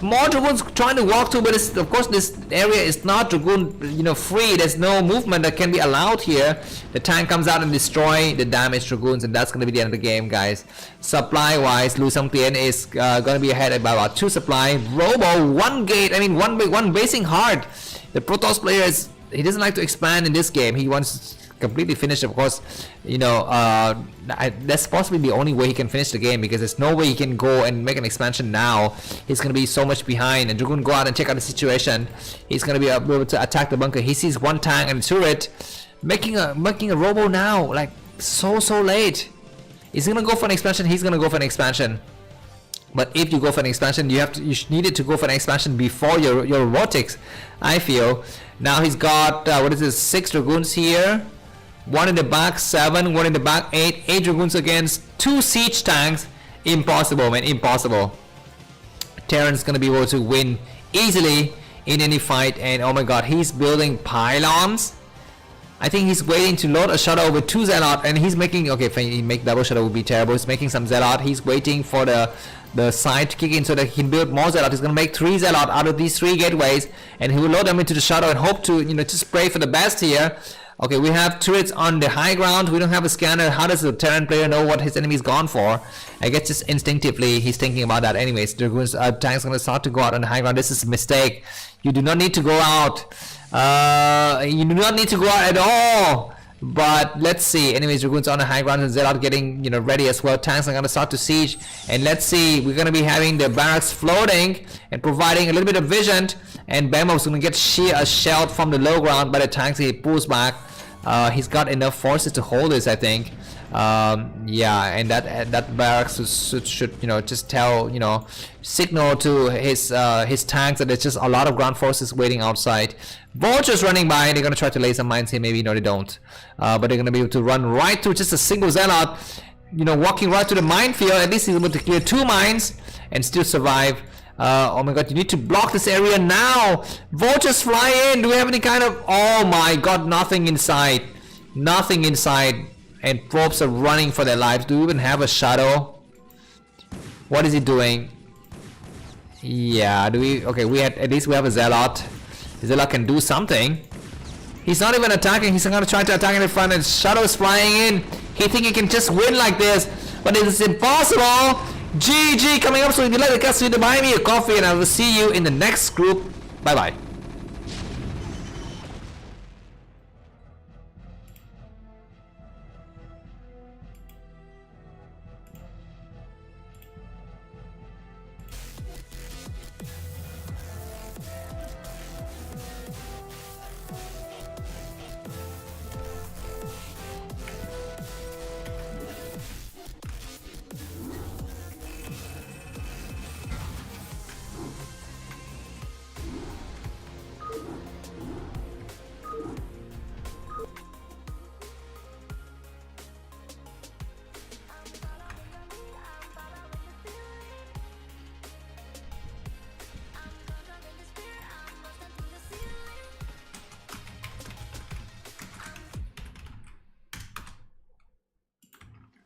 [SPEAKER 2] More Dragoons trying to walk through, but of course this area is not Dragoon, you know, free. There's no movement that can be allowed here. The tank comes out and destroy the damaged Dragoons, and that's going to be the end of the game, guys. Supply wise, Luixongtien is going to be ahead by about 2 supply. Robo 1 gate. I mean one basing hard. The Protoss player he doesn't like to expand in this game. He wants completely finished, of course. You know, that's possibly the only way he can finish the game, because there's no way he can go and make an expansion now. He's going to be so much behind, and Dragoon go out and check out the situation. He's going to be able to attack the bunker. He sees 1 tank and a turret, making a robo now, like so late. Is he going to go for an expansion? He's going to go for an expansion. But if you go for an expansion, you needed to go for an expansion before your robotics, I feel. Now he's got what is this, 6 Dragoons here. 1 in the back, 7, 1 in the back, 8 Dragoons against 2 siege tanks. Impossible, man, impossible. Terran's gonna be able to win easily in any fight, and oh my god, he's building pylons. I think he's waiting to load a shuttle with 2 Zealot, and he's making, okay, if he make double shuttle would be terrible. He's making some Zealot. He's waiting for the side to kick in so that he can build more Zealot. He's gonna make 3 Zealot out of these 3 gateways, and he will load them into the shuttle and hope to, you know, just pray for the best here. Okay, we have turrets on the high ground. We don't have a scanner. How does the Terran player know what his enemy's gone for? I guess just instinctively he's thinking about that. Anyways, Dragoons tank's gonna start to go out on the high ground. This is a mistake. You do not need to go out. You do not need to go out at all. But let's see. Anyways, Dragoons on the high ground and Zealot getting, you know, ready as well. Tanks are gonna start to siege, and let's see. We're gonna be having the barracks floating and providing a little bit of vision. And Bemoc's gonna get shelled from the low ground by the tanks. He pulls back. He's got enough forces to hold this, I think. Yeah, and that barracks should, you know, just tell, you know, signal to his tanks that there's just a lot of ground forces waiting outside. Vultures running by. They're gonna try to lay some mines here. Maybe no, they don't. But they're gonna be able to run right through just a single Zealot. You know, walking right to the minefield. At least he's able to clear 2 mines and still survive. Oh my god, you need to block this area now. Vultures fly in. Do we have any kind of, oh my god, nothing inside. Nothing inside. And probes are running for their lives. Do we even have a shadow? What is he doing? Yeah, do we, okay, at least we have a Zealot. Zealot can do something. He's not even attacking. He's gonna try to attack in the front, and shadow is flying in. He think he can just win like this, but it's impossible. GG coming up. So if you like the cast, buy me a coffee, and I will see you in the next group. Bye bye.